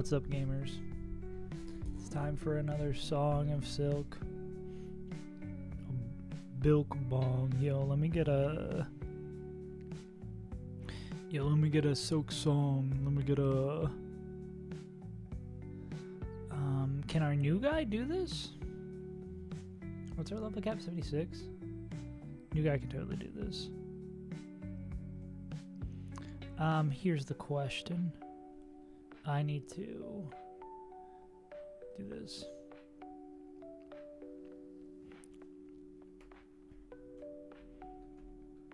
What's up, gamers? It's time for another Song of Silk. Bilk Bong. Yo, let me get a silk song. Let me get a can our new guy do this? What's our level cap? 76? New guy can totally do this. Here's the question. I need to do this.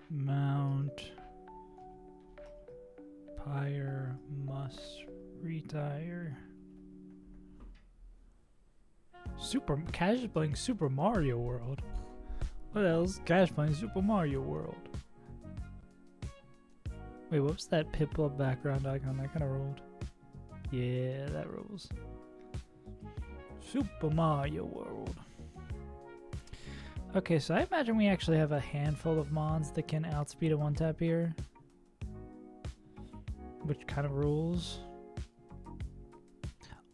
Mount PYRE must retire. Cash is playing Super Mario World. What else? Cash playing Super Mario World. Wait, what was that Piplup background icon? That kind of rolled. Yeah, that rules. Super Mario World. Okay, so I imagine we actually have a handful of mons that can outspeed a one-tap here. Which kind of rules.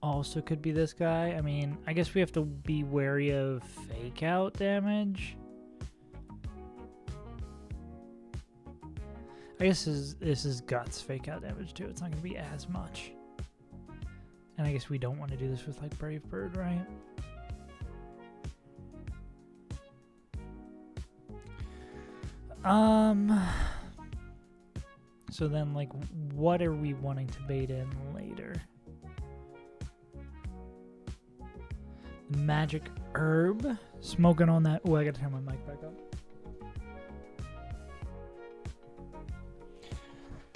Also could be this guy. I mean, I guess we have to be wary of fake out damage. I guess this is guts fake out damage too. It's not going to be as much. And I guess we don't want to do this with like Brave Bird, right? So then, like, what are we wanting to bait in later? Magic herb, smoking on that. Oh, I gotta turn my mic back up.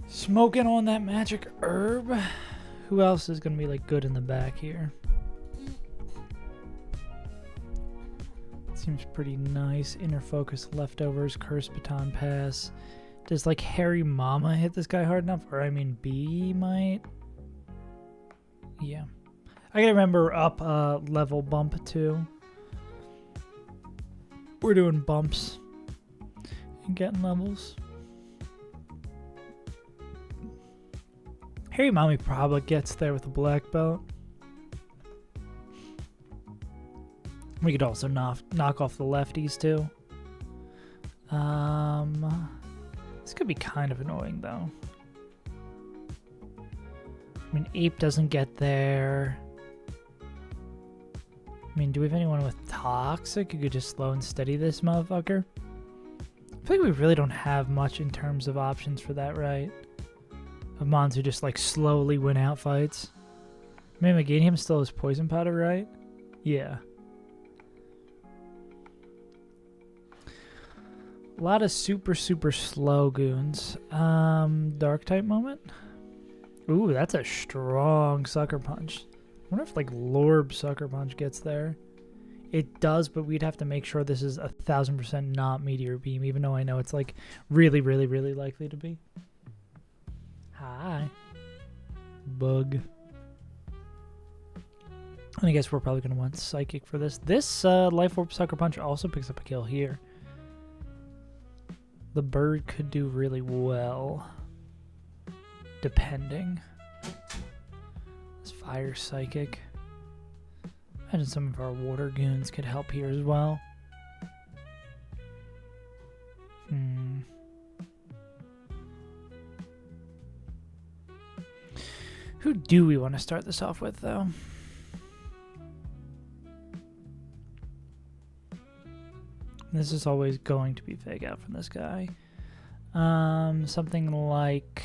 Smoking on that magic herb. Who else is gonna be like good in the back here? Seems pretty nice. Inner focus, leftovers, curse baton pass. Does like Harry Mama hit this guy hard enough? Or I mean B might. Yeah. I gotta remember up level bump too. We're doing bumps and getting levels. Harry Mommy probably gets there with a black belt. We could also knock off the lefties too. This could be kind of annoying though. I mean, Ape doesn't get there. I mean, do we have anyone with Toxic who could just slow and steady this motherfucker? I feel like we really don't have much in terms of options for that, right? Of mons who just like slowly win out fights. I mean, Meganium still has poison powder, right? Yeah. A lot of super slow goons. Dark type moment. Ooh, that's a strong sucker punch. I wonder if like Lorb sucker punch gets there. It does, but we'd have to make sure this is 1000% not meteor beam, even though I know it's like really likely to be. Hi. Bug. And I guess we're probably going to want Psychic for this. This Life Orb Sucker Punch also picks up a kill here. The bird could do really well. Depending. This Fire Psychic. Imagine some of our water goons could help here as well. Who do we want to start this off with, though? This is always going to be fake out from this guy. Something like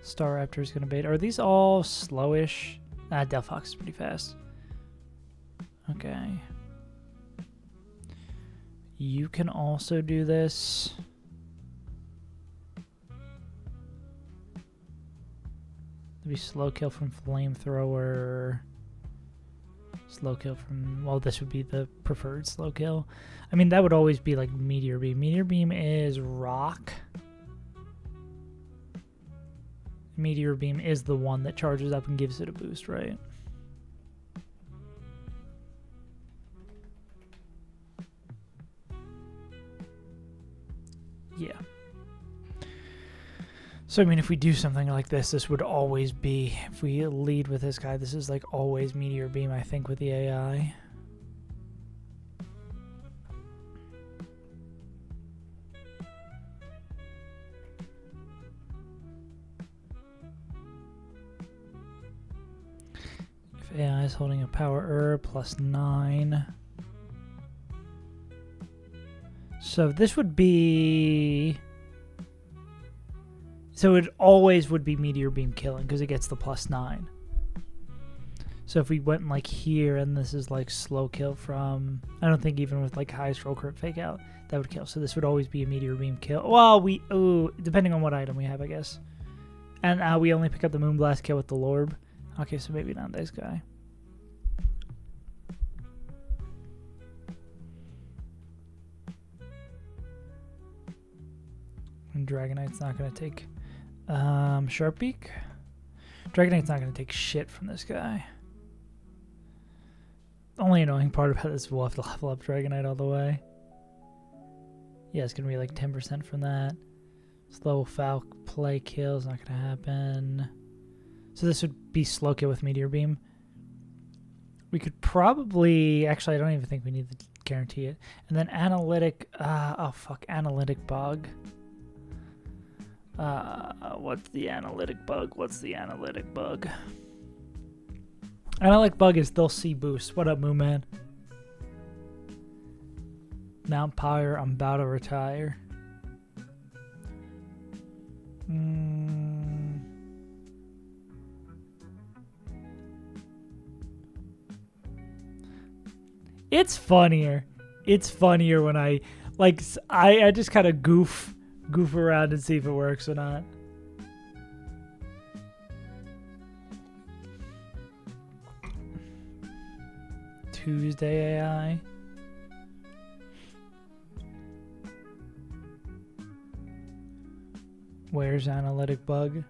Star Raptor is going to bait. Are these all slowish? Delphox is pretty fast. Okay. You can also do this. Maybe slow kill from Flamethrower. Slow kill from, well, this would be the preferred slow kill. I mean, that would always be like Meteor Beam. Meteor Beam is rock. Meteor Beam is the one that charges up and gives it a boost, right? Yeah. So, I mean, if we do something like this would always be, if we lead with this guy, this is like always Meteor Beam, I think, with the AI. If AI is holding a PYRE +9. So this would be... So it always would be Meteor Beam killing because it gets the +9. So if we went like here and this is like slow kill from... I don't think even with like highest roll crit fake out, that would kill. So this would always be a Meteor Beam kill. Well, depending on what item we have, I guess. And we only pick up the Moonblast kill with the Lorb. Okay, so maybe not this guy. And Dragonite's not going to take... Sharp Beak? Dragonite's not going to take shit from this guy. The only annoying part about this is we'll have to level up Dragonite all the way. Yeah, it's going to be like 10% from that. Slow foul play kill is not going to happen. So this would be slow kill with Meteor Beam. We could probably... Actually, I don't even think we need to guarantee it. And then Analytic... oh, fuck. Analytic Bug. What's the Analytic Bug? What's the Analytic Bug? Analytic Bug is they'll see boost. What up, Moo Man? Mount PYRE, I'm about to retire. It's funnier. It's funnier when I just kind of goof around and see if it works or not. Tuesday AI. Where's Analytic Bug?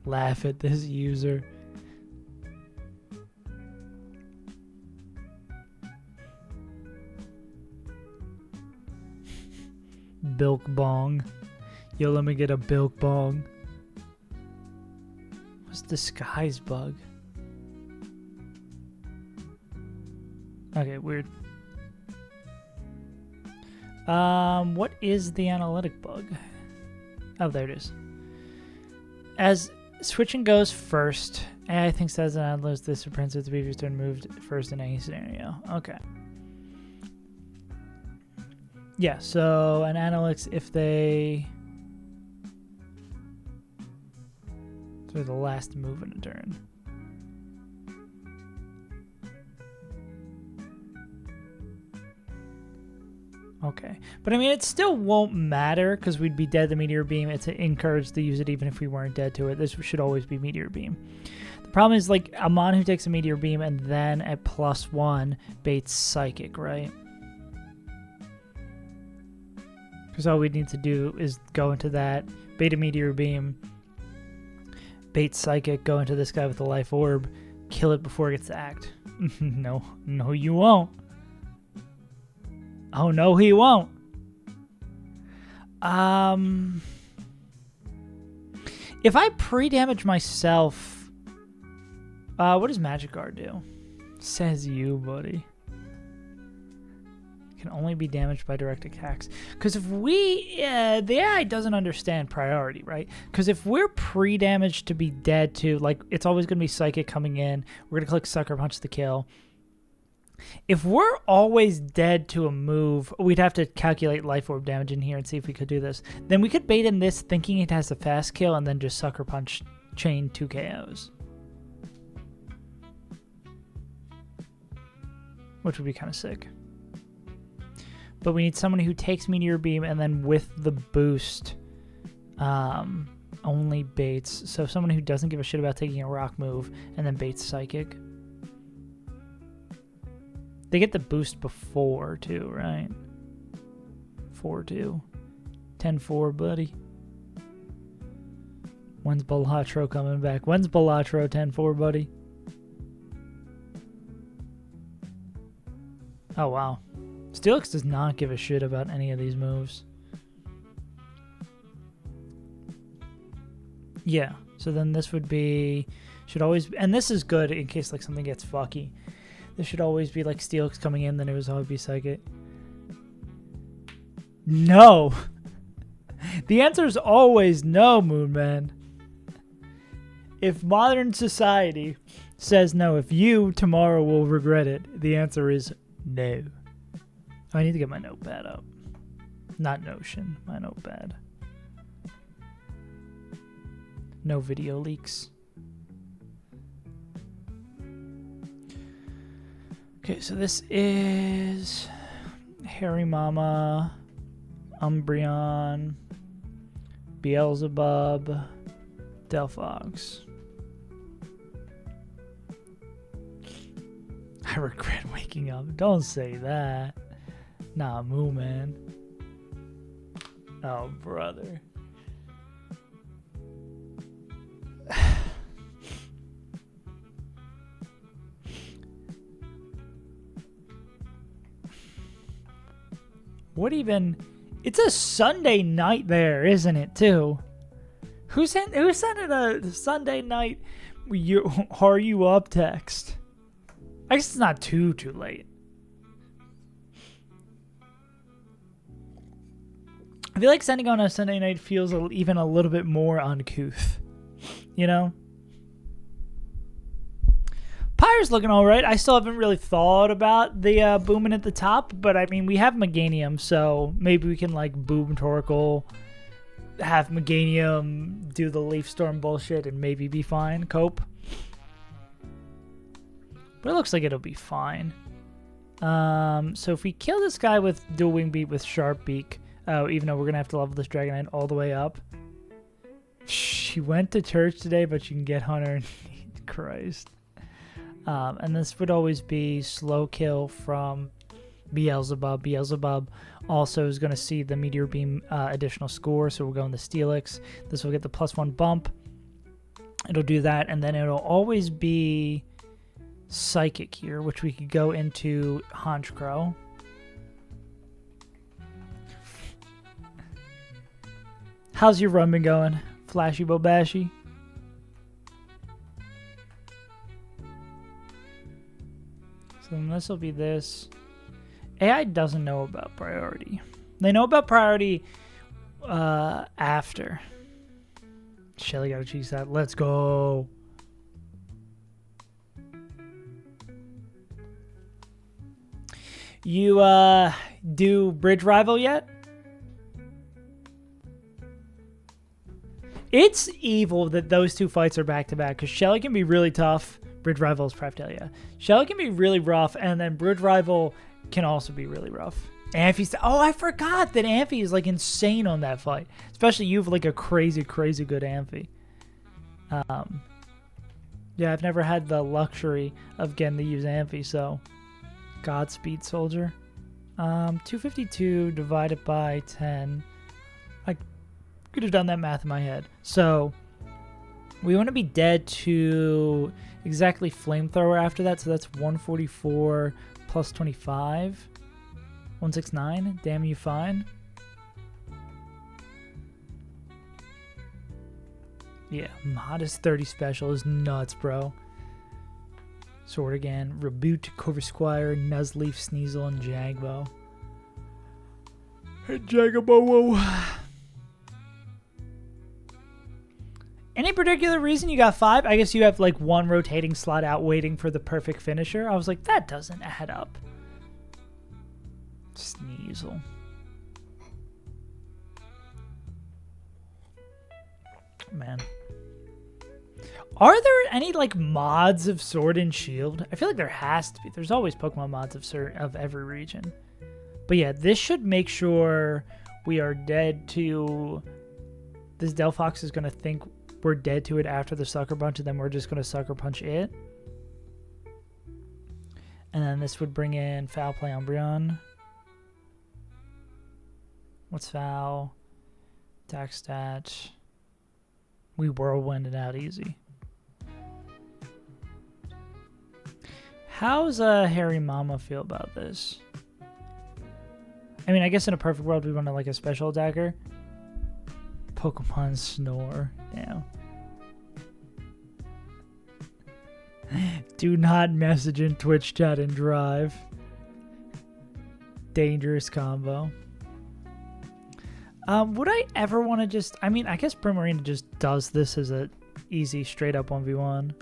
Laugh at this user. Bilk Bong. Yo, let me get a Bilk Bong. What's Disguise Bug? Okay, weird. What is the Analytic Bug? Oh, there it is. As switching goes first, AI thinks that as an analyst, this prints its previous turn moved first in any scenario. Okay. Yeah, so an analyst, if they... So the last move in a turn. Okay. But I mean, it still won't matter because we'd be dead to Meteor Beam. It's encouraged to use it even if we weren't dead to it. This should always be Meteor Beam. The problem is, like, a mon who takes a Meteor Beam and then at +1 baits Psychic, right? Because all we need to do is go into that, bait a Meteor Beam, bait Psychic, go into this guy with the Life Orb, kill it before it gets to act. No, you won't. Oh, no, he won't. If I pre-damage myself, what does Magic Guard do? Says you, buddy. Can only be damaged by direct attacks. Because if we, the AI doesn't understand priority, right? Because if we're pre-damaged to be dead to, like, it's always going to be Psychic coming in. We're going to click Sucker Punch to kill. If we're always dead to a move, we'd have to calculate Life Orb damage in here and see if we could do this. Then we could bait in this thinking it has a fast kill and then just Sucker Punch chain 2 KOs. Which would be kind of sick. But we need someone who takes Meteor Beam and then with the boost only baits. So someone who doesn't give a shit about taking a rock move and then baits Psychic. They get the boost before too, right? 4-2. 10-4, buddy. When's Balatro coming back? When's Balatro 10-4, buddy? Oh, wow. Steelix does not give a shit about any of these moves. Yeah. So then this would be, should always, and this is good in case like something gets fucky. This should always be like Steelix coming in, then it was always be Psychic. No. The answer is always no, Moonman. If modern society says no, if you tomorrow will regret it, the answer is no. I need to get my notepad up. Not Notion, my notepad. No video leaks. Okay, so this is Harry Mama, Umbreon, Beelzebub, Delphox. I regret waking up. Don't say that. Nah, Moo, man. Oh, brother. What even? It's a Sunday night there, isn't it, too? Who sent it a Sunday night are you up text? I guess it's not too late. I feel like sending on a Sunday night feels even a little bit more uncouth. You know? Pyre's looking alright. I still haven't really thought about the booming at the top, but I mean, we have Meganium, so maybe we can like boom Torkoal, have Meganium do the Leaf Storm bullshit, and maybe be fine. Cope. But it looks like it'll be fine. So if we kill this guy with Dual Wing Beat with Sharp Beak, even though we're going to have to level this Dragonite all the way up. She went to church today, but you can get Hunter. Christ. And this would always be slow kill from Beelzebub. Beelzebub also is going to see the Meteor Beam additional score, so we're going to Steelix. This will get the +1 bump. It'll do that, and then it'll always be Psychic here, which we could go into Honchkrow. How's your run been going, Flashy Bobashi? So then this will be this. AI doesn't know about priority. They know about priority after. Shelly got a cheese that. Let's go. You do Bridge Rival yet? It's evil that those two fights are back-to-back, because Shelly can be really tough. Bridge Rival is Praftelia. Shelly can be really rough, and then Bridge Rival can also be really rough. Amphi's... Oh, I forgot that Amphi is, like, insane on that fight. Especially you have, like, a crazy, crazy good Amphi. Yeah, I've never had the luxury of getting to use Amphi, so... Godspeed, soldier. 252 divided by 10. I could have done that math in my head. So we want to be dead to exactly Flamethrower after that. So that's 144 plus 25. 169. Damn you fine. Yeah, modest 30 special is nuts, bro. Sword again, Reboot, Corvisquire, Nuzleaf, Sneasel, and Jagbo. Hey, Jagabo. Any particular reason you got 5? I guess you have like 1 rotating slot out waiting for the perfect finisher. I was like, that doesn't add up. Sneasel. Man. Are there any, like, mods of Sword and Shield? I feel like there has to be. There's always Pokemon mods of every region. But yeah, this should make sure we are dead to... This Delphox is going to think we're dead to it after the Sucker Punch, and then we're just going to Sucker Punch it. And then this would bring in Foul Play Umbreon. What's Foul? Attack stat. We Whirlwind it out easy. How's Harry Mama feel about this? I mean, I guess in a perfect world, we want to like a special attacker. Pokemon Snore. Damn. Do not message in Twitch chat and drive. Dangerous combo. Would I ever want to just... I mean, I guess Primarina just does this as a easy straight up 1v1.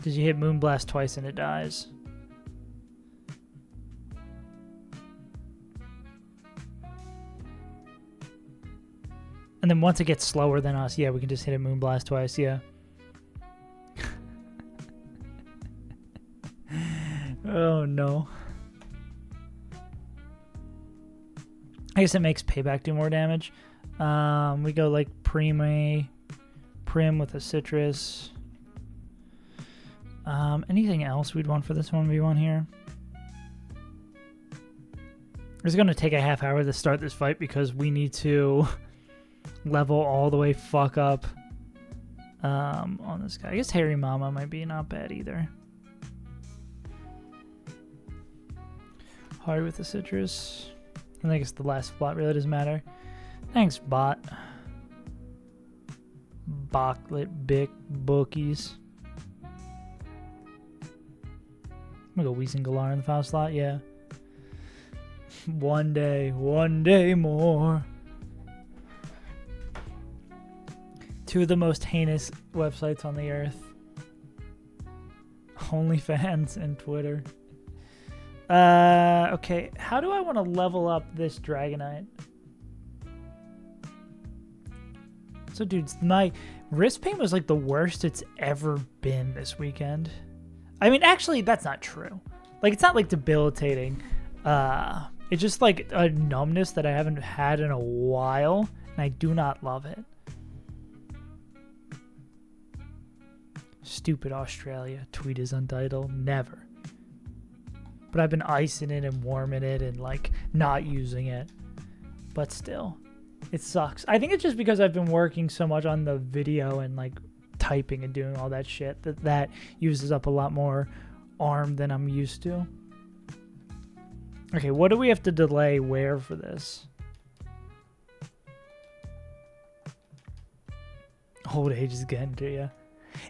Did you hit Moonblast twice and it dies? And then once it gets slower than us, yeah, we can just hit it Moonblast twice, yeah. Oh no. I guess it makes Payback do more damage. We go like Prim with a Citrus. Anything else we'd want for this 1v1 here? It's going to take a half hour to start this fight because we need to level all the way fuck up on this guy. I guess Harry Mama might be not bad either. Harry with the Citrus. I think it's the last spot, really doesn't matter. Thanks, bot. Bocklet, Bic, Bookies. I'm gonna go Weezing Galar in the foul slot, yeah. One day more. Two of the most heinous websites on the earth. OnlyFans and Twitter. Okay, how do I want to level up this Dragonite? So, dudes, my wrist pain was like the worst it's ever been this weekend. I mean, actually, that's not true. Like, it's not like debilitating. It's just like a numbness that I haven't had in a while, and I do not love it. Stupid Australia. Tweet is untitled. Never. But I've been icing it and warming it and like not using it. But still, it sucks. I think it's just because I've been working so much on the video and like typing and doing all that shit that uses up a lot more arm than I'm used to. Okay, what do we have to delay where for this? Old age is getting to you.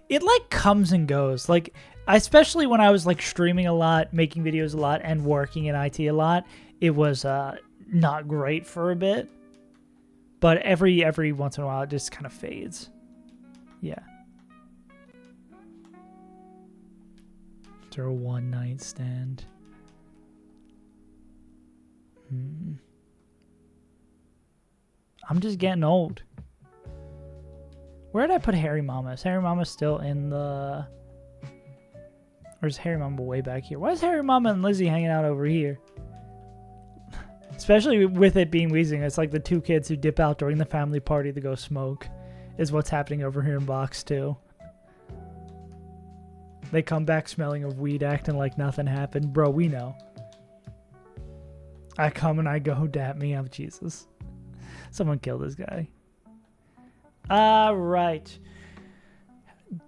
It like comes and goes. Like, especially when I was like streaming a lot, making videos a lot, and working in IT a lot, it was not great for a bit. But every once in a while, it just kind of fades. Yeah. After a one night stand. I'm just getting old. Where did I put Harry Mama? Is Harry Mama still in the... Or is Harry Mama way back here? Why is Harry Mama and Lizzie hanging out over here? Especially with it being Weezing. It's like the two kids who dip out during the family party to go smoke is what's happening over here in box 2. They come back smelling of weed, acting like nothing happened. Bro, we know. I come and I go, dap me up, Jesus. Someone kill this guy. Right.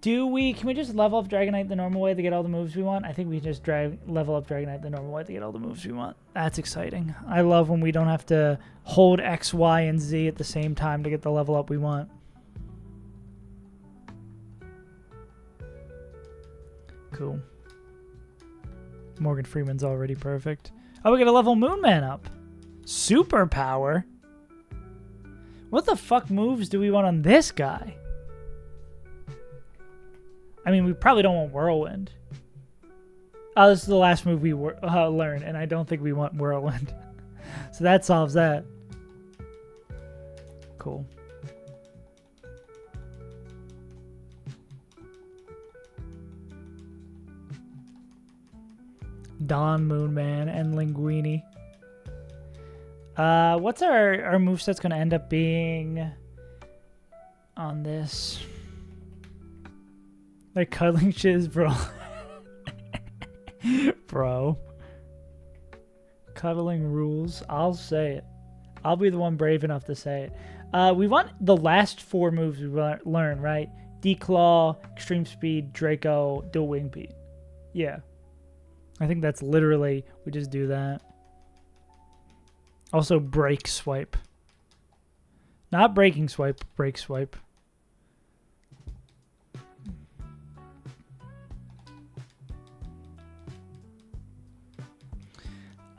Can we just level up Dragonite the normal way to get all the moves we want? I think we just level up Dragonite the normal way to get all the moves we want. That's exciting. I love when we don't have to hold X, Y, and Z at the same time to get the level up we want. Cool. Morgan Freeman's already perfect. Oh, we got a level Moonman up. Superpower? What the fuck moves do we want on this guy? I mean, we probably don't want Whirlwind. Oh, this is the last move we learn, and I don't think we want Whirlwind. So that solves that. Cool. Dawn, Moonman, and Linguini. What's our moveset's going to end up being on this? Like cuddling shiz, bro. Bro. Cuddling rules. I'll say it. I'll be the one brave enough to say it. We want the last 4 moves we learn, right? Declaw, Extreme Speed, Draco, Dual Wing Beat. Yeah. I think that's literally, we just do that. Also, Break Swipe. Not Breaking Swipe, Break Swipe.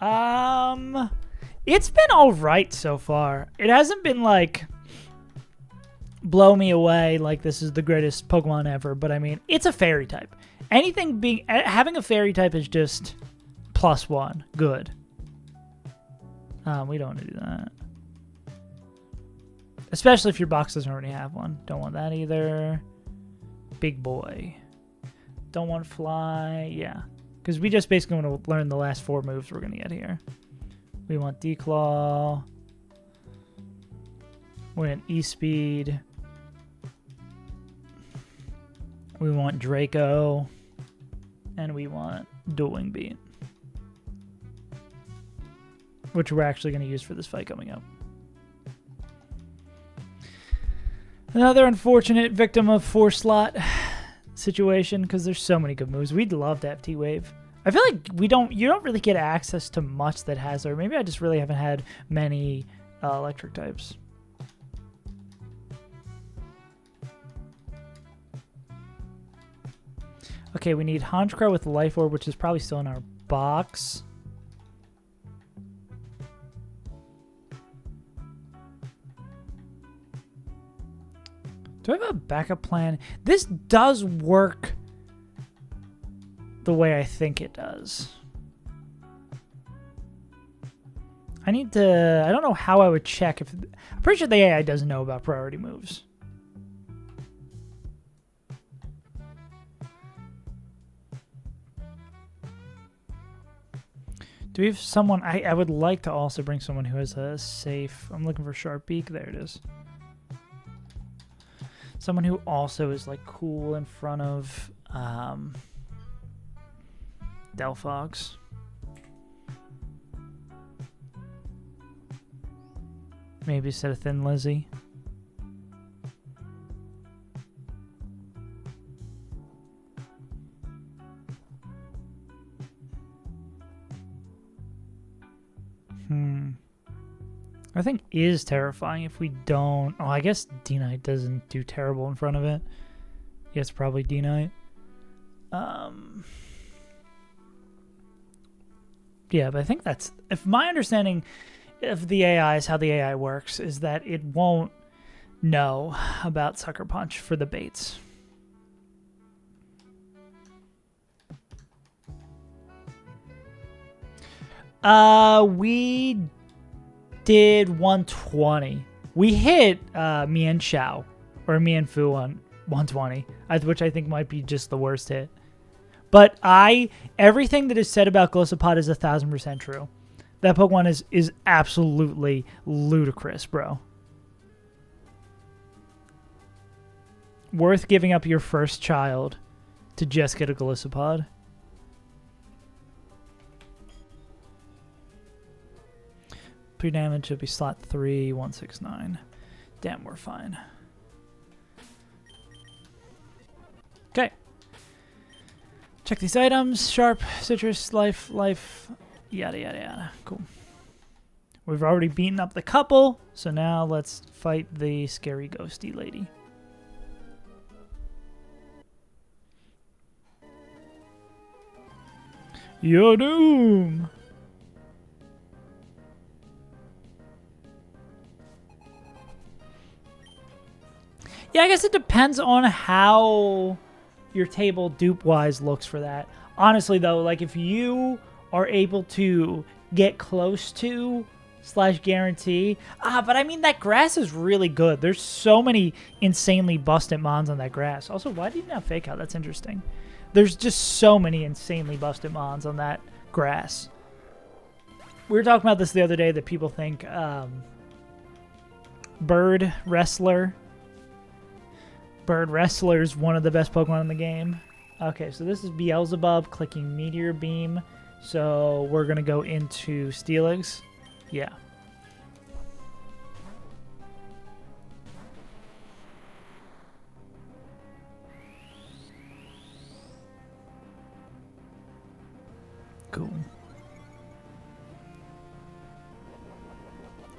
It's been all right so far. It hasn't been like blow me away like this is the greatest Pokemon ever, but I mean, it's a fairy type. Having a fairy type is just +1. Good. We don't want to do that. Especially if your box doesn't already have one. Don't want that either. Big boy. Don't want fly. Yeah. Because we just basically want to learn the last 4 moves we're going to get here. We want Declaw. We want E-Speed. We want Draco. And we want Dueling Beat. Which we're actually going to use for this fight coming up. Another unfortunate victim of 4-slot situation because there's so many good moves. We'd love to have T-Wave. I feel like you don't really get access to much that has, or maybe I just really haven't had many electric types. Okay, we need Honchkrow with Life Orb, which is probably still in our box. Do I have a backup plan? This does work the way I think it does. I don't know how I would check if... I'm pretty sure the AI doesn't know about priority moves. Do we have someone... I would like to also bring someone who has a safe... I'm looking for Sharp Beak. There it is. Someone who also is like cool in front of Delphox. Maybe instead of Thin Lizzy. I think is terrifying if we don't... Oh, I guess D-Knight doesn't do terrible in front of it. Yes, probably D-Knight. Yeah, but I think that's... If my understanding of the AI is how the AI works, is that it won't know about Sucker Punch for the baits. We did 120. We hit Mian Xiao or Mian Fu on 120, which I think might be just the worst hit. But everything that is said about Golisopod is 1,000% true. That Pokemon is absolutely ludicrous, bro. Worth giving up your first child to just get a Golisopod. Pre-damage should be slot 3, 169. Damn, we're fine. Okay. Check these items. Sharp, Citrus, Life, yada, yada, yada. Cool. We've already beaten up the couple, so now let's fight the scary ghosty lady. Your doom! Yeah, I guess it depends on how your table dupe-wise looks for that. Honestly, though, like if you are able to get close to / guarantee... but I mean, that grass is really good. There's so many insanely busted mons on that grass. Also, why do you not fake out? That's interesting. There's just so many insanely busted mons on that grass. We were talking about this the other day that people think Bird Wrestler is one of the best Pokemon in the game. Okay, so this is Beelzebub clicking Meteor Beam. So we're going to go into Steelix. Yeah. Cool.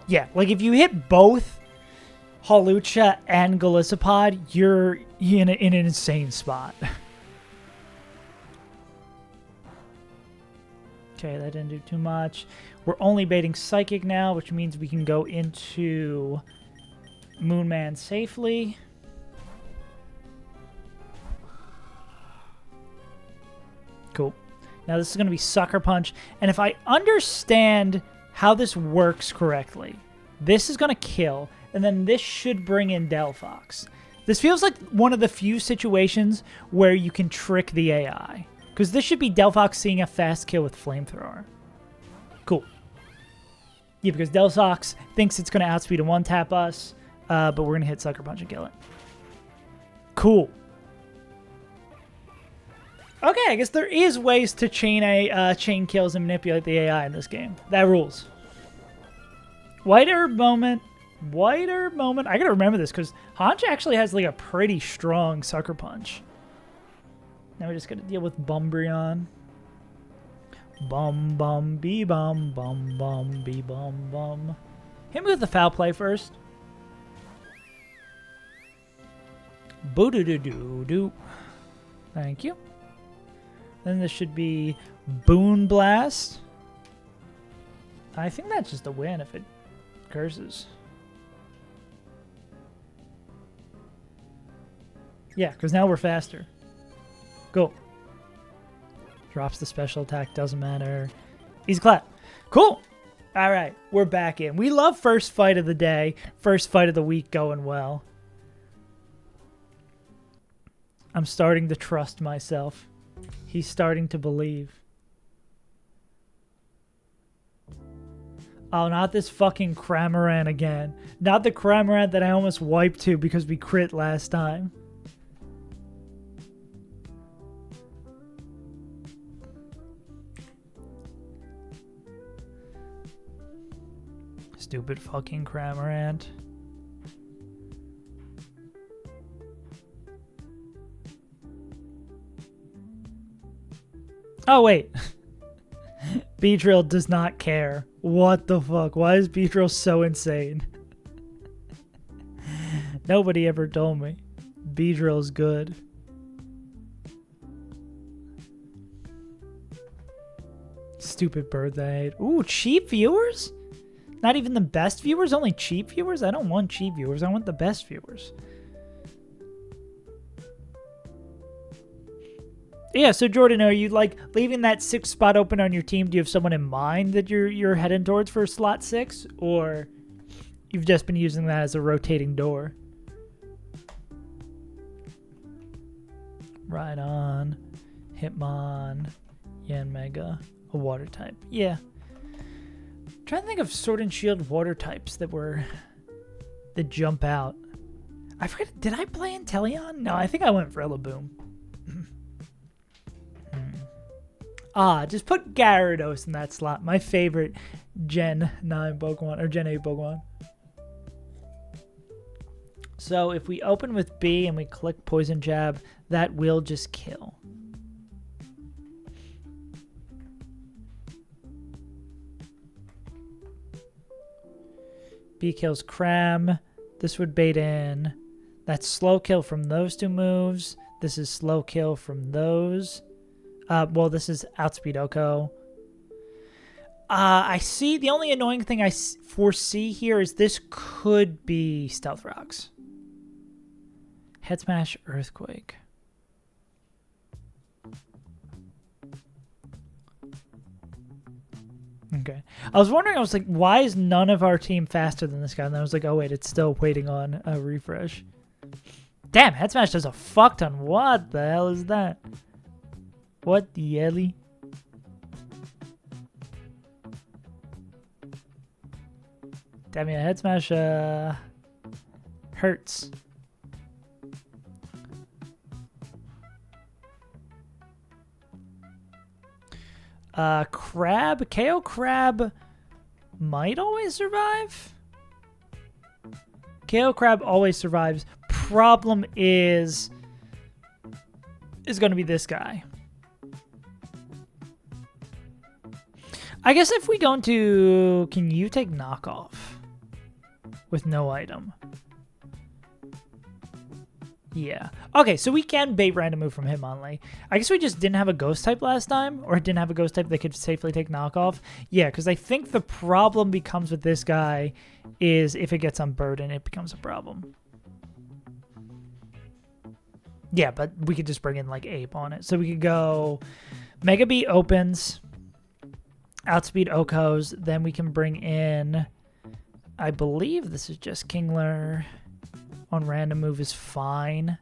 Yeah, like if you hit both Hawlucha and Golisopod, you're in an insane spot. Okay, that didn't do too much. We're only baiting Psychic now, which means we can go into Moonman safely. Cool. Now this is going to be Sucker Punch. And if I understand how this works correctly, this is going to kill, and then this should bring in Delphox. This feels like one of the few situations where you can trick the AI. Because this should be Delphox seeing a fast kill with Flamethrower. Cool. Yeah, because Delphox thinks it's going to outspeed and one-tap us, but we're going to hit Sucker Punch and kill it. Cool. Okay, I guess there is ways to chain kills and manipulate the AI in this game. That rules. White Herb moment. White Herb moment. I gotta remember this because Hanch actually has like a pretty strong Sucker Punch. Now we just gotta deal with Bumbreon. Bum bum bee bum bum bum bee bum bum. Hit me with the foul play first. Boo doo doo doo doo. Thank you. Then this should be Boon Blast. I think that's just a win if it curses. Yeah, because now we're faster. Go. Drops the special attack, doesn't matter. Easy clap. Cool. All right, we're back in. We love first fight of the day, first fight of the week going well. I'm starting to trust myself. He's starting to believe. Oh, not this fucking Cramorant again. Not the Cramorant that I almost wiped to because we crit last time. Stupid fucking Cramorant. Oh, wait. Beedrill does not care. What the fuck? Why is Beedrill so insane? Nobody ever told me. Beedrill's good. Stupid bird that I hate. Ooh, cheap viewers? Not even the best viewers? Only cheap viewers? I don't want cheap viewers. I want the best viewers. Yeah, so Jordan, are you like leaving that 6th spot open on your team? Do you have someone in mind that you're heading towards for slot 6, or you've just been using that as a rotating door? Right on, Hitmon, Yanmega, a water type. Yeah, I'm trying to think of Sword and Shield water types that jump out. I forget. Did I play Inteleon? No, I think I went for Rillaboom. Just put Gyarados in that slot. My favorite Gen 9 Pokemon, or Gen 8 Pokemon. So if we open with B and we click Poison Jab, that will just kill. B kills Cram. This would bait in. That's slow kill from those two moves. This is slow kill from those. Well, this is Outspeed Oko. I see. The only annoying thing I foresee here is this could be Stealth Rocks. Head Smash, Earthquake. Okay. I was wondering, I was like, why is none of our team faster than this guy? And I was like, oh, wait, it's still waiting on a refresh. Damn, Head Smash does a fuck ton. What the hell is that? What the helly? Damn, yeah, Head Smash hurts. Crab? KO Crab might always survive? KO Crab always survives. Problem is going to be this guy. I guess if we go into... Can you take knockoff? With no item. Yeah. Okay, so we can bait random move from Hitmonlee. I guess we just didn't have a ghost type last time, or didn't have a ghost type that could safely take knockoff. Yeah, because I think the problem becomes with this guy is if it gets unburdened, it becomes a problem. Yeah, but we could just bring in like Ape on it. So we could go Mega Beat opens, outspeed Okos, then we can bring in, I believe this is just Kingler on random move is fine.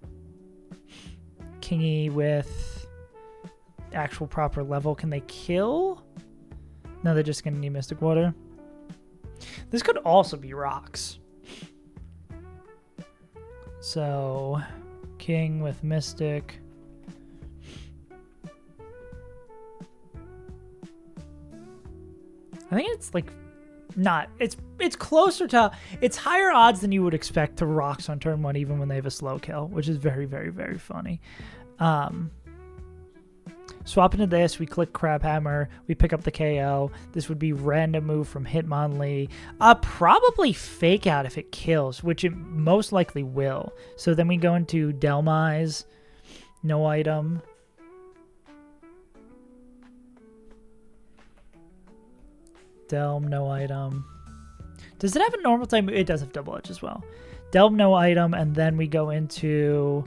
Kingy with actual proper level. Can they kill? No, they're just going to need Mystic Water. This could also be rocks. So, King with Mystic. I think it's like not. It's closer to. It's higher odds than you would expect to rocks on turn 1, even when they have a slow kill, which is very, very, very funny. Swap into this, we click Crab Hammer, we pick up the KO. This would be random move from Hitmonlee. Probably Fake Out if it kills, which it most likely will. So then we go into Delmise, no item. Delm, no item. Does it have a normal type? It does have double edge as well. Delm, no item, and then we go into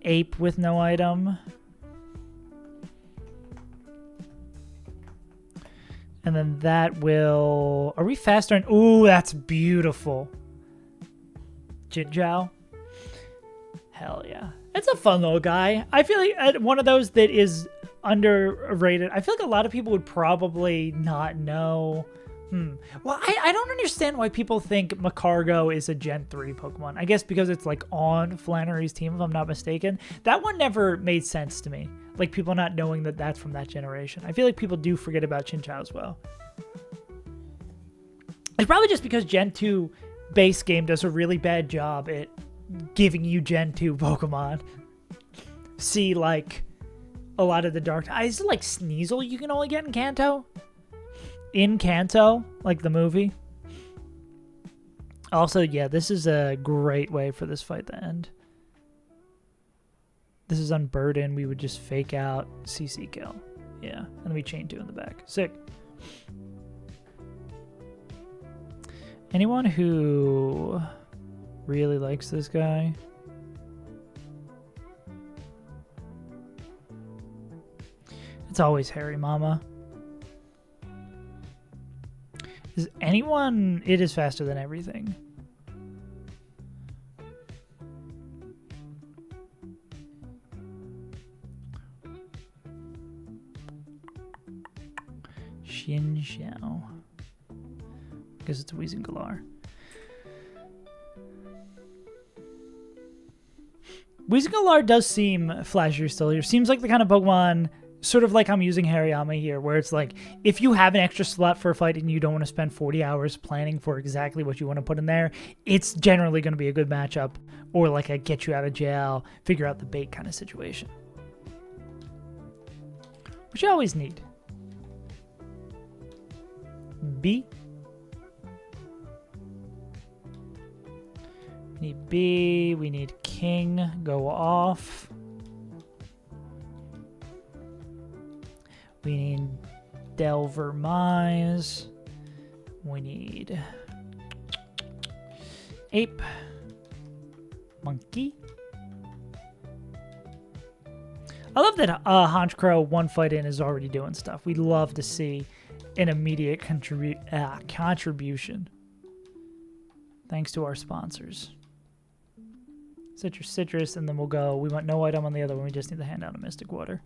Ape with no item. And then that will... Are we faster? Ooh, that's beautiful. Jinzhou. Hell yeah. It's a fun little guy. I feel like one of those that is underrated. I feel like a lot of people would probably not know. Well, I don't understand why people think Macargo is a Gen 3 Pokemon. I guess because it's like on Flannery's team, if I'm not mistaken. That one never made sense to me. Like people not knowing that that's from that generation. I feel like people do forget about Chinchou as well. It's probably just because Gen 2 base game does a really bad job at giving you Gen 2 Pokemon. See, like, a lot of the dark... Is it like Sneasel you can only get in Kanto? In Kanto, like the movie. Also, yeah, this is a great way for this fight to end. This is unburdened. We would just fake out CC kill. Yeah, and then we chain 2 in the back. Sick. Anyone who really likes this guy? It's always Harry Mama. Is anyone... It is faster than everything. Xinjiao. Because it's a Weezing-Galar. Weezing-Galar does seem flashier still here. Seems like the kind of Pokemon... Sort of like I'm using Hariyama here, where it's like, if you have an extra slot for a fight and you don't want to spend 40 hours planning for exactly what you want to put in there, it's generally going to be a good matchup, or like a get you out of jail, figure out the bait kind of situation. Which you always need. B. We need B, we need King, go off. We need Delver Mise. We need Ape. Monkey. I love that Honchkrow one fight in is already doing stuff. We'd love to see an immediate contribution. Thanks to our sponsors. Citrus, and then we'll go. We want no item on the other one. We just need to hand out a Mystic Water.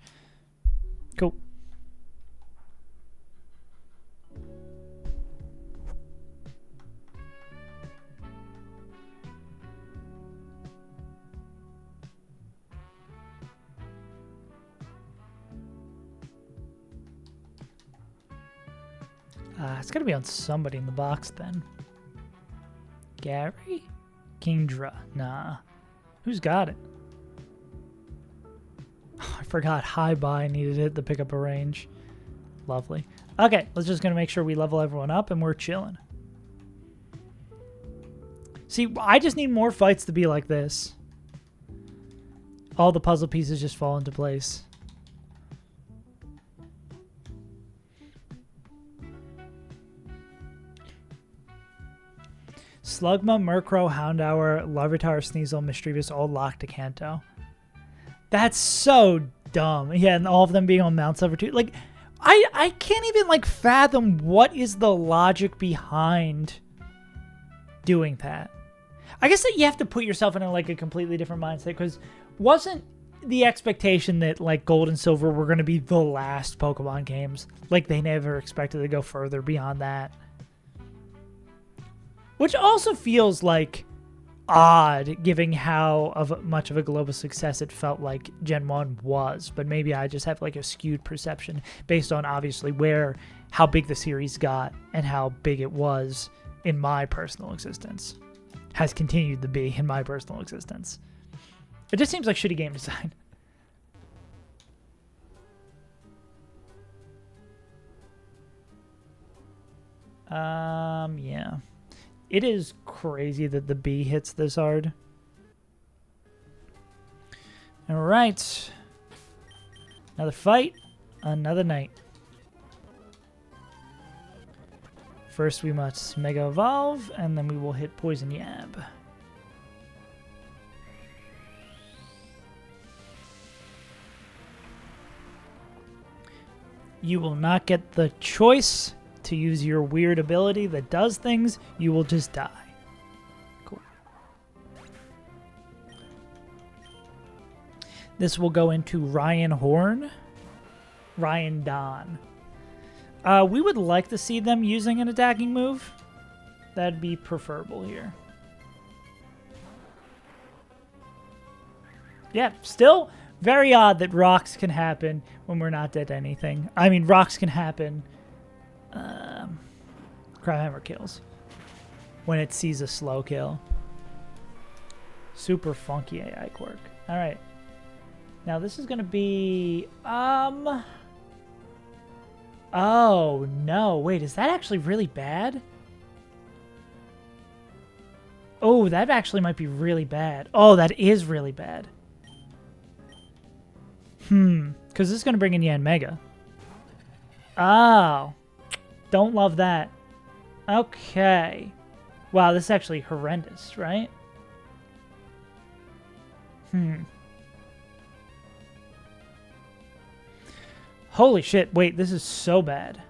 Cool. It's got to be on somebody in the box then. Gary? Kingdra. Nah. Who's got it? Oh, I forgot High Buy needed it to pick up a range. Lovely. Okay, let's just going to make sure we level everyone up and we're chilling. See, I just need more fights to be like this. all the puzzle pieces just fall into place. Slugma, Murkrow, Houndour, Larvitar, Sneasel, Mischievous, all locked to Kanto. That's so dumb. Yeah, and all of them being on Mount Silver too. Like, I can't even, like, fathom what is the logic behind doing that. I guess that you have to put yourself in, like, a completely different mindset, because wasn't the expectation that, like, Gold and Silver were going to be the last Pokemon games? Like, they never expected to go further beyond that. Which also feels, like, odd, given how much of a global success it felt like Gen 1 was. But maybe I just have, like, a skewed perception based on, obviously, how big the series got and how big it was in my personal existence. Has continued to be in my personal existence. It just seems like shitty game design. Yeah. It is crazy that the bee hits this hard. All right. Another fight, another night. First we must Mega Evolve, and then we will hit Poison Yab. You will not get the choice to use your weird ability that does things. You will just die. Cool. This will go into Ryan Horn. Ryan Don. We would like to see them using an attacking move. That'd be preferable here. Yeah, still very odd that rocks can happen when we're not dead anything. I mean, rocks can happen. Crowhammer kills when it sees a slow kill. Super funky AI quirk. All right. Now this is going to be oh no, wait, is that actually really bad? Oh, that actually might be really bad. Oh, that is really bad. Because this is going to bring in Yanmega. Oh. Don't love that. Okay. Wow, this is actually horrendous, right? Holy shit, wait, this is so bad.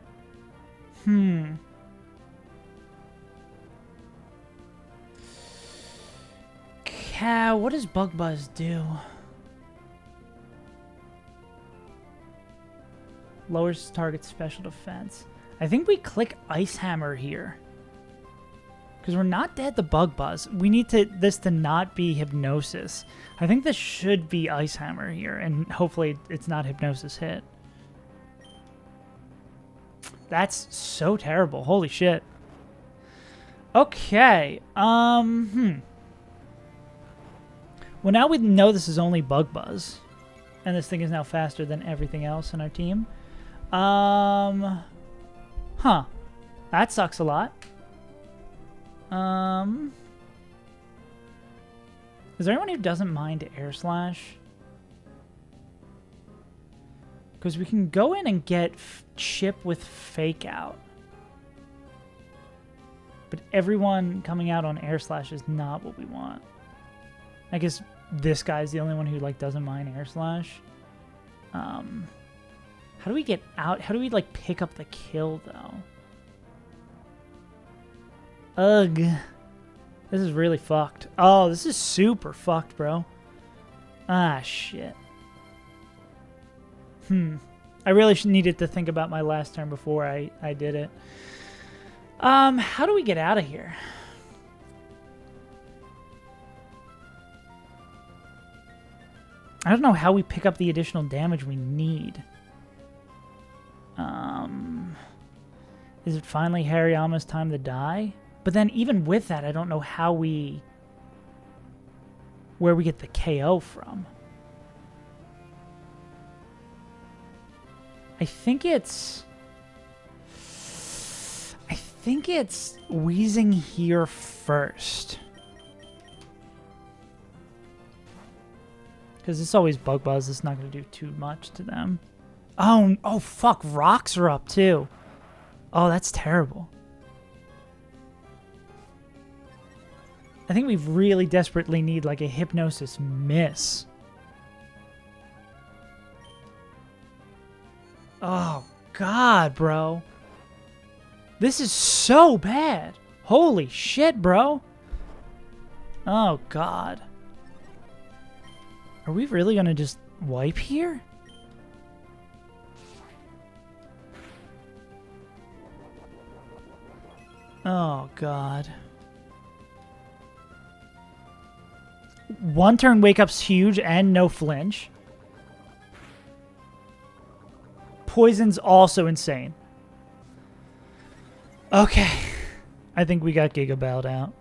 Cow, what does Bug Buzz do? Lowers target special defense. I think we click Ice Hammer here. Because we're not dead to Bug Buzz. We need this to not be Hypnosis. I think this should be Ice Hammer here. And hopefully it's not Hypnosis hit. That's so terrible. Holy shit. Okay. Well, now we know this is only Bug Buzz. And this thing is now faster than everything else in our team. Huh. That sucks a lot. Is there anyone who doesn't mind Air Slash? Because we can go in and get Chip with Fake Out. But everyone coming out on Air Slash is not what we want. I guess this guy's the only one who, like, doesn't mind Air Slash. How do we get out? How do we, like, pick up the kill, though? Ugh. This is really fucked. Oh, this is super fucked, bro. Ah, shit. I really needed to think about my last turn before I did it. How do we get out of here? I don't know how we pick up the additional damage we need. Is it finally Hariyama's time to die? But then even with that, I don't know how where we get the KO from. I think it's Wheezing here first. Because it's always Bug Buzz. It's not going to do too much to them. Oh, fuck. Rocks are up, too. Oh, that's terrible. I think we really desperately need, like, a Hypnosis miss. Oh, God, bro. This is so bad. Holy shit, bro. Oh, God. Are we really going to just wipe here? Oh, God. One turn wake up's huge and no flinch. Poison's also insane. Okay. I think we got Giga bailed out.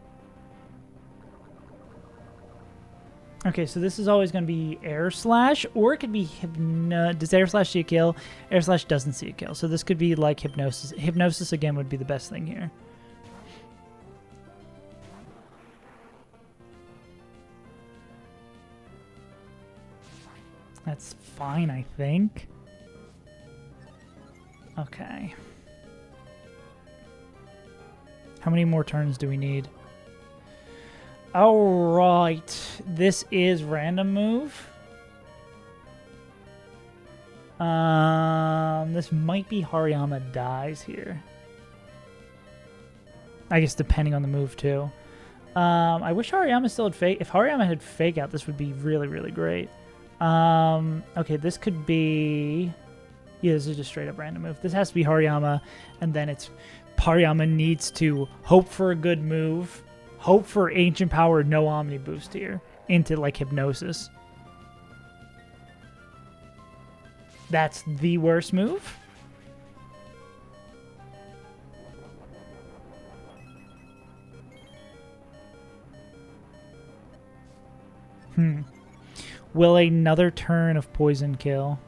Okay, so this is always going to be Air Slash, or it could be Does Air Slash see a kill? Air Slash doesn't see a kill, so this could be like Hypnosis. Hypnosis, again, would be the best thing here. That's fine, I think. Okay. How many more turns do we need? Alright. This is random move. This might be Hariyama dies here. I guess depending on the move too. I wish Hariyama still had fake. If Hariyama had fake out, this would be really, really great. Okay, this could be... Yeah, this is just straight up random move. This has to be Hariyama, and then it's... Hariyama needs to hope for a good move, hope for Ancient Power, no Omni boost here, into, like, Hypnosis. That's the worst move. Will another turn of poison kill?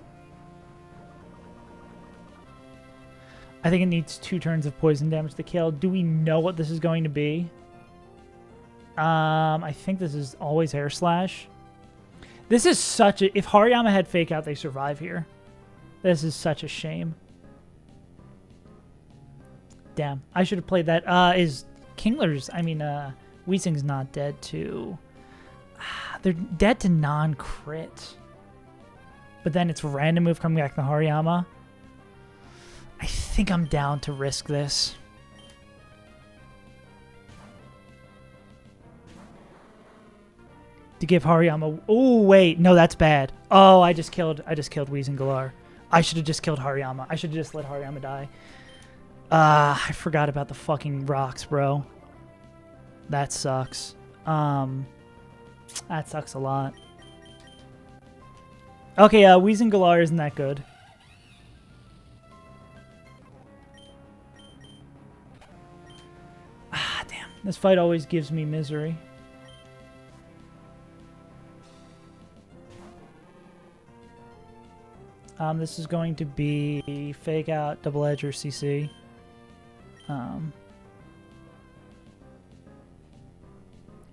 I think it needs 2 turns of poison damage to kill. Do we know what this is going to be? I think this is always Air Slash. This is such a... If Hariyama had Fake Out, they survive here. This is such a shame. Damn. I should have played that. Is Kingler's... I mean, Weezing's not dead to... They're dead to non-crit. But then it's random move coming back to Hariyama. I think I'm down to risk this. To give Hariyama... Oh, wait. No, that's bad. Oh, I just killed Weezing Galar. I should have just killed Hariyama. I should have just let Hariyama die. I forgot about the fucking rocks, bro. That sucks. That sucks a lot. Okay, Weezing Galar isn't that good. Ah, damn. This fight always gives me misery. This is going to be Fake Out, Double Edge, or CC.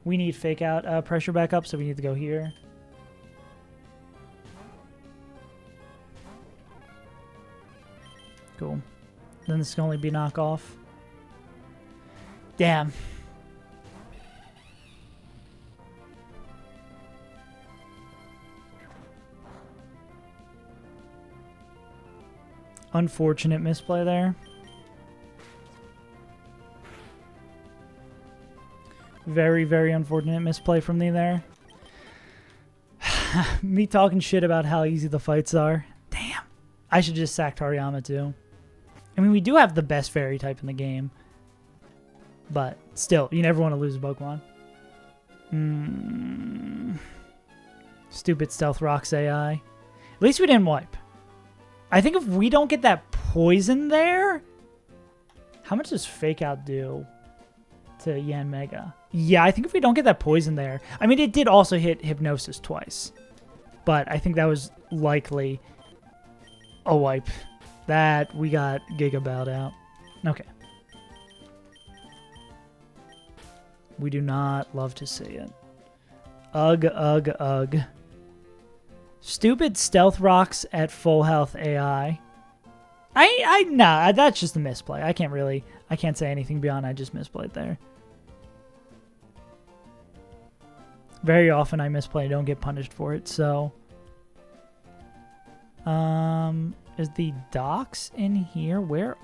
We need Fake Out pressure back up, so we need to go here. Cool. Then this can only be knockoff. Damn. Unfortunate misplay there. Very, very unfortunate misplay from me there. Me talking shit about how easy the fights are. Damn. I should just sacked Hariyama too. I mean, we do have the best fairy type in the game. But still, you never want to lose a Pokemon. Stupid Stealth Rocks AI. At least we didn't wipe. I think if we don't get that poison there... How much does Fake Out do to Yanmega? Yeah, I think if we don't get that poison there... I mean, it did also hit Hypnosis twice. But I think that was likely a wipe. That we got Giga bowed out. Okay. We do not love to see it. Ugh, ugh, ugh. Stupid stealth rocks at full health AI. Nah, that's just a misplay. I can't say anything beyond I just misplayed there. Very often I misplay, don't get punished for it, so. Is the docs in here? Where's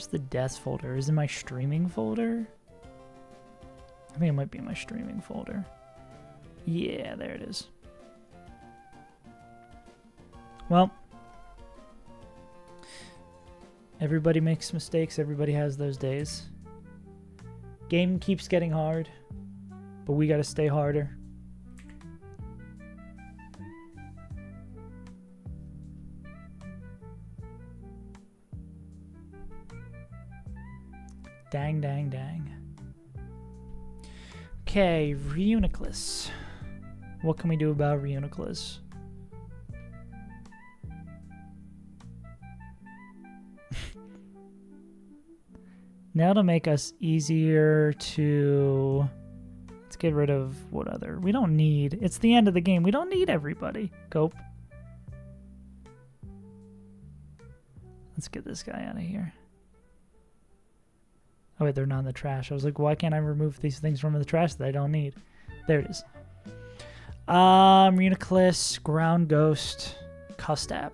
the deaths folder? Is it my streaming folder? I think it might be in my streaming folder. Yeah, there it is. Well, everybody makes mistakes. Everybody has those days. Game keeps getting hard, but we gotta stay harder. Dang, dang, dang. Okay, Reuniclus. What can we do about Reuniclus? Now to make us easier to... Let's get rid of what other... We don't need... It's the end of the game. We don't need everybody. Cope. Let's get this guy out of here. Oh, wait, they're not in the trash. I was like, why can't I remove these things from the trash that I don't need? There it is. Reuniclus, Ground Ghost, Custap.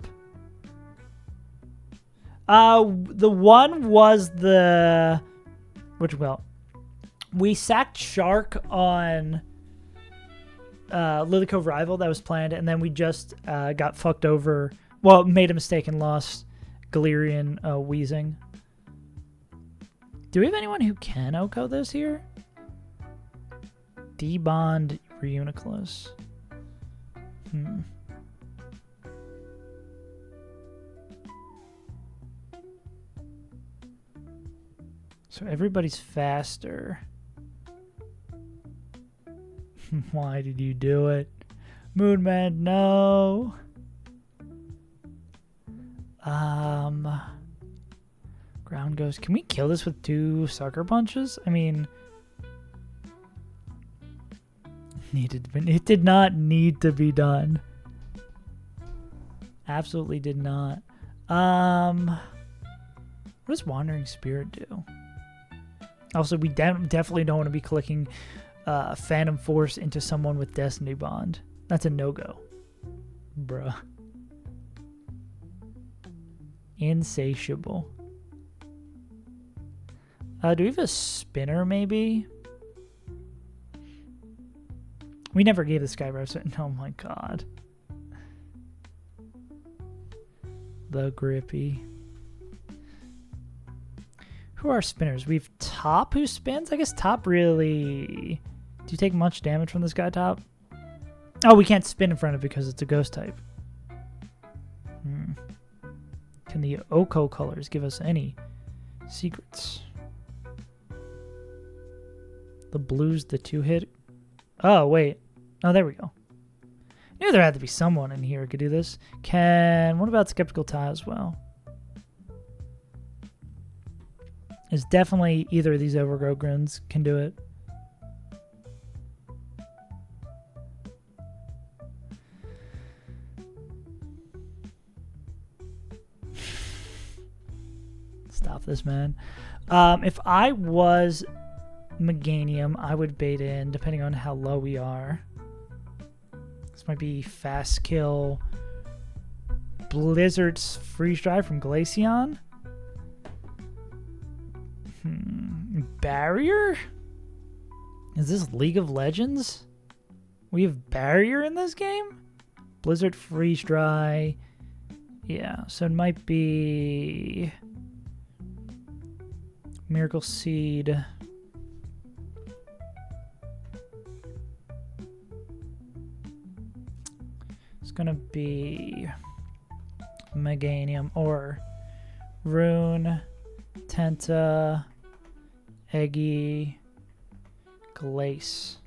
The one was the... we sacked Shark on Lily Cove Rival. That was planned, and then we just got fucked over. Well, made a mistake and lost Galerian Wheezing. Do we have anyone who can OHKO this here? Debond Reuniclus. So everybody's faster. Why did you do it? Moonman, no. Ground Ghost. Can we kill this with 2 sucker punches? I mean, it did not need to be done. Absolutely did not. What does Wandering Spirit do? Also, we definitely don't want to be clicking Phantom Force into someone with Destiny Bond. That's a no-go. Bruh. Insatiable. Do we have a spinner, maybe? We never gave this guy reps. Oh my god. The Grippy. Who are spinners? We have Top who spins? I guess Top really... Do you take much damage from this guy, Top? Oh, we can't spin in front of it because it's a ghost type. Can the OHKO colors give us any secrets? The blues, the 2-hit. Oh, wait. Oh, there we go. I knew there had to be someone in here who could do this. What about Skeptical Tie as well? It's definitely either of these Overgrow Grins can do it. Stop this, man. If I was Meganium, I would bait in, depending on how low we are. This might be Fast Kill. Blizzard's Freeze Drive from Glaceon. Barrier? Is this League of Legends? We have Barrier in this game? Blizzard Freeze Dry. Yeah, so it might be Miracle Seed. It's gonna be Meganium or Rune, Tenta, Eggy, Glace.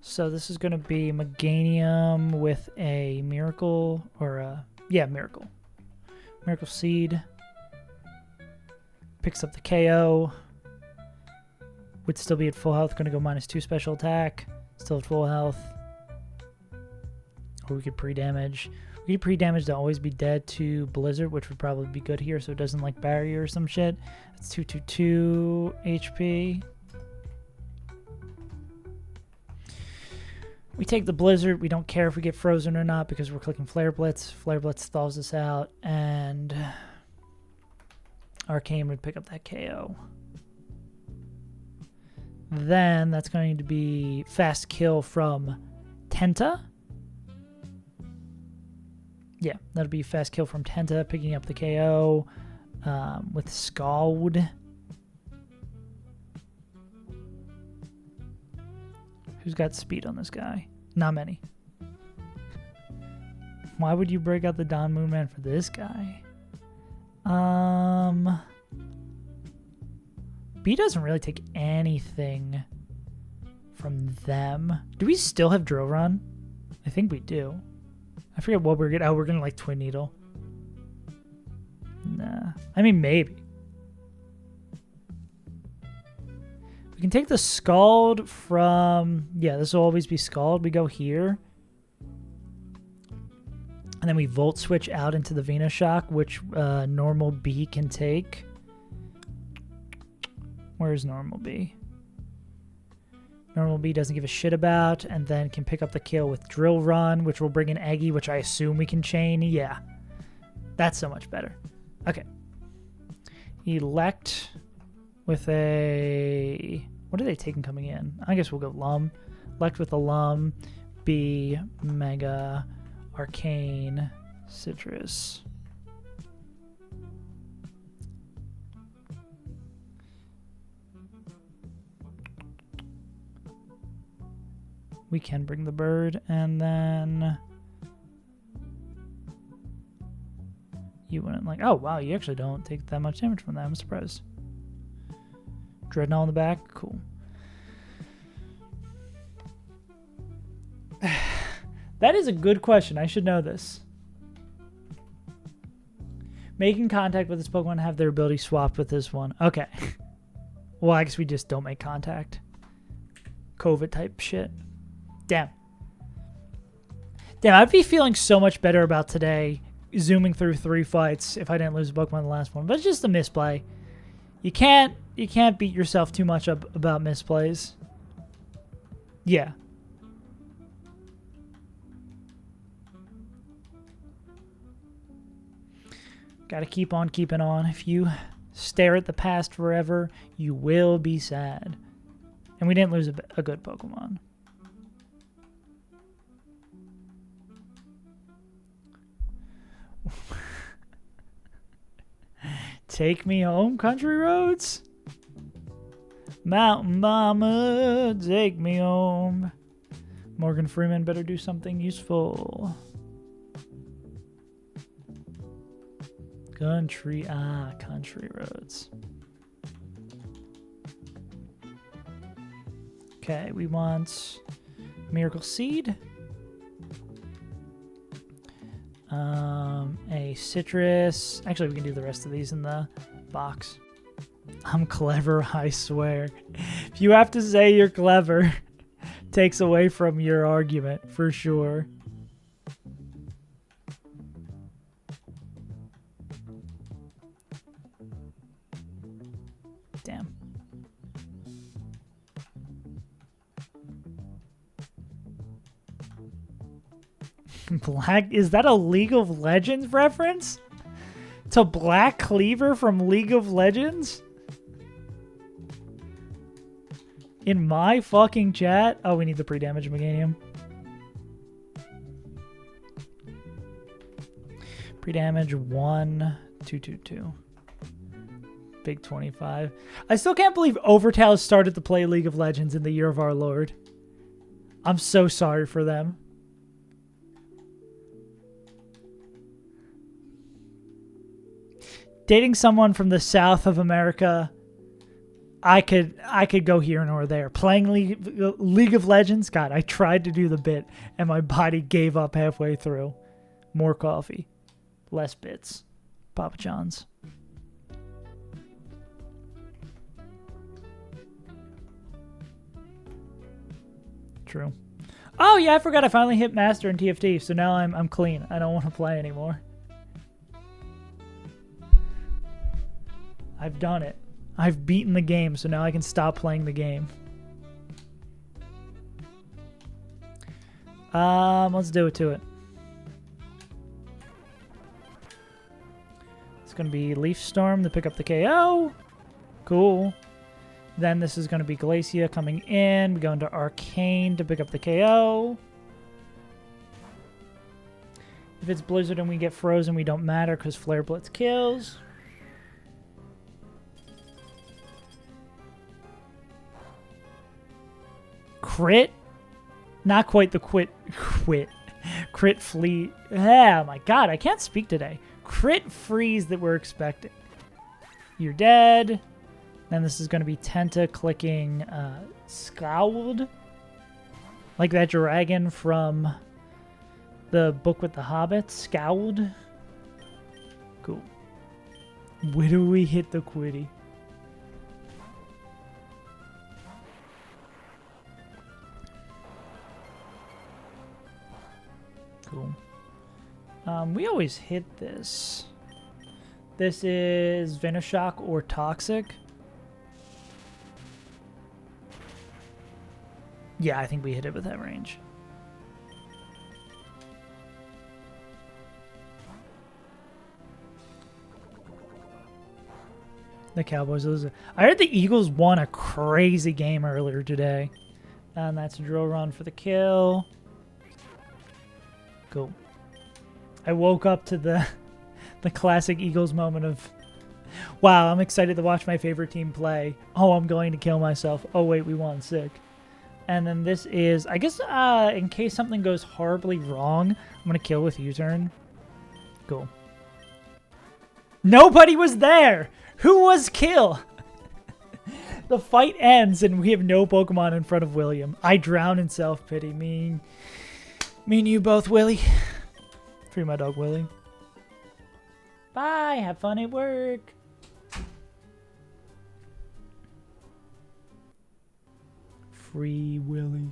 So this is gonna be Meganium with a Miracle or a Miracle. Miracle Seed. Picks up the KO. Would still be at full health. Gonna go -2 special attack. Still at full health. Or we could pre-damage. We could pre-damage to always be dead to Blizzard, which would probably be good here so it doesn't like barrier or some shit. It's 222 HP. We take the Blizzard. We don't care if we get frozen or not because we're clicking Flare Blitz. Flare Blitz stalls us out, and Arcane would pick up that KO. Then that's going to be fast kill from Tenta. Yeah, that'll be fast kill from Tenta, picking up the KO with Scald. Who's got speed on this guy? Not many. Why would you break out the Dawn Moonman for this guy? B doesn't really take anything from them. Do we still have Drill Run? I think we do. I forget what we're getting. Oh, we're getting like Twin Needle. Nah. I mean, maybe. We can take the Scald from... Yeah, this will always be Scald. We go here. And then we Volt Switch out into the Venus Shock, which normal B can take. Where's normal B? Normal B doesn't give a shit about, and then can pick up the kill with Drill Run, which will bring in Eggy, which I assume we can chain. Yeah. That's so much better. Okay. Elect with a... What are they taking coming in? I guess we'll go Lum. Elect with a Lum. B, Mega, Arcane, Citrus. We can bring the bird, and then you wouldn't like... Oh, wow, you actually don't take that much damage from that. I'm surprised. Dreadnought in the back? Cool. That is a good question. I should know this. Making contact with this Pokemon, have their ability swapped with this one. Okay. Well, I guess we just don't make contact. COVID type shit. Damn. Damn, I'd be feeling so much better about today zooming through 3 fights if I didn't lose a Pokemon in the last one. But it's just a misplay. You can't beat yourself too much up about misplays. Yeah. Gotta keep on keeping on. If you stare at the past forever, you will be sad. And we didn't lose a good Pokemon. Take me home, country roads. Mountain mama, take me home. Morgan Freeman better do something useful. Country roads. Okay, we want Miracle Seed. A citrus. Actually, we can do the rest of these in the box. I'm clever, I swear. If you have to say you're clever, takes away from your argument, for sure. Damn. Black, is that a League of Legends reference? To Black Cleaver from League of Legends? In my fucking chat? Oh, we need the pre-damage Meganium. Pre-damage 1-2-2-2. Big 25. I still can't believe Overtail started to play League of Legends in the year of our Lord. I'm so sorry for them. Dating someone from the south of America, I could go here and or there. Playing League of Legends, God, I tried to do the bit and my body gave up halfway through. More coffee, less bits. Papa John's. True. Oh yeah, I forgot I finally hit master in TFT, so now I'm clean. I don't want to play anymore. I've done it. I've beaten the game, so now I can stop playing the game. Let's do it to it. It's gonna be Leaf Storm to pick up the KO. Cool. Then this is gonna be Glacia coming in. We go into Arcane to pick up the KO. If it's Blizzard and we get frozen, we don't matter because Flare Blitz kills. Crit? Not quite the crit fleet. Oh my god, I can't speak today. Crit freeze that we're expecting. You're dead. Then this is going to be Tenta clicking Scowled. Like that dragon from the book with the hobbits. Scowled. Cool. Where do we hit the quitty? Cool. We always hit this. This is Venoshock or Toxic. Yeah, I think we hit it with that range. The Cowboys lose. I heard the Eagles won a crazy game earlier today. And that's a drill run for the kill. Cool. I woke up to the classic Eagles moment of, wow, I'm excited to watch my favorite team play. Oh, I'm going to kill myself. Oh, wait, we won. Sick. And then this is, I guess, in case something goes horribly wrong, I'm going to kill with U-turn. Cool. Nobody was there! Who was kill? The fight ends and we have no Pokemon in front of William. I drown in self-pity. Me and you both, Willie. Free my dog, Willie. Bye. Have fun at work. Free Willie.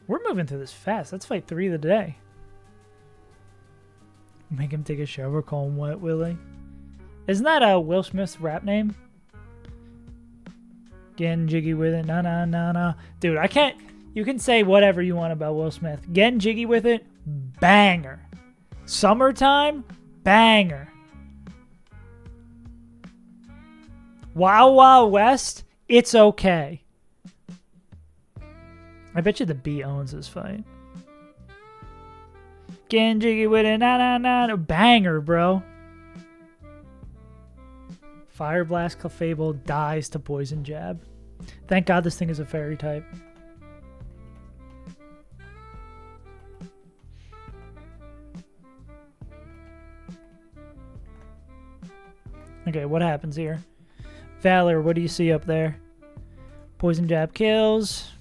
We're moving through this fast. Let's fight 3 of the day. Make him take a shower, call him Wet Willie. Isn't that a Will Smith's rap name? Getting jiggy with it, na na na na. Dude, I can't. You can say whatever you want about Will Smith. Getting jiggy with it, banger. Summertime, banger. Wild Wild West, it's okay. I bet you the B owns this fight. Getting jiggy with it, na na na, banger, bro. Fire Blast Clefable dies to Poison Jab. Thank God this thing is a fairy type. Okay, what happens here? Valor, what do you see up there? Poison Jab kills.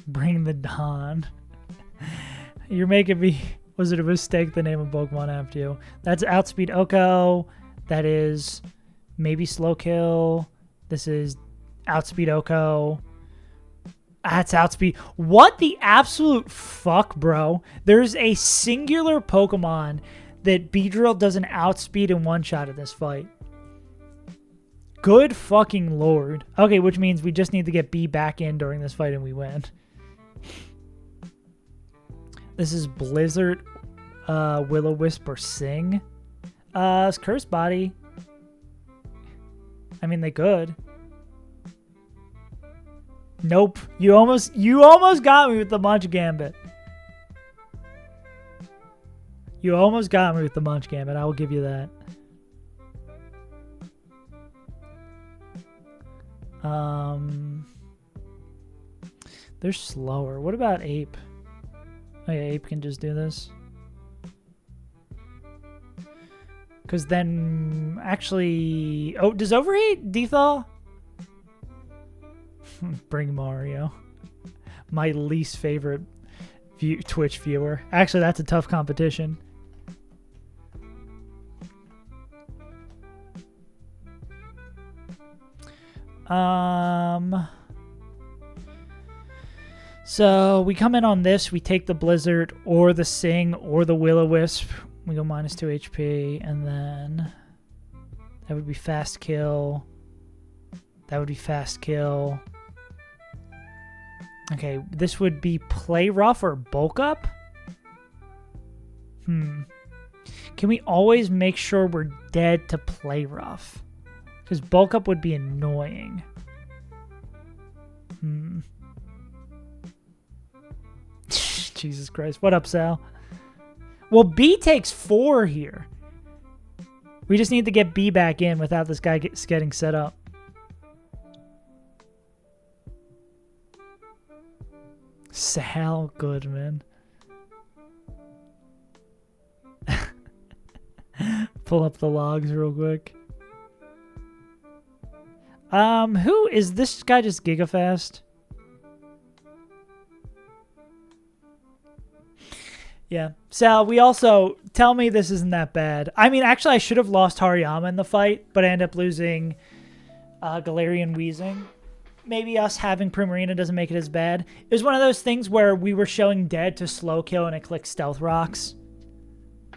Bring the Dawn. You're making me... Was it a mistake to name a Pokemon after you? That's Outspeed Oko. That is maybe Slow Kill. This is Outspeed Oko. That's Outspeed. What the absolute fuck, bro? There's a singular Pokemon that Beedrill does an Outspeed in one shot in this fight. Good fucking lord. Okay, which means we just need to get B back in during this fight and we win. This is Blizzard, Will-O-Wisp, or Sing. It's Curse Body. I mean, they could. Nope. You almost got me with the Munch Gambit. You almost got me with the Munch Gambit. I will give you that. They're slower. What about Ape? Oh yeah, Ape can just do this. Because then, actually... Oh, does Overheat dethaw? Bring Mario. My least favorite Twitch viewer. Actually, that's a tough competition. So we come in on this. We take the Blizzard or the Sing or the Will-O-Wisp. We go -2 HP, and then that would be fast kill. That would be fast kill. Okay, this would be play rough or bulk up? Can we always make sure we're dead to play rough? Because bulk up would be annoying. Jesus Christ. What up, Sal? Well, B takes 4 here. We just need to get B back in without this guy getting set up. Sal Goodman. Pull up the logs real quick. Who is this guy? Just GigaFast? Yeah. Sal, we also tell me this isn't that bad. I mean, actually, I should have lost Hariyama in the fight, but I end up losing Galarian Wheezing. Maybe us having Primarina doesn't make it as bad. It was one of those things where we were showing dead to slow kill and it clicked Stealth Rocks.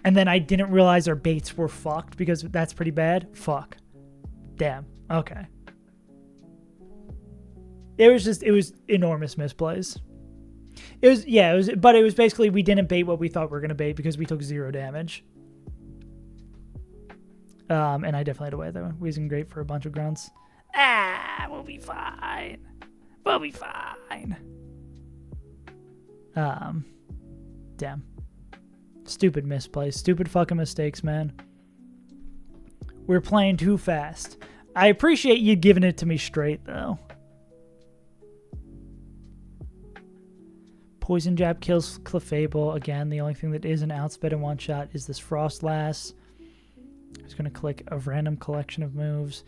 And then I didn't realize our baits were fucked because that's pretty bad. Fuck. Damn. Okay. It was enormous misplays. But it was basically we didn't bait what we thought we were going to bait because we took 0 damage. And I definitely had away though. Wheezing great for a bunch of grunts. We'll be fine. We'll be fine. Damn. Stupid misplays. Stupid fucking mistakes, man. We're playing too fast. I appreciate you giving it to me straight, though. Poison Jab kills Clefable. Again, the only thing that isn't outsped in one shot is this Frostlass. I'm just going to click a random collection of moves.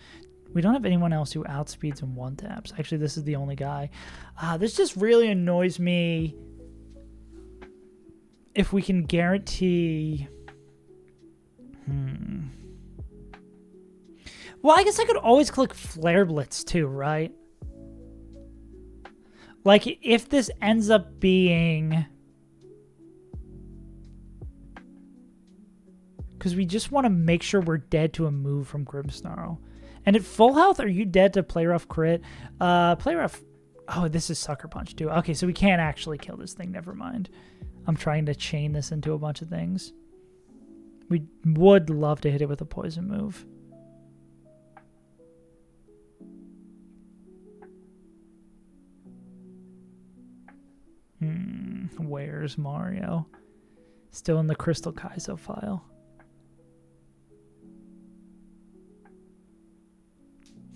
We don't have anyone else who outspeeds and one-taps. Actually, this is the only guy. This just really annoys me. If we can guarantee... Well, I guess I could always click Flare Blitz too, right? Like, if this ends up being... Because we just want to make sure we're dead to a move from Grimmsnarl. And at full health, are you dead to Play Rough crit? Play Rough... Oh, this is Sucker Punch too. Okay, so we can't actually kill this thing. Never mind. I'm trying to chain this into a bunch of things. We would love to hit it with a poison move. Where's Mario? Still in the Crystal Kaizo file.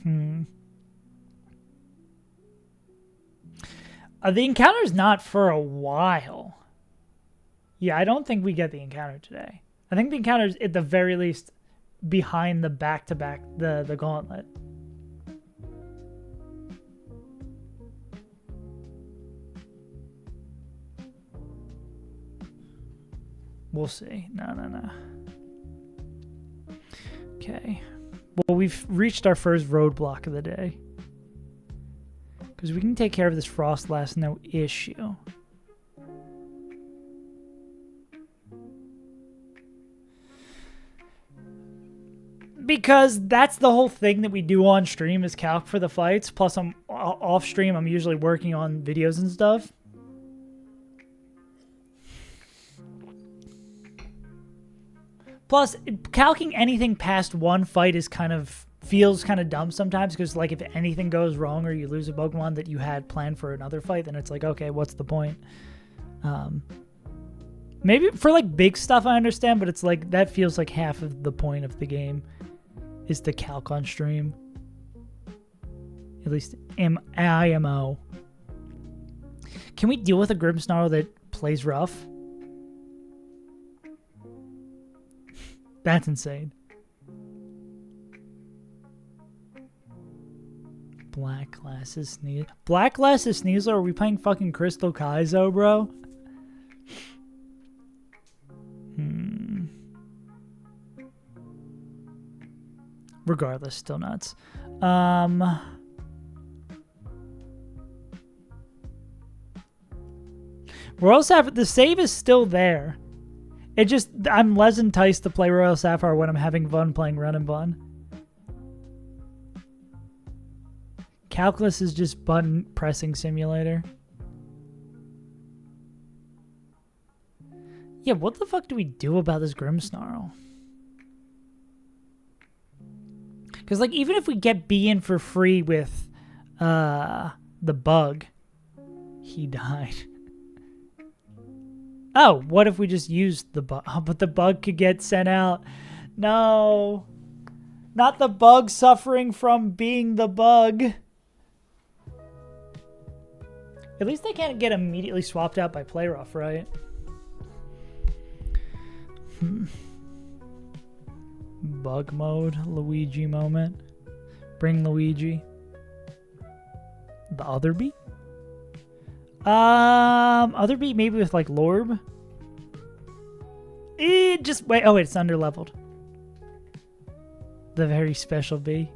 The encounter's not for a while. Yeah, I don't think we get the encounter today. I think the encounter's at the very least behind the back-to-back, the gauntlet. We'll see. No. Okay. Well, we've reached our first roadblock of the day. Because we can take care of this Frostlass, no issue. Because that's the whole thing that we do on stream is calc for the fights. Plus, I'm off stream. I'm usually working on videos and stuff. Plus, calcing anything past one fight is feels kind of dumb sometimes because, like, if anything goes wrong or you lose a Pokemon that you had planned for another fight, then it's like, okay, what's the point? Maybe for, like, big stuff I understand, but it's like, that feels like half of the point of the game is to calc on stream. At least IMO. Can we deal with a Grimmsnarl that plays rough? That's insane. Black Glasses Sneasel. Black Glasses Sneasel? Are we playing fucking Crystal Kaizo, bro? Regardless, still nuts. Royal Sapphire, the save is still there. It just, I'm less enticed to play Royal Sapphire when I'm having fun playing Run and Bun. Calculus is just button pressing simulator. Yeah, what the fuck do we do about this Grimmsnarl? Because, like, even if we get B in for free with the bug, he died. Oh, what if we just used the bug? Oh, but the bug could get sent out. No. Not the bug suffering from being the bug. At least they can't get immediately swapped out by Playrough, right? Bug mode, Luigi moment. Bring Luigi. The other B? Other B maybe with like Lorb. Just wait. Oh wait, it's under leveled. The very special B.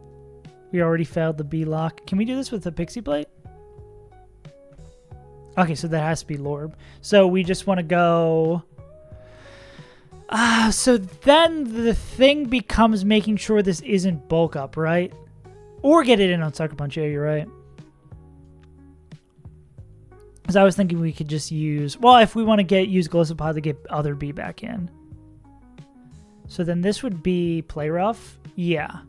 We already failed the B lock. Can we do this with the Pixie Plate? Okay, so that has to be Lorb. So we just want to go. So then the thing becomes making sure this isn't bulk up, right? Or get it in on Sucker Punch. Yeah, you're right. Because I was thinking we could just use... Well, if we want to use Glissopod to get other B back in. So then this would be Play Rough. Yeah.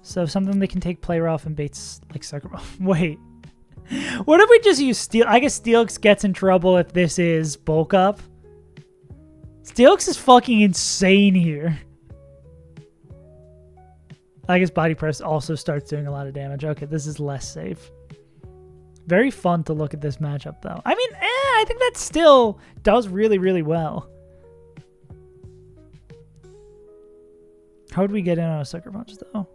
So something that can take Play Rough and baits like Sucker Punch. Wait. What if we just use Steel? I guess Steelix gets in trouble if this is bulk up. Steelix is fucking insane here. I guess Body Press also starts doing a lot of damage. Okay, this is less safe. Very fun to look at this matchup, though. I mean, I think that still does really, really well. How would we get in on a Sucker Punch, though?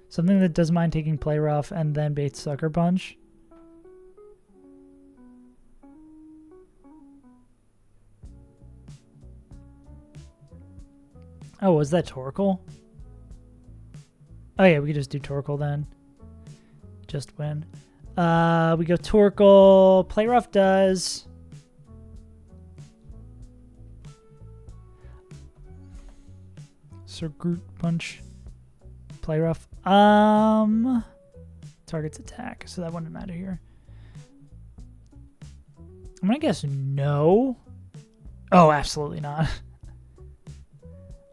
Something that doesn't mind taking Play Rough and then baits Sucker Punch. Oh, was that Torkoal? Oh yeah, we could just do Torkoal then. Just win. We go Torkoal. Play Rough does. Circuit Punch. Play Rough. Target's attack, so that wouldn't matter here. I'm gonna guess no. Oh, absolutely not.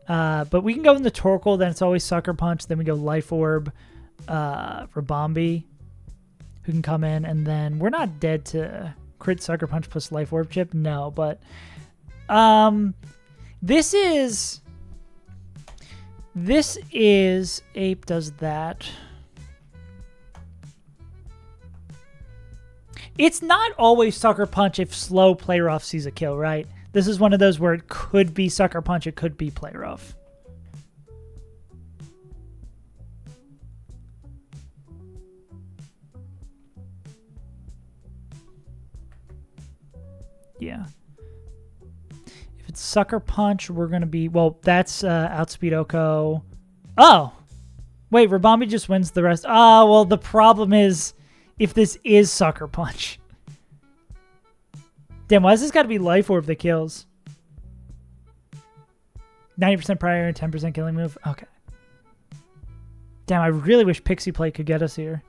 But we can go in the Torkoal, then it's always Sucker Punch, then we go Life Orb, Rabombi, who can come in, and then we're not dead to crit Sucker Punch plus Life Orb chip, no, but this is Ape does that. It's not always Sucker Punch if slow Play Rough sees a kill, right? This is one of those where it could be Sucker Punch, it could be Play Rough. Yeah. If it's Sucker Punch, we're going to be... Well, that's Outspeed Oko. Oh! Wait, Rabombi just wins the rest. Oh, well, the problem is if this is Sucker Punch. Damn, why does this got to be Life Orb that kills? 90% prior and 10% killing move? Okay. Damn, I really wish Pixie Plate could get us here.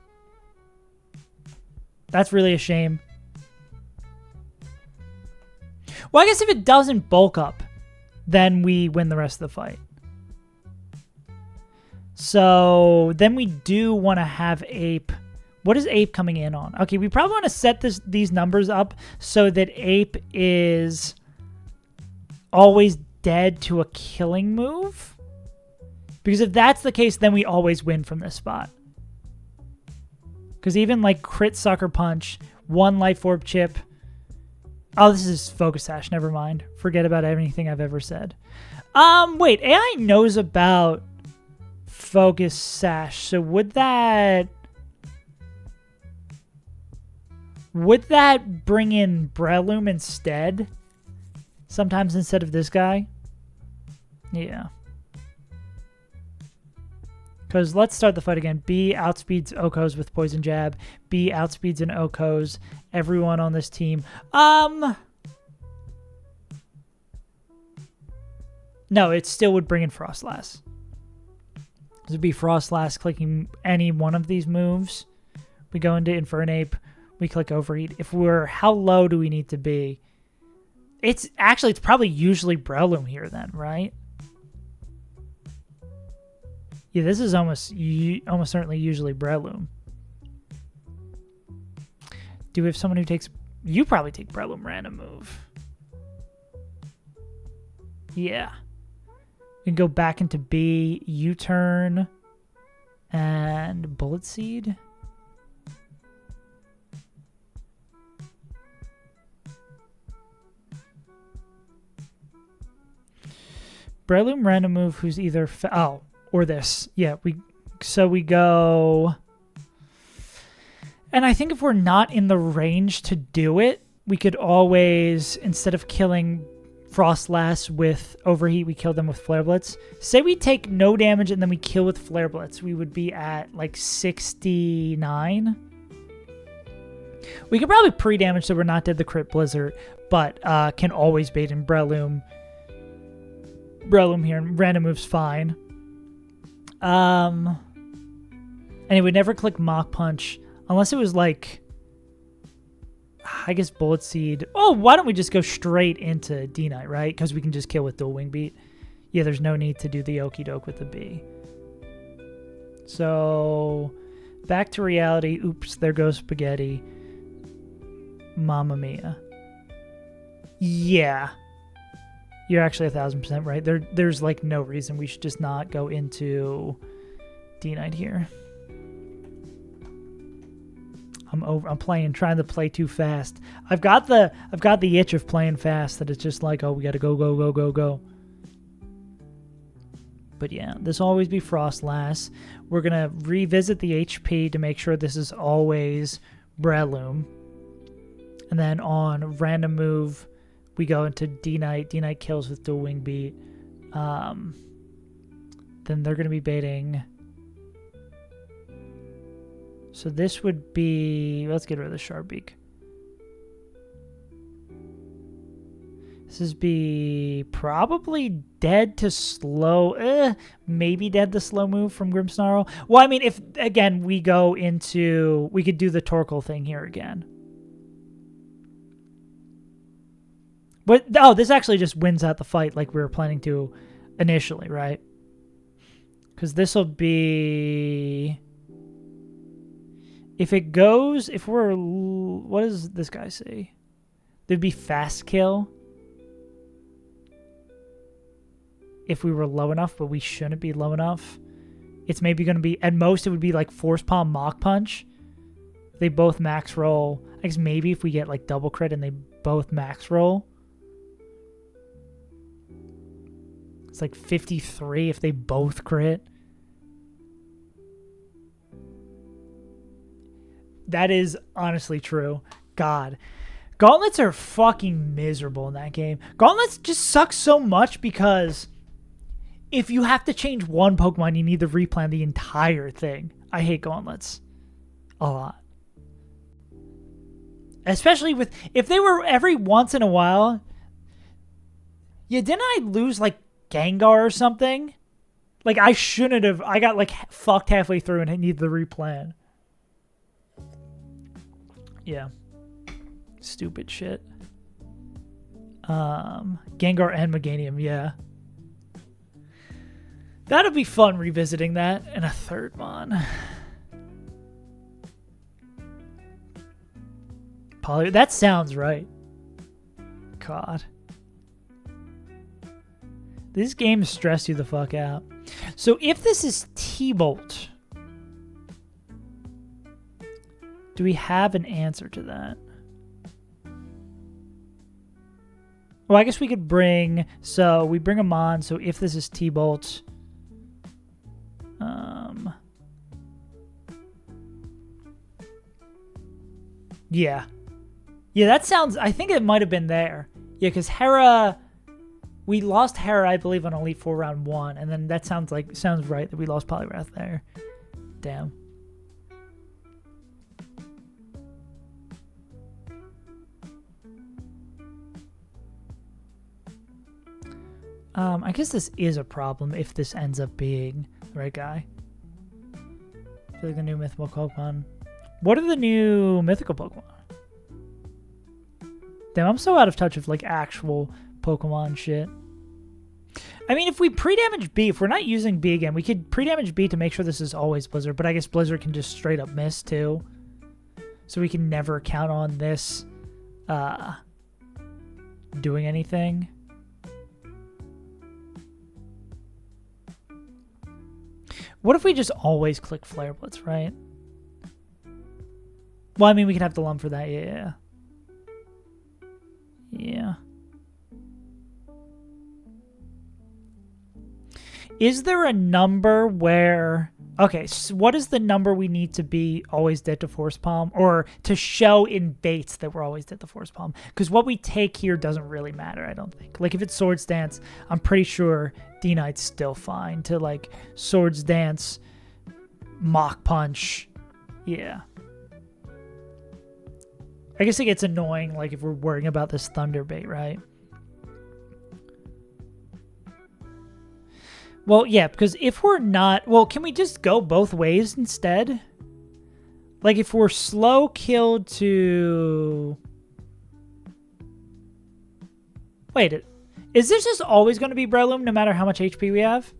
That's really a shame. Well, I guess if it doesn't bulk up, then we win the rest of the fight. So then we do want to have Ape... What is Ape coming in on? Okay, we probably want to set these numbers up so that Ape is always dead to a killing move. Because if that's the case, then we always win from this spot. Because even like crit Sucker Punch, 1 Life Orb chip. Oh, this is Focus Sash. Never mind. Forget about anything I've ever said. Wait, AI knows about Focus Sash. So would that bring in Breloom instead? Sometimes instead of this guy? Yeah. Because let's start the fight again. B outspeeds Okos with Poison Jab. B outspeeds an Okos. Everyone on this team. No, it still would bring in Frostlass. This would be Frostlass clicking any one of these moves. We go into Infernape. We click Overheat. If we're... How low do we need to be? It's probably usually Breloom here then, right? Yeah, this is almost certainly usually Breloom. Do we have someone who takes... You probably take Breloom random move. Yeah. We can go back into B, U-turn, and Bullet Seed. Breloom random move who's either... or this. Yeah, we go... And I think if we're not in the range to do it, we could always, instead of killing Frostlass with Overheat, we kill them with Flare Blitz. Say we take no damage and then we kill with Flare Blitz. We would be at like 69. We could probably pre-damage so we're not dead the crit Blizzard, but can always bait in Breloom. Breloom here, and random move's fine. And it would never click Mach Punch unless it was like, I guess Bullet Seed. Oh, why don't we just go straight into D-Knight, right? Because we can just kill with Dual Wing Beat. Yeah, there's no need to do the Okie Doke with the B. So, back to reality. Oops, there goes Spaghetti. Mamma Mia. Yeah. You're actually 1,000% right. There's like no reason we should just not go into D-Knight here. I'm trying to play too fast. I've got the itch of playing fast that it's just like, oh, we gotta go. But yeah, this will always be Frostlass. We're gonna revisit the HP to make sure this is always Breloom. And then on random move, we go into D-Knight. D-Knight kills with Dual Wing Beat. Then they're gonna be baiting. So this would be... Let's get rid of the Sharpbeak. This is be probably dead to slow... maybe dead to slow move from Grimmsnarl. Well, I mean, if, again, we go into... We could do the Torkoal thing here again. But, oh, this actually just wins out the fight like we were planning to initially, right? Because this will be... If it goes, if we're, what does this guy say? There'd be fast kill. If we were low enough, but we shouldn't be low enough. It's maybe going to be, at most it would be like Force Palm Mach Punch. They both max roll. I guess maybe if we get like double crit and they both max roll. It's like 53 if they both crit. That is honestly true. God. Gauntlets are fucking miserable in that game. Gauntlets just suck so much because if you have to change one Pokemon, you need to replan the entire thing. I hate Gauntlets a lot. Especially with, if they were every once in a while. Yeah, didn't I lose like Gengar or something? Like I shouldn't have. I got like fucked halfway through and I needed to replan. Yeah. Stupid shit. Gengar and Meganium, yeah. That'll be fun revisiting that in a third mon. That sounds right. God. These games stress you the fuck out. So if this is T-Bolt, do we have an answer to that? Well, I guess we could bring... So, we bring them on. So, if this is T-Bolt... Yeah. Yeah, that sounds... I think it might have been there. Yeah, because Hera... We lost Hera, I believe, on Elite Four round 1, and then that sounds right that we lost Poliwrath there. Damn. I guess this is a problem if this ends up being the right guy. I feel like the new mythical Pokemon. What are the new mythical Pokemon? Damn, I'm so out of touch with like actual Pokemon shit. I mean, if we pre-damage B, if we're not using B again, we could pre-damage B to make sure this is always Blizzard, but I guess Blizzard can just straight up miss too. So we can never count on this doing anything. What if we just always click Flare Blitz, right? Well, I mean, we could have the Lum for that, yeah. Yeah. Is there a number where... Okay, so what is the number we need to be always dead to Force Palm? Or to show in baits that we're always dead to Force Palm? Because what we take here doesn't really matter, I don't think. Like, if it's Swords Dance, I'm pretty sure D-Knight's still fine to, like, Swords Dance, Mach Punch. Yeah. I guess it gets annoying, like, if we're worrying about this Thunder bait, right? Well, yeah, because if we're not... Well, can we just go both ways instead? Like, if we're slow killed to... Wait, is this just always going to be Breloom no matter how much HP we have?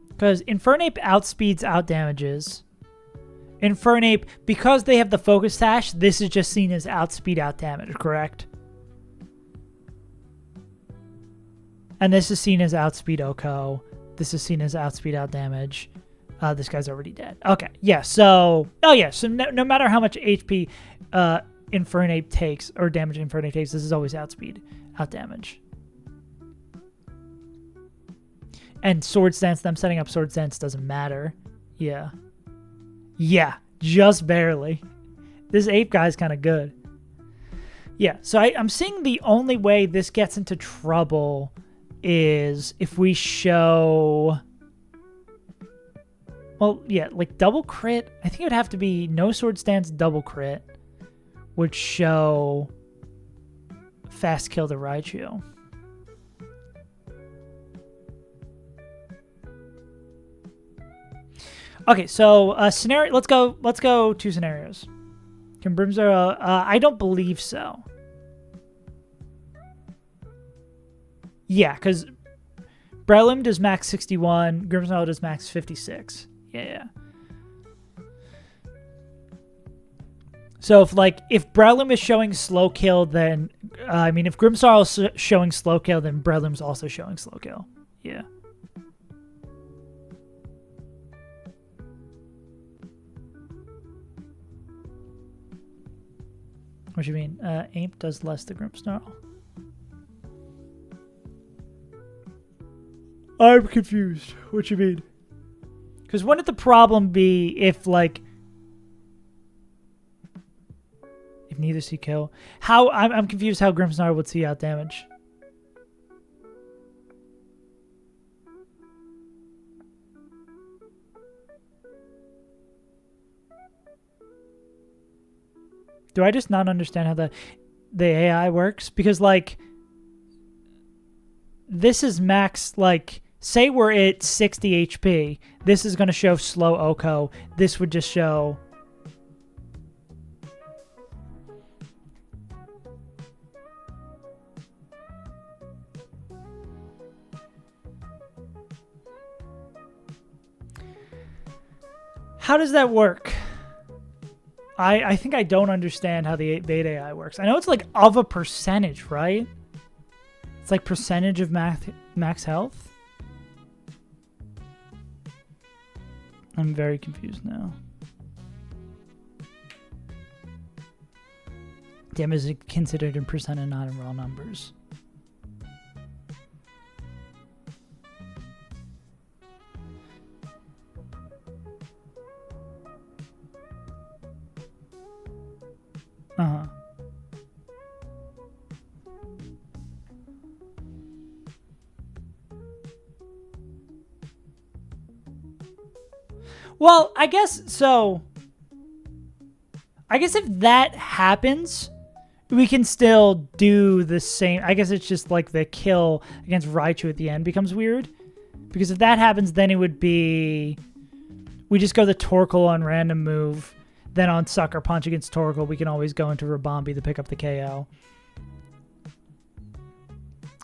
Because Infernape outspeeds, outdamages. Infernape, because they have the Focus Sash, this is just seen as outspeed, outdamage, correct? And this is seen as outspeed Oko. This is seen as outspeed outdamage. This guy's already dead. Okay, yeah, so... Oh, yeah, so no matter how much HP Infernape takes, or damage Infernape takes, this is always outspeed, outdamage. And Swords Dance, them setting up Swords Dance doesn't matter. Yeah. Yeah, just barely. This ape guy's kind of good. Yeah, so I'm seeing the only way this gets into trouble is if we show... Well, yeah, like double crit. I think it would have to be no Swords Dance, double crit would show fast kill to Raichu. Okay, so scenario. Let's go 2 scenarios. Can Brimzilla? I don't believe so. Yeah, because Breloom does max 61, Grimmsnarl does max 56. Yeah. So if Breloom is showing slow kill, then if Grimmsnarl is showing slow kill, then Breloom's also showing slow kill. Yeah. What do you mean? Ape does less to Grimmsnarl. I'm confused. What you mean? Because wouldn't the problem be if neither see kill? How I'm confused how Grimmsnarl would see out damage. Do I just not understand how the AI works? Because this is max, say we're at 60 HP. This is going to show slow Oko. This would just show... How does that work? I think I don't understand how the bait AI works. I know it's of a percentage, right? It's percentage of max health. I'm very confused now. Damage is considered in percent and not in raw numbers. Uh-huh. Well, I guess so. I guess if that happens, we can still do the same. I guess it's just like the kill against Raichu at the end becomes weird. Because if that happens, then it would be... We just go the Torkoal on random move. Then on Sucker Punch against Torkoal, we can always go into Rabombi to pick up the KO.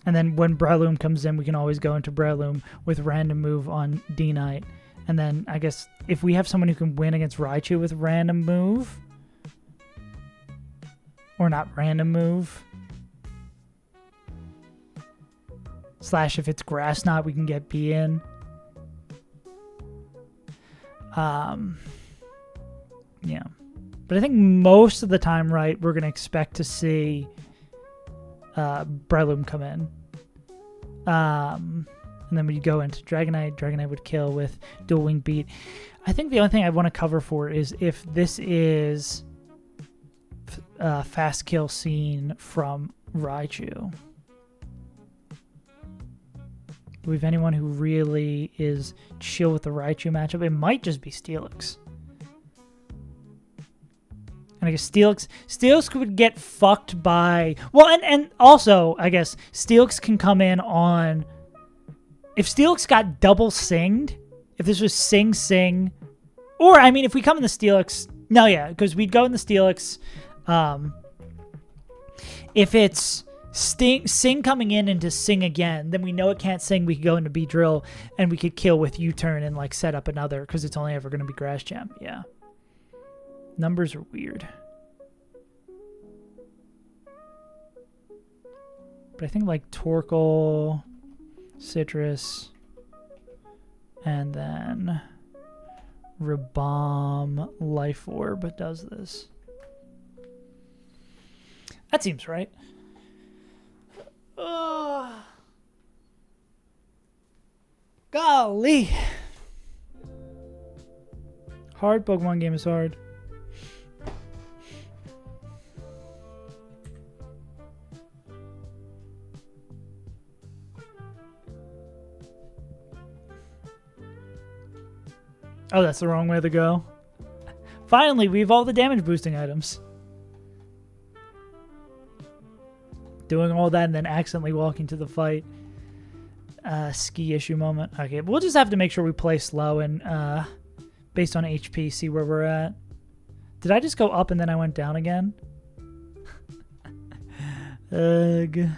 And then when Breloom comes in, we can always go into Breloom with random move on D-Knight. And then I guess if we have someone who can win against Raichu with random move... Or not random move. Slash if it's Grass Knot, we can get B in. Yeah. But I think most of the time, right, we're going to expect to see Breloom come in. And then we go into Dragonite. Dragonite would kill with Dual Wing Beat. I think the only thing I want to cover for is if this is fast kill scene from Raichu. Do we have anyone who really is chill with the Raichu matchup? It might just be Steelix. And I guess Steelix would get fucked by... Well, and also, I guess, Steelix can come in on... If Steelix got double singed, if this was Sing... Or, I mean, if we come in the Steelix... No, yeah, because we'd go in the Steelix... if it's Sing coming in into Sing again, then we know it can't Sing. We could go into Beedrill and we could kill with U-turn and like set up another because it's only ever going to be Grass Gem. Yeah. Numbers are weird. But I think like Torkoal, Citrus, and then Rabomb Life Orb does this. That seems right. Golly. Hard Pokemon game is hard. Oh, that's the wrong way to go. Finally, we have all the damage boosting items. Doing all that and then accidentally walking to the fight. Ski issue moment. Okay, we'll just have to make sure we play slow and based on HP, see where we're at. Did I just go up and then I went down again? Ugh.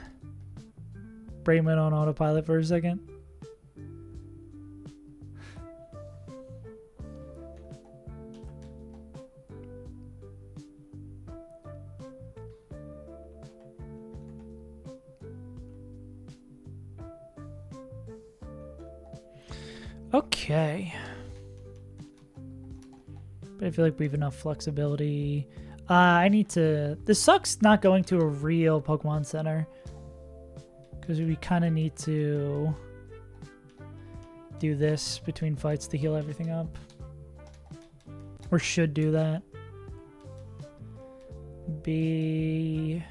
Brain went on autopilot for a second. Okay. But I feel like we have enough flexibility. I need to... This sucks not going to a real Pokemon Center. Because we kind of need to do this between fights to heal everything up. Or should do that. Be...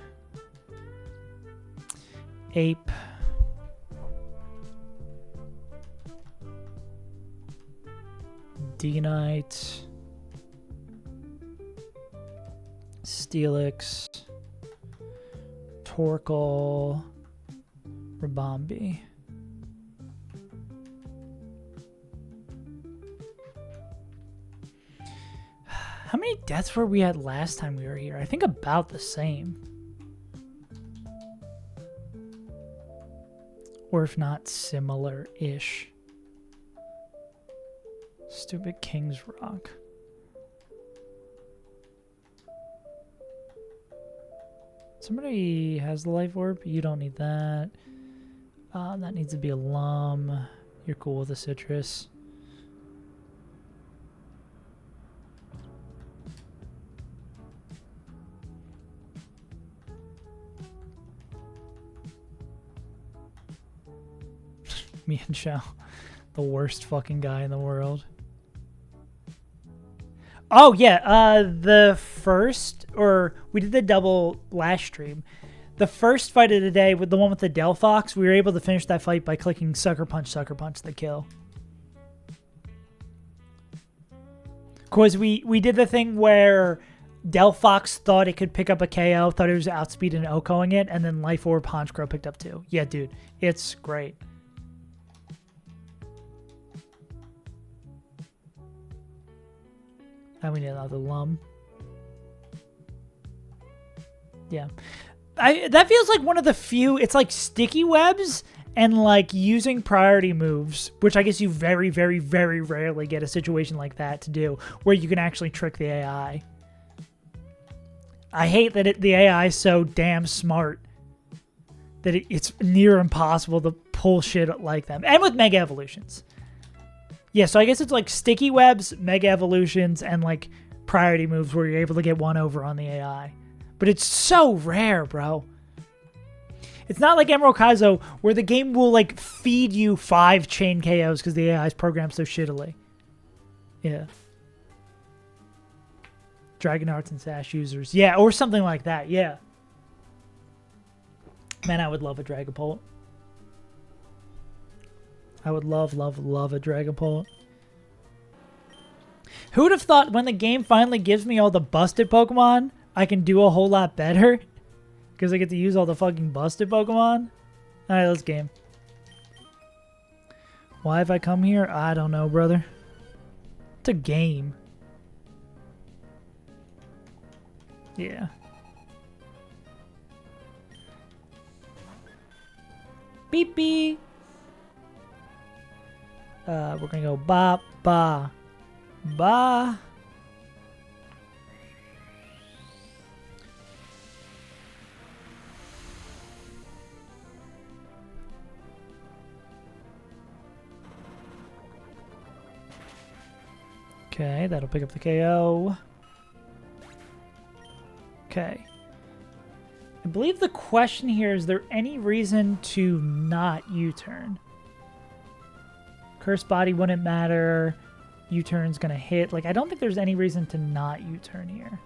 Ape. D-Knight, Steelix, Torkoal, Rabombi. How many deaths were we at last time we were here? I think about the same. Or if not, similar-ish. Stupid King's Rock. Somebody has the Life Orb. You don't need that. That needs to be a Lum. You're cool with a Citrus. Me and Shao. The worst fucking guy in the world. Oh, yeah, the first, or we did the double last stream. The first fight of the day, with the one with the Delphox, we were able to finish that fight by clicking Sucker Punch, the kill. Because we did the thing where Delphox thought it could pick up a KO, thought it was outspeed and OHKOing it, and then Life Orb Honchkrow picked up 2. Yeah, dude. It's great. And we need another Lum. Yeah. That feels like one of the few... It's like sticky webs and like using priority moves, which I guess you very, very, very rarely get a situation like that to do, where you can actually trick the AI. I hate that the AI is so damn smart that it's near impossible to pull shit like them. And with Mega Evolutions. Yeah, so I guess it's like sticky webs, Mega Evolutions, and like priority moves where you're able to get one over on the AI. But it's so rare, bro. It's not like Emerald Kaizo where the game will like feed you 5 chain KOs because the AI is programmed so shittily. Yeah. Dragon Arts and Sash users. Yeah, or something like that. Yeah. Man, I would love a Dragapult. I would love, love, love a Dragapult. Who would have thought when the game finally gives me all the busted Pokemon, I can do a whole lot better? Because I get to use all the fucking busted Pokemon? Alright, let's game. Why have I come here? I don't know, brother. It's a game. Yeah. Beep beep. We're gonna go ba ba ba. Okay, that'll pick up the KO. Okay. I believe the question here is there any reason to not U-turn? Curse Body wouldn't matter. U-turn's gonna hit. Like, I don't think there's any reason to not U-turn here.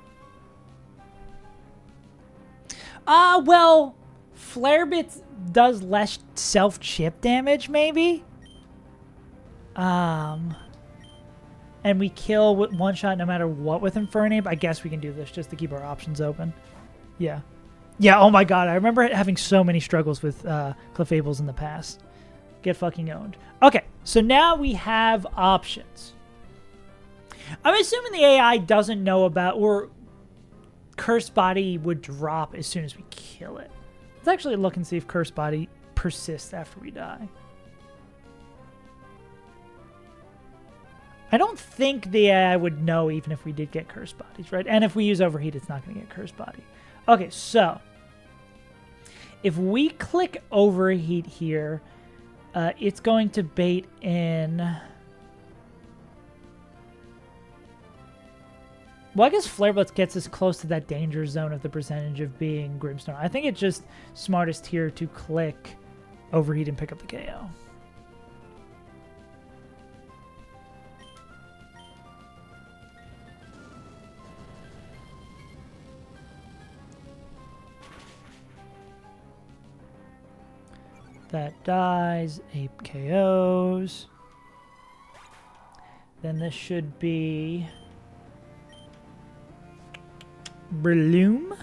Well, Flare Bits does less self-chip damage, maybe? And we kill with one shot no matter what with Infernape. I guess we can do this just to keep our options open. Yeah. Yeah, oh my god. I remember having so many struggles with Clefables in the past. Get fucking owned. Okay, so now we have options. I'm assuming the AI doesn't know about, or Curse Body would drop as soon as we kill it. Let's actually look and see if Curse Body persists after we die. I don't think the AI would know even if we did get Curse Bodies, right? And if we use Overheat, it's not going to get Curse Body. Okay, so if we click Overheat here, it's going to bait in... Well, I guess Flare Blitz gets us close to that danger zone of the percentage of being Grimstone. I think it's just smartest here to click Overheat and pick up the KO. That dies, 8 KOs. Then this should be Breloom.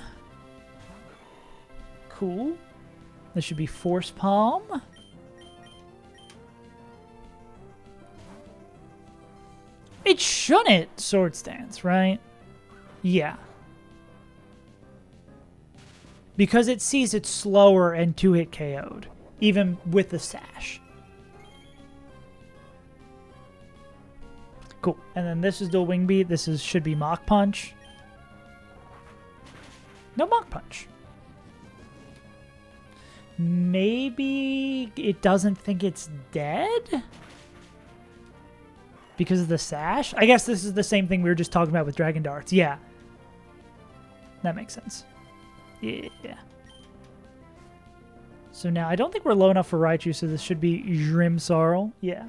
Cool. This should be Force Palm. It shouldn't Sword Stance, right? Yeah. Because it sees it's slower and 2-hit KO'd. Even with the Sash. Cool. And then this is Dual Wing Beat. This should be Mach Punch. No Mach Punch. Maybe it doesn't think it's dead? Because of the Sash? I guess this is the same thing we were just talking about with Dragon Darts. Yeah. That makes sense. Yeah. So now, I don't think we're low enough for Raichu, so this should be Grimmsnarl. Yeah.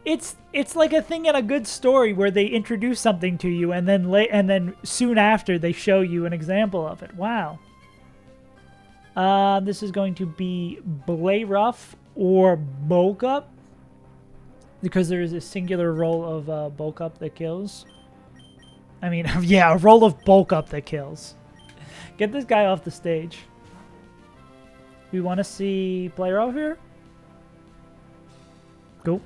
It's like a thing in a good story where they introduce something to you, and then soon after, they show you an example of it. Wow. This is going to be Blayruff or Bulk Up. Because there is a singular roll of bulk up that kills. I mean, yeah, a roll of bulk up that kills. Get this guy off the stage. We want to see player out here. Go.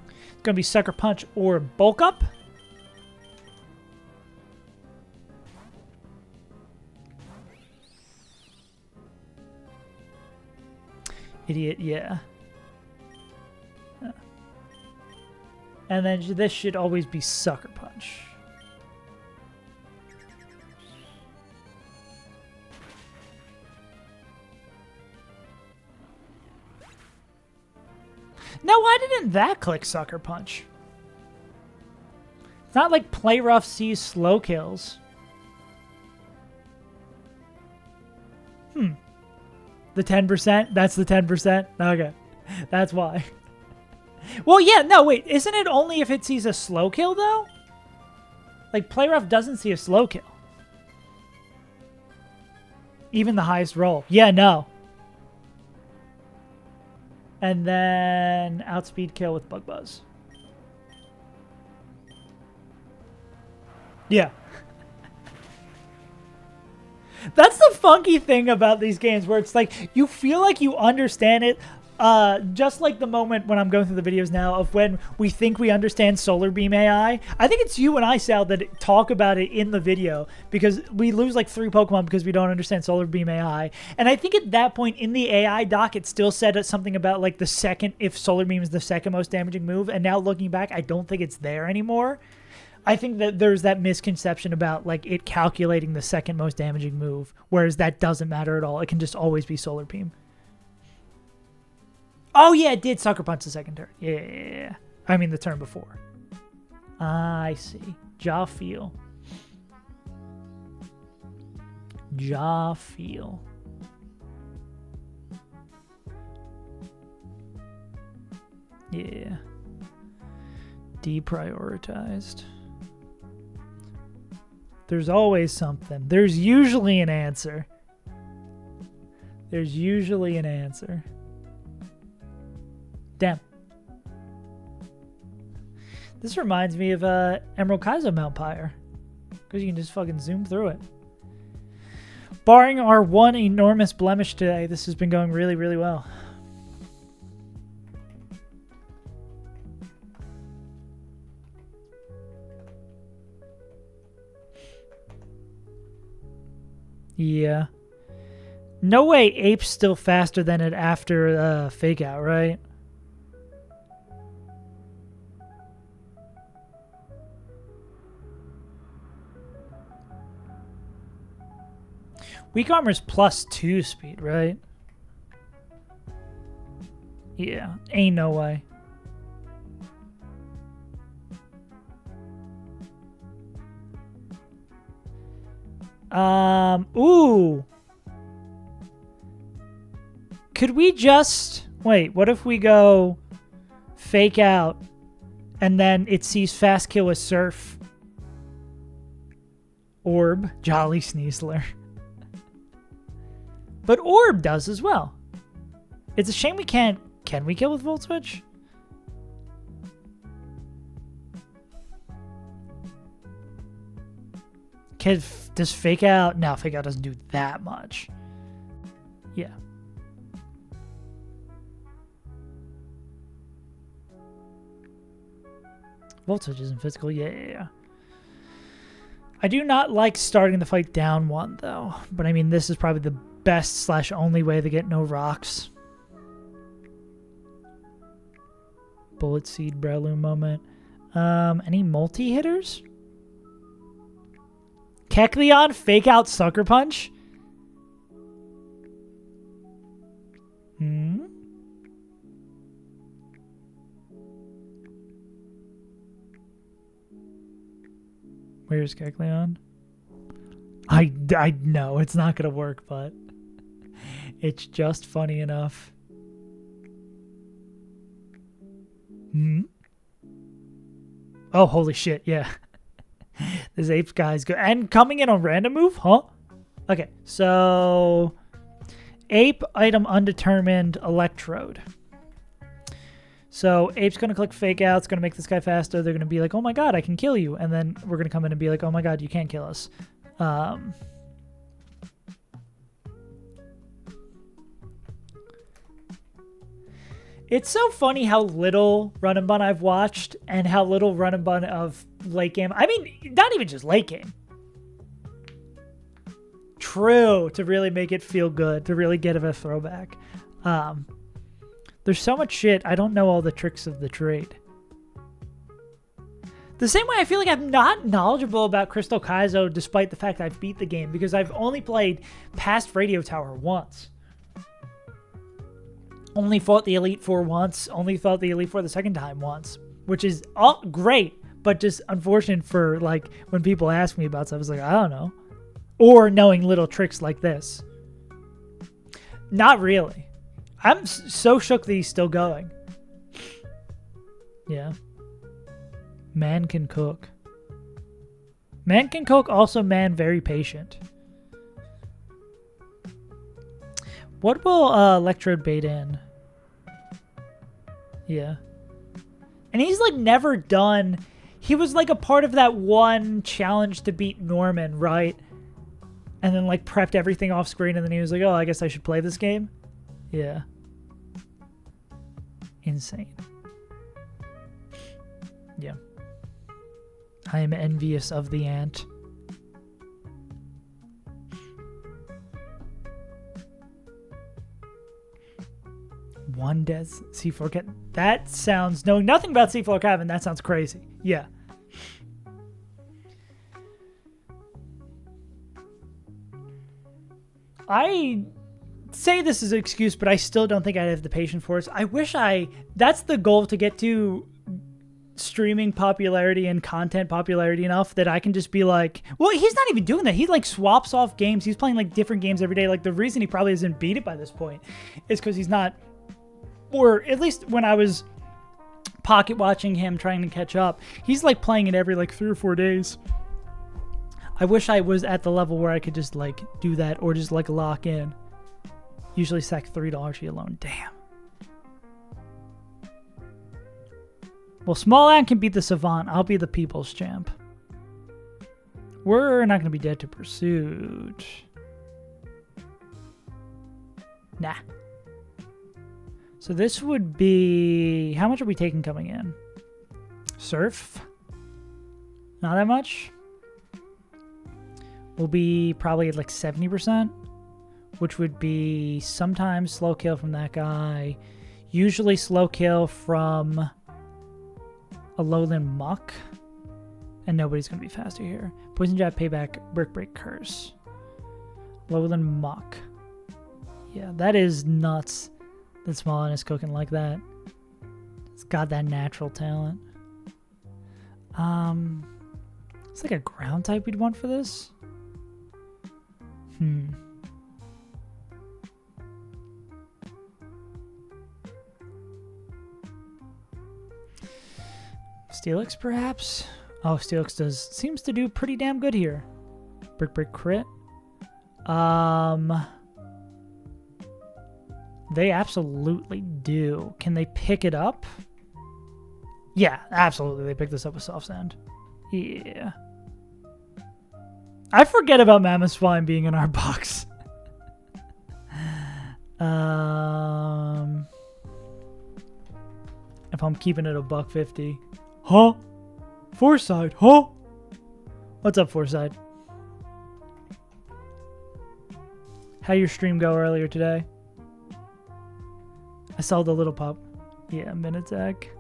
It's going to be Sucker Punch or Bulk Up. Idiot, yeah. And then this should always be Sucker Punch. Now, why didn't that click Sucker Punch? It's not like Play Rough sees slow kills. The 10%? That's the 10%? Okay. That's why. Well, yeah, no, wait. Isn't it only if it sees a slow kill, though? Like, Play Rough doesn't see a slow kill. Even the highest roll. Yeah, no. And then outspeed kill with Bug Buzz. Yeah. That's the funky thing about these games, where it's like you feel like you understand it, just like the moment when I'm going through the videos now of when we think we understand Solar Beam AI. I think it's you and I, Sal, that talk about it in the video, because we lose like 3 Pokemon because we don't understand Solar Beam AI. And I think at that point in the AI doc, it still said something about like the second, if Solar Beam is the second most damaging move. And now looking back, I don't think it's there anymore. I think that there's that misconception about like it calculating the second most damaging move, whereas that doesn't matter at all. It can just always be Solar Beam. Oh yeah, it did Sucker Punch the second turn. Yeah. I mean the turn before. I see. Jaw Feel. Jaw Feel. Yeah. Deprioritized. There's always something. There's usually an answer. There's usually an answer. Damn. This reminds me of Emerald Kaizo Mount Pyre, because you can just fucking zoom through it. Barring our one enormous blemish today, this has been going really, really well. Yeah. No way Ape's still faster than it after Fake Out, right? Weak Armor's +2 speed, right? Yeah, ain't no way. Ooh. Could we just... Wait, what if we go Fake Out and then it sees Fast Kill with Surf? Orb, Jolly Sneasler. But Orb does as well. It's a shame we can't... Can we kill with Volt Switch? Does Fake Out... No, Fake Out doesn't do that much. Yeah. Volt Switch isn't physical. Yeah. I do not like starting the fight down 1, though. But I mean, this is probably the best / only way to get no rocks. Bullet Seed Breloom moment. Any multi-hitters? Kecleon Fake Out Sucker Punch? Where's Kecleon? I know it's not gonna work, but it's just funny enough. Oh, holy shit, yeah. This Ape guy's good. And coming in on random move? Huh? Okay, so Ape, item undetermined, electrode. So Ape's going to click fake out. It's going to make this guy faster. They're going to be like, oh my god, I can kill you. And then we're going to come in and be like, oh my god, you can't kill us. It's so funny how little run and bun I've watched and how little run and bun of late game. I mean, not even just late game. True, to really make it feel good, to really get a throwback. There's so much shit, I don't know all the tricks of the trade. The same way I feel like I'm not knowledgeable about Crystal Kaizo despite the fact I've beat the game, because I've only played past Radio Tower once. Only fought the Elite Four once, only fought the Elite Four the second time once, which is all great, but just unfortunate for like when people ask me about stuff, it's like, I don't know. Or knowing little tricks like this. Not really. I'm so shook that he's still going. Yeah. Man can cook. Man can cook, also man very patient. What will Electrode bait in? Yeah. And he's like never done... He was like a part of that one challenge to beat Norman, right? And then like prepped everything off screen and then he was like, oh, I guess I should play this game? Yeah. Insane. Yeah. I am envious of the ant. One death C4 cat. That sounds... Knowing nothing about C4 cabin, that sounds crazy. Yeah. I say this is an excuse, but I still don't think I have the patience for it. I wish that's the goal, to get to streaming popularity and content popularity enough that I can just be like, well, he's not even doing that. He like swaps off games. He's playing like different games every day. Like the reason he probably hasn't beat it by this point is because he's not, or at least when I was pocket watching him trying to catch up, he's like playing it every like 3 or 4 days. I wish I was at the level where I could just like do that or just like lock in. Usually sack $3 alone. Damn. Well, Small Ant can beat the Savant. I'll be the People's Champ. We're not going to be dead to pursuit. Nah. So this would be... How much are we taking coming in? Surf? Not that much. Will be probably at like 70%, which would be sometimes slow kill from that guy. Usually slow kill from a Lowland Muck. And nobody's going to be faster here. Poison Jab, Payback, Brick Break, Curse. Lowland Muck. Yeah, that is nuts. That Small Ant is cooking like that. It's got that natural talent. It's like a ground type we'd want for this. Steelix, perhaps? Oh, Steelix seems to do pretty damn good here. Brick Break crit. They absolutely do. Can they pick it up? Yeah, absolutely. They pick this up with Soft Sand. Yeah. I forget about Mammoth Swine being in our box. If I'm keeping it $150. Huh? Foresight, huh? What's up, Foresight? How your stream go earlier today? I saw the little pup. Yeah, min attack.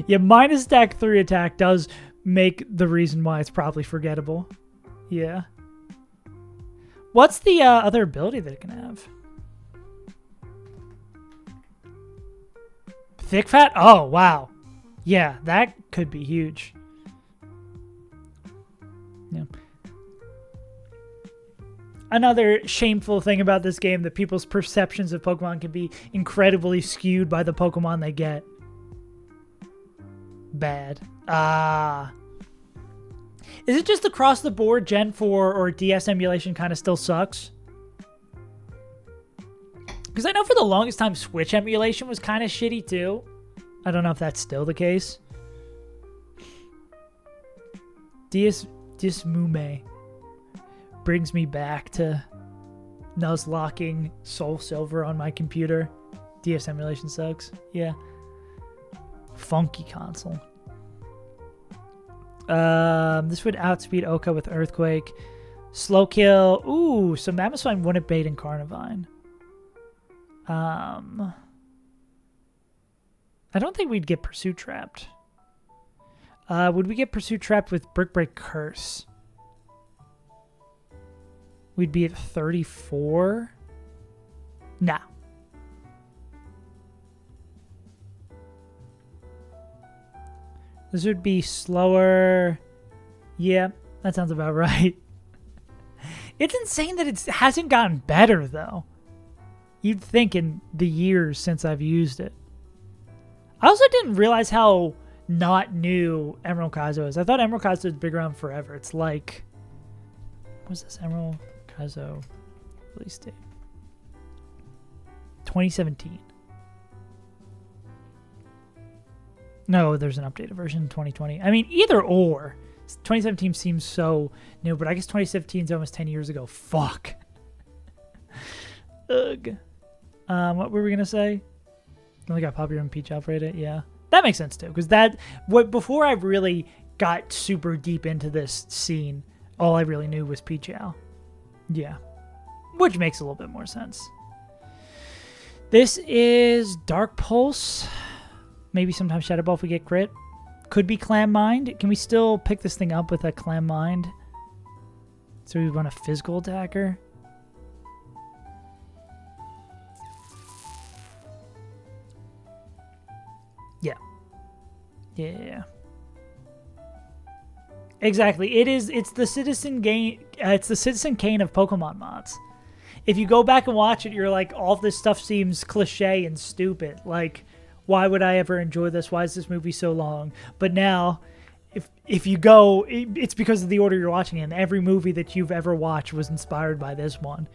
Yeah, minus stack 3 attack does make the reason why it's probably forgettable. Yeah. What's the other ability that it can have? Thick Fat? Oh, wow. Yeah, that could be huge. Yeah. Another shameful thing about this game, that people's perceptions of Pokemon can be incredibly skewed by the Pokemon they get. Bad. Is it just across the board Gen 4 or DS emulation kind of still sucks? Because I know for the longest time, Switch emulation was kind of shitty too. I don't know if that's still the case. Dias Mume brings me back to Nuzlocking Soul Silver on my computer. DS emulation sucks. Yeah. Funky console. This would outspeed Oka with Earthquake. Slow kill. Ooh, so Mammothine wouldn't bait in Carnivine. I don't think we'd get Pursuit Trapped. Would we get Pursuit Trapped with Brick Break Curse? We'd be at 34? Nah. This would be slower. Yeah, that sounds about right. It's insane that it hasn't gotten better, though. You'd think in the years since I've used it. I also didn't realize how not new Emerald Kaizo is. I thought Emerald Kaizo had been around forever. It's like... What was this Emerald Kaizo release date? 2017. No, there's an updated version in 2020. I mean, either or. 2017 seems so new, but I guess 2017 is almost 10 years ago. Fuck. Ugh. What were we going to say? Only got Popular and Peach Alfred. Yeah. That makes sense, too. Because before I really got super deep into this scene, all I really knew was Peach Al. Yeah. Which makes a little bit more sense. This is Dark Pulse. Maybe sometimes Shadow Ball if we get crit. Could be Clam Mind. Can we still pick this thing up with a Clam Mind? So we run a physical attacker. Yeah. Yeah. Exactly. It's the Citizen Kane. It's the Citizen Kane of Pokemon mods. If you go back and watch it, you're like, all this stuff seems cliche and stupid. Like, why would I ever enjoy this? Why is this movie so long? But now, if you go, it's because of the order you're watching in. Every movie that you've ever watched was inspired by this one.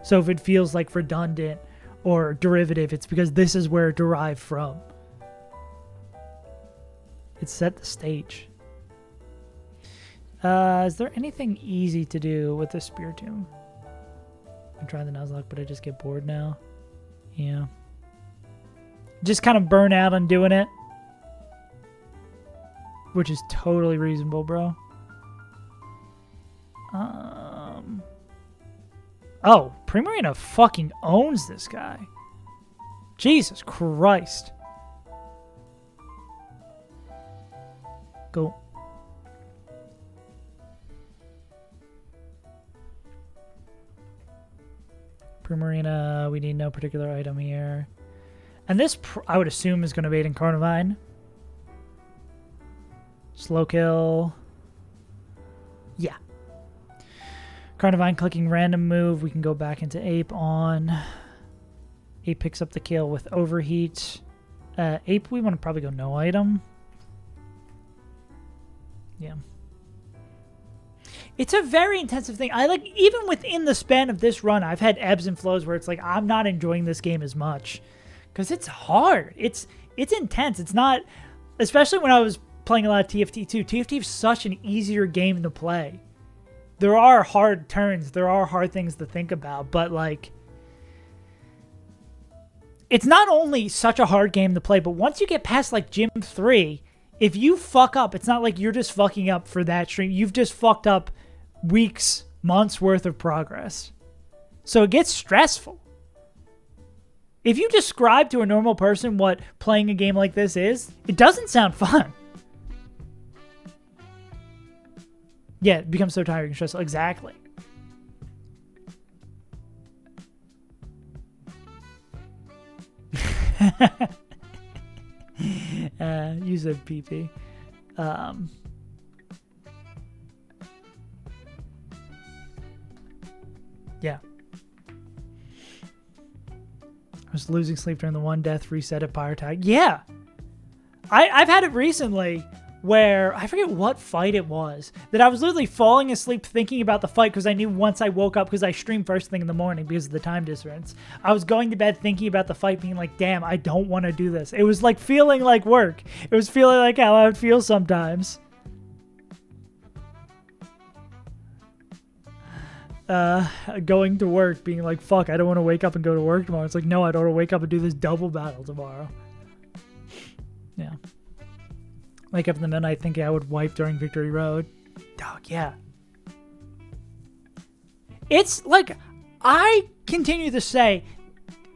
So if it feels like redundant or derivative, it's because this is where it derived from. It set the stage. Is there anything easy to do with this Spiritomb? I'm trying the Nuzlocke, but I just get bored now. Yeah. Just kind of burn out on doing it. Which is totally reasonable, bro. Oh, Primarina fucking owns this guy. Jesus Christ. Go. Primarina, we need no particular item here. And this, I would assume, is going to bait in Carnivine. Slow kill. Yeah. Carnivine clicking random move. We can go back into Ape on. Ape picks up the kill with Overheat. Ape, we want to probably go no item. Yeah. It's a very intensive thing. I like, even within the span of this run, I've had ebbs and flows where it's like, I'm not enjoying this game as much. Because it's hard. It's intense. It's not, especially when I was playing a lot of TFT too. TFT is such an easier game to play. There are hard turns. There are hard things to think about. But like, it's not only such a hard game to play, but once you get past like Gym 3, if you fuck up, it's not like you're just fucking up for that stream. You've just fucked up weeks, months worth of progress. So it gets stressful. If you describe to a normal person what playing a game like this is, it doesn't sound fun. Yeah, it becomes so tiring and stressful. Exactly. You said PP. Yeah. I was losing sleep during the one death reset at Pyre Tag. Yeah. I've had it recently where I forget what fight it was, that I was literally falling asleep thinking about the fight because I knew once I woke up, because I stream first thing in the morning because of the time difference, I was going to bed thinking about the fight, being like, damn, I don't want to do this. It was like feeling like work. It was feeling like how I would feel sometimes. Going to work, being like, fuck, I don't want to wake up and go to work tomorrow. It's like, no, I don't want to wake up and do this double battle tomorrow. Yeah. Wake up in the midnight thinking I would wipe during Victory Road. Dog, yeah. It's like, I continue to say,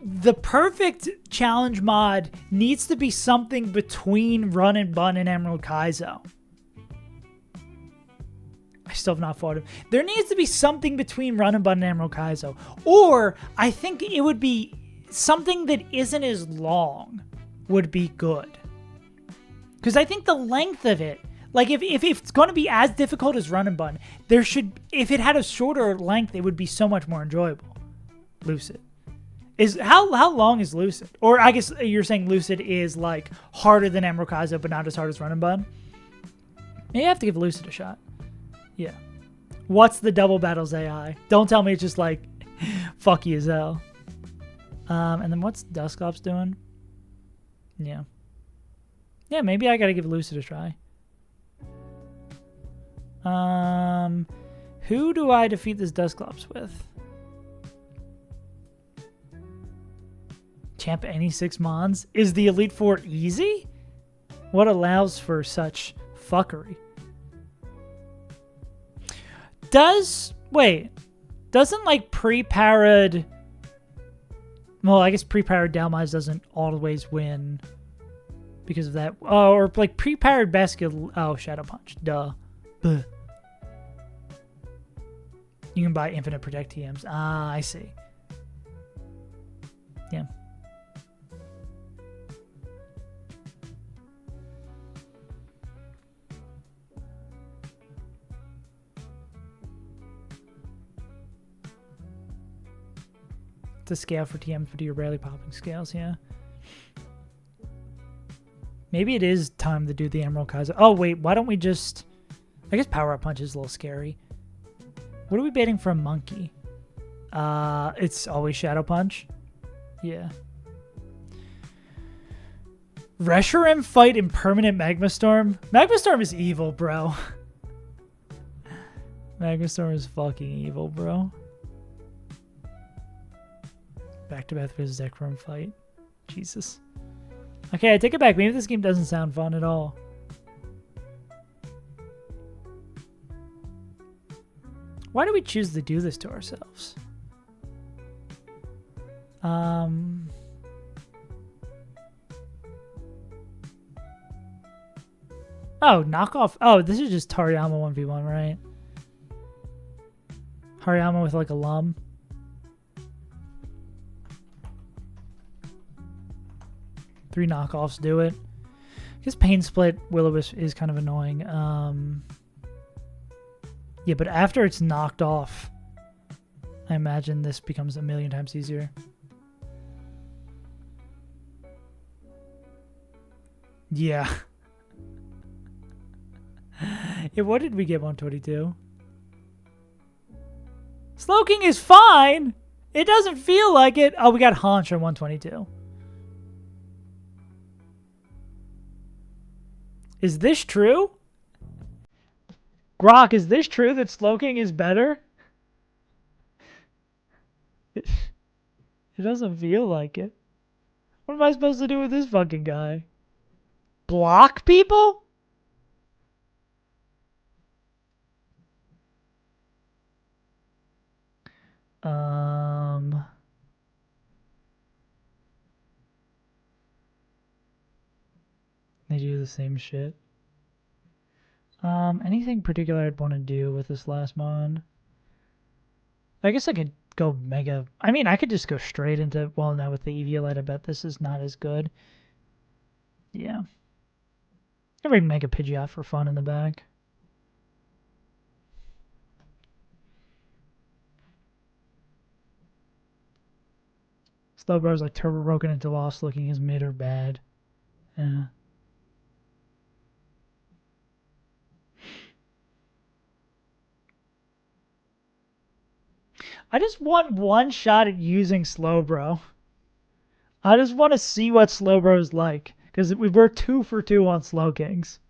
the perfect challenge mod needs to be something between Run and Bun and Emerald Kaizo. I still have not fought him. There needs to be something between Run and Bun and Emerald Kaizo. Or, I think it would be something that isn't as long would be good. Because I think the length of it, like if it's going to be as difficult as Run and Bun, there should, if it had a shorter length, it would be so much more enjoyable. Lucid. How long is Lucid? Or I guess you're saying Lucid is like harder than Emerald Kaizo, but not as hard as Run and Bun? Maybe I have to give Lucid a shot. Yeah. What's the double battles AI? Don't tell me it's just like, fuck you as hell. And then what's Dusclops doing? Yeah. Yeah, maybe I gotta give Lucid a try. Who do I defeat this Dusclops with? Champ any 6 mons? Is the Elite Four easy? What allows for such fuckery? Doesn't like pre-parad... Well, I guess pre-parad Dalmaz doesn't always win because of that. Oh, or like pre-parad Basket... Oh, Shadow Punch. Duh. Buh. You can buy infinite protect TMs. Ah, I see. Yeah. To scale for TMs, but you're rarely popping scales, yeah. Maybe it is time to do the Emerald Kaizo. Oh, wait, why don't we just... I guess Power Up Punch is a little scary. What are we baiting for a monkey? It's always Shadow Punch. Yeah. Reshiram fight Impermanent Magma Storm? Magma Storm is evil, bro. Magma Storm is fucking evil, bro. Back to back versus Zekrom fight. Jesus. Okay, I take it back. Maybe this game doesn't sound fun at all. Why do we choose to do this to ourselves? Oh, knockoff. Oh, this is just Hariyama 1v1, right? Hariyama with like a lum. Three knockoffs do it. I guess Pain Split Will-O-Wisp is kind of annoying. Yeah, but after it's knocked off, I imagine this becomes a million times easier. Yeah. Yeah, what did we get 122? Slowking is fine! It doesn't feel like it. Oh, we got Haunch on 122. Is this true? Grok, is this true that Slowking is better? It doesn't feel like it. What am I supposed to do with this fucking guy? Block people? They do the same shit. Anything particular I'd want to do with this last mon? I guess I could go mega... I mean, I could just go straight into... Well, now with the Eviolite, I bet this is not as good. Yeah. I bring Mega Pidgeot for fun in the back. Slowbro's like Turbo Broken into Lost looking as mid or bad. Yeah. I just want one shot at using Slowbro. I just want to see what Slowbro's like. Because we're 2 for 2 on Slow Kings.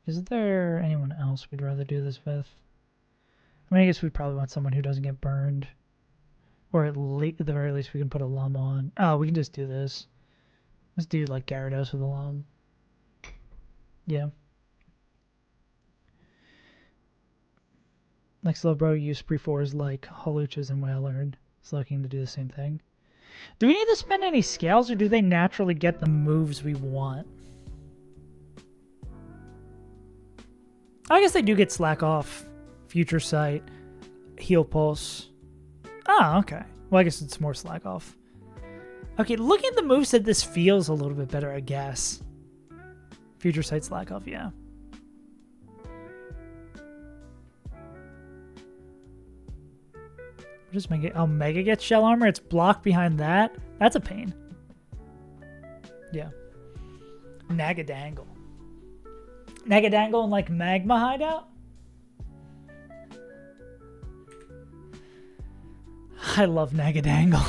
Is there anyone else we'd rather do this with? I mean, I guess we probably want someone who doesn't get burned. Or at the very least we can put a Lum on. Oh, we can just do this. Let's do like Gyarados with a Lum. Yeah. Like Slowbro use pre-4s like Holuchas and Wailord. It's looking to do the same thing. Do we need to spend any scales or do they naturally get the moves we want? I guess they do get Slack Off, Future Sight, Heal Pulse. Oh, okay. Well, I guess it's more Slack Off. Okay, looking at the moveset, this feels a little bit better, I guess. Future Sight, Slack Off, yeah. Just make it. Oh, Mega gets Shell Armor. It's blocked behind that. That's a pain. Yeah. Nagadangle. Nagadangle and like Magma Hideout? I love Nagadangle.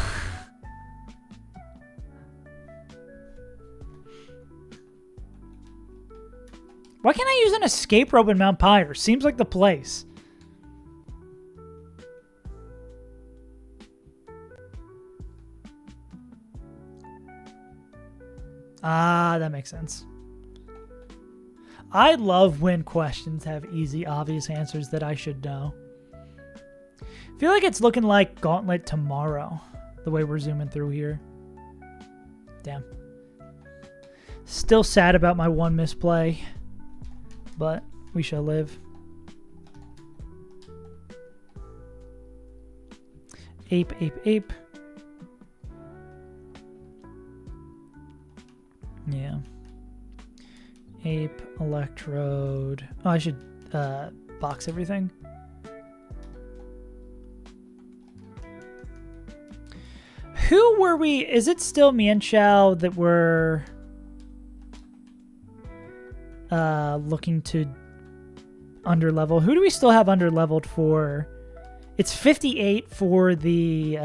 Why can't I use an escape rope in Mount Pyre? Seems like the place. Ah, that makes sense. I love when questions have easy, obvious answers that I should know. I feel like it's looking like Gauntlet tomorrow, the way we're zooming through here. Damn. Still sad about my one misplay, but we shall live. Ape, ape, ape. Yeah. Ape, Electrode. Oh, I should box everything. Who were we? Is it still Mienshao that we're looking to underlevel? Who do we still have underleveled for? It's 58 for the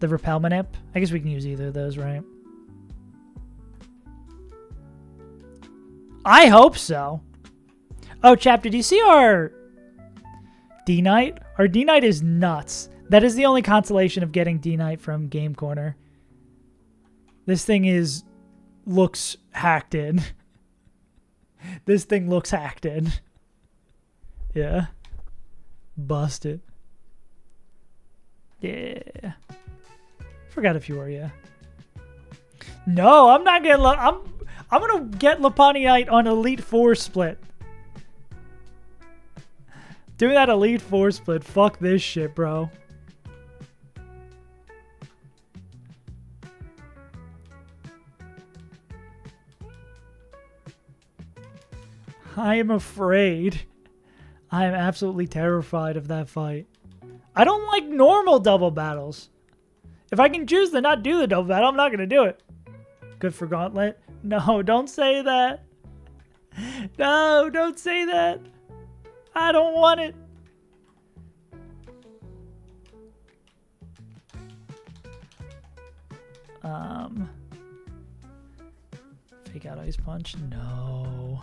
Repelment Imp. I guess we can use either of those, right? I hope so. Oh, Chap, did you see our D-Knight? Our D-Knight is nuts. That is the only consolation of getting D-Knight from Game Corner. This thing looks hacked in. This thing looks hacked in. Yeah. Busted. Yeah. Forgot if you were, yeah. No, I'm not getting... I'm gonna get Lopunnyite on Elite Four split. Doing that Elite Four split. Fuck this shit, bro. I am afraid. I am absolutely terrified of that fight. I don't like normal double battles. If I can choose to not do the double battle, I'm not gonna do it. Good for Gauntlet. No, don't say that. No, don't say that. I don't want it. Fake out Ice Punch? No.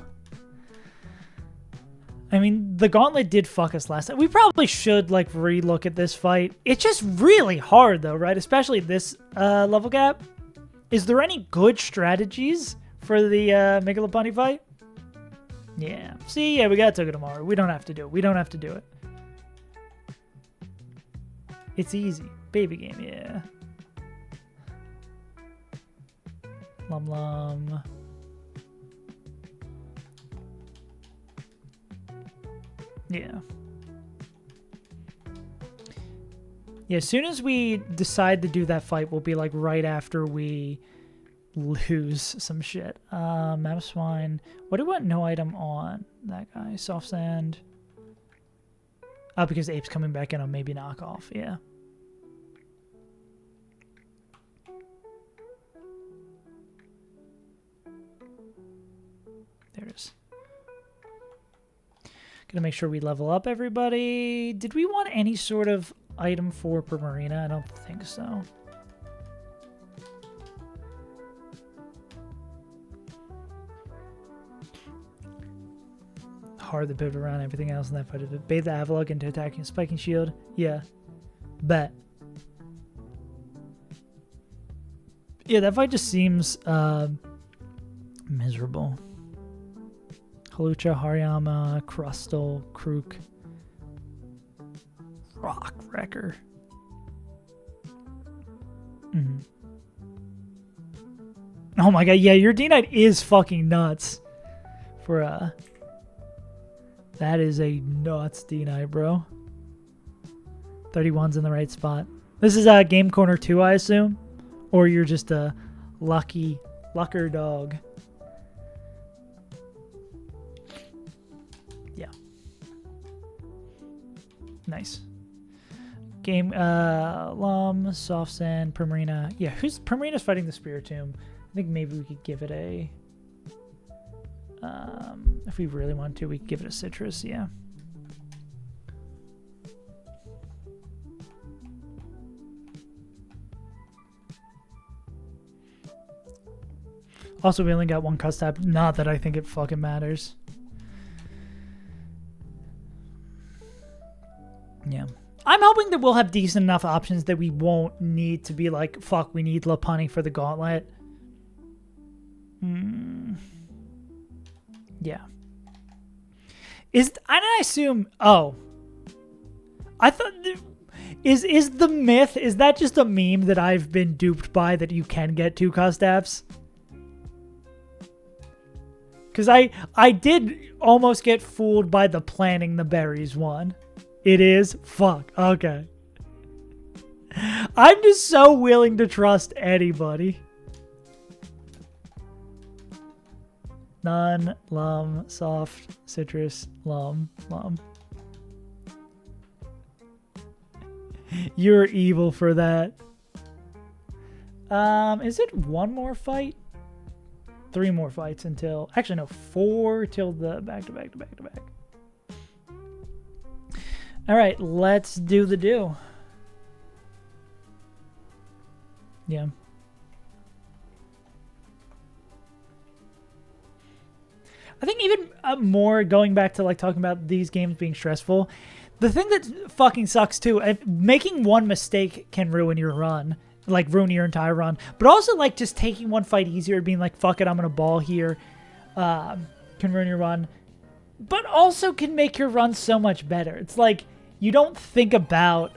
I mean, the Gauntlet did fuck us last time. We probably should, like, re-look at this fight. It's just really hard, though, right? Especially this level gap. Is there any good strategies for the Mega Lopunny fight? Yeah. See, yeah, we got Togedemaru. We don't have to do it. We don't have to do it. It's easy. Baby game, yeah. Lum Lum. Yeah. Yeah, as soon as we decide to do that fight, we'll be like right after we lose some shit. Map Swine. What do we want no item on? That guy. Soft Sand. Oh, because Ape's coming back in on maybe knockoff. Yeah. There it is. Gonna make sure we level up everybody. Did we want any sort of item for per marina? I don't think so. Hard to pivot around everything else in that fight. Bathe the Avalok into attacking spiking shield. Yeah. Bet. Yeah, that fight just seems miserable. Halucha, Hariyama, Crustal, Krook, Rock Wrecker. Oh my god, yeah, your D-Knight is fucking nuts. For that is a nuts D-Knight, bro. 31's in the right spot. This is Game Corner 2, I assume? Or you're just a lucker dog. Yeah. Nice. Game, Lum, Soft Sand, Primarina. Yeah, Primarina's fighting the Spiritomb. I think maybe we could give it a... if we really want to, we could give it a Citrus, yeah. Also, we only got one cust tab. Not that I think it fucking matters. Yeah. I'm hoping that we'll have decent enough options that we won't need to be like, fuck, we need Lopunny for the gauntlet. Yeah. I assume... Oh. I thought... Is the myth... Is that just a meme that I've been duped by that you can get 2 cust apps? Because I did almost get fooled by the planting the berries one. It is? Fuck. Okay. I'm just so willing to trust anybody. None, Lum, Soft, Citrus, Lum. You're evil for that. Is it one more fight? 3 more fights until... Actually, no, 4 till the back-to-back. All right, let's do the do. Yeah. I think even more going back to like talking about these games being stressful, the thing that fucking sucks too, making one mistake can ruin your run, like ruin your entire run. But also like just taking one fight easier, being like, fuck it, I'm gonna ball here, can ruin your run. But also can make your run so much better. It's like you don't think about,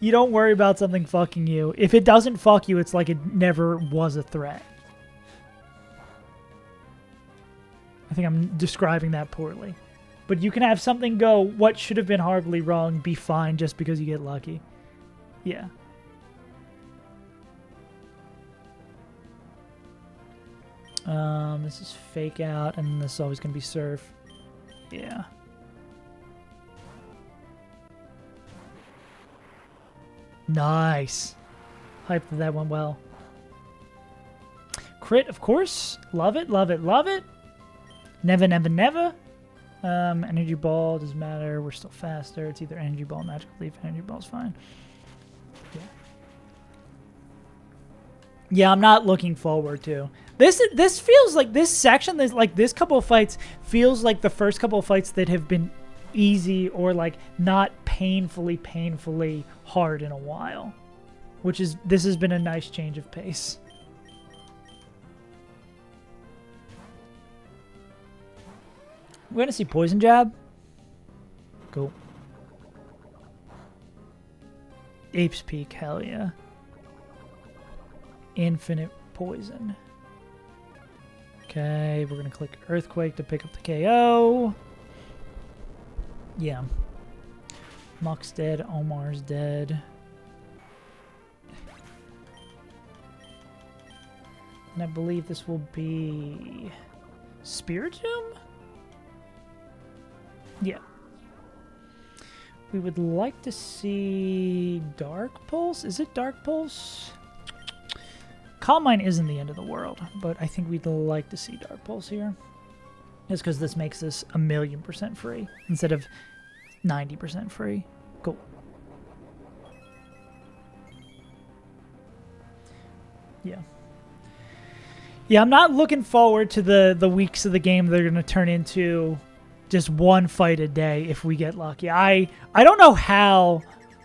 you don't worry about something fucking you. If it doesn't fuck you, it's like it never was a threat. I think I'm describing that poorly. But you can have something go, what should have been horribly wrong, be fine just because you get lucky. Yeah. This is fake out, and this is always going to be surf. Yeah. Nice. Hype that that went well. Crit, of course. Love it, love it, love it. Never, never, never. Energy ball doesn't matter. We're still faster. It's either energy ball, magical leaf. Energy ball's fine. Yeah. Yeah, I'm not looking forward to this. Feels like this section. This couple of fights feels like the first couple of fights that have been easy or like not painfully hard in a while. This has been a nice change of pace. We're going to see Poison Jab. Cool. Ape's Peak, hell yeah. Infinite Poison. Okay, we're going to click Earthquake to pick up the KO. Yeah. Muck's dead, Omar's dead. And I believe this will be... Spiritomb? Yeah. We would like to see Dark Pulse. Is it Dark Pulse? Calm Mind isn't the end of the world, but I think we'd like to see Dark Pulse here. Just because this makes this 1,000,000% free instead of 90% free. Cool. Yeah. Yeah, I'm not looking forward to the weeks of the game that are going to turn into just one fight a day if we get lucky. I don't know how.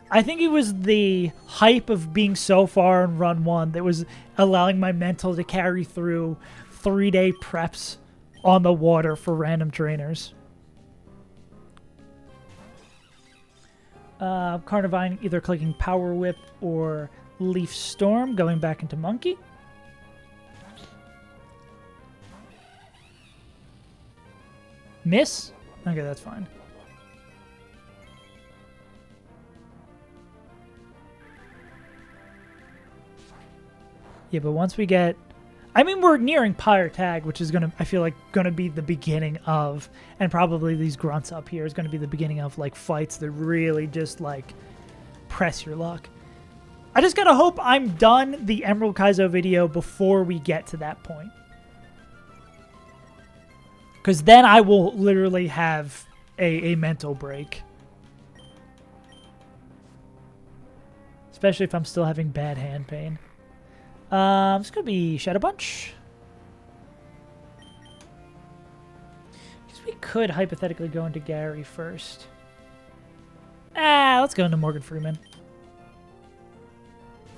I think it was the hype of being so far in run 1 that was allowing my mental to carry through 3-day preps on the water for random trainers. Carnivine either clicking Power Whip or Leaf Storm, going back into Monkey. Miss? Okay, that's fine. Yeah, but once we get... I mean, we're nearing Pyre Tag, which is going to, I feel like, going to be the beginning of, and probably these grunts up here is going to be the beginning of, like, fights that really just, like, press your luck. I just got to hope I'm done the Emerald Kaizo video before we get to that point. Because then I will literally have a mental break. Especially if I'm still having bad hand pain. It's going to be Shadow Punch. Because we could hypothetically go into Gary first. Let's go into Morgan Freeman.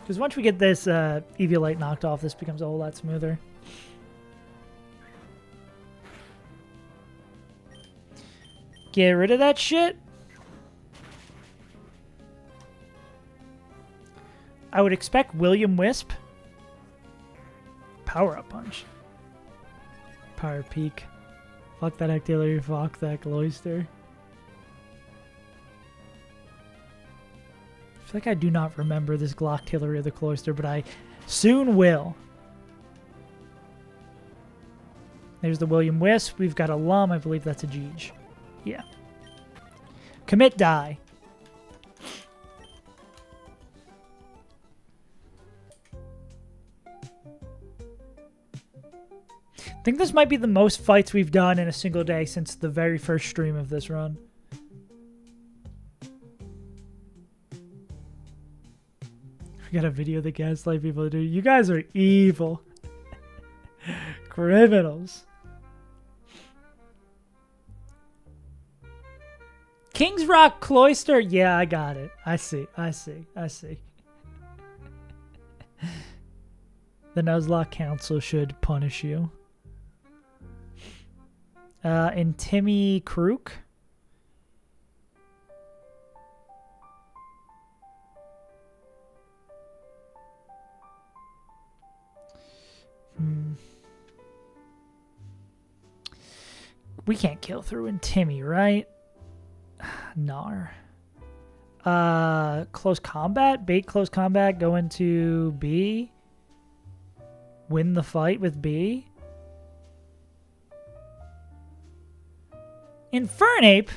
Because once we get this Eviolite knocked off, this becomes a whole lot smoother. Get rid of that shit. I would expect William Wisp. Power-up punch. Power Peak. Fuck that Actillery, fuck that Cloyster. I feel like I do not remember this Glocktillery of the Cloyster, but I soon will. There's the William Wisp. We've got a Lum. I believe that's a Jeej. Yeah. Commit die. I think this might be the most fights we've done in a single day since the very first stream of this run. We got a video that gaslight people to do. You guys are evil. Criminals. King's Rock Cloister? Yeah, I got it. I see. The Nuzlocke Council should punish you. And Timmy Krook. We can't kill through in Timmy, right? Nar. Close combat? Bait close combat, go into B. Win the fight with B. Infernape?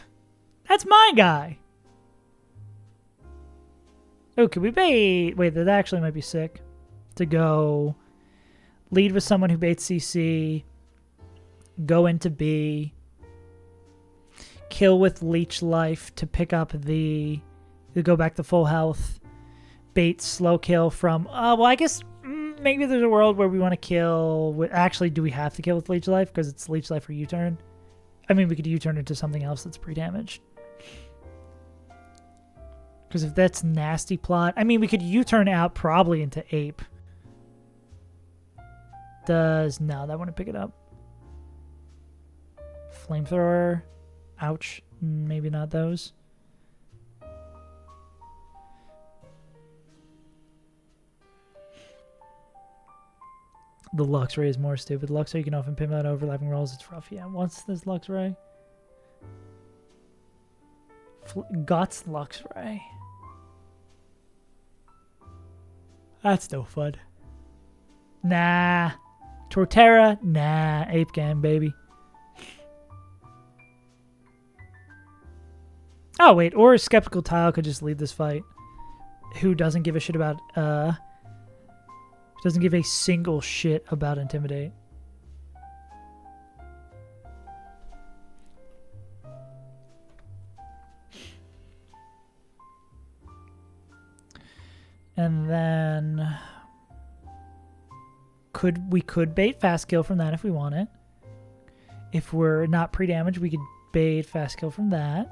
That's my guy. Oh, could we bait? Wait, that actually might be sick. To go lead with someone who baits CC. Go into B. Kill with Leech Life to pick up the... To go back to full health. Bait slow kill from... well, I guess maybe there's a world where we want to kill... Actually, do we have to kill with Leech Life? Because it's Leech Life for U-turn. I mean, we could U-turn into something else that's pre-damaged. Because if that's nasty plot... I mean, we could U-turn out probably into Ape. Does... No, that wouldn't pick it up. Flamethrower. Ouch. Maybe not those. The Luxray is more stupid. Luxray, you can often pin out overlapping rolls. It's rough. Yeah, what's this Luxray? Guts Luxray. That's no fun. Nah. Torterra? Nah. Ape Gang, baby. Oh, wait. Or Skeptical Tile could just lead this fight. Who doesn't give a shit about, doesn't give a single shit about Intimidate. And then we could bait Fast Kill from that if we want it. If we're not pre-damaged, we could bait Fast Kill from that.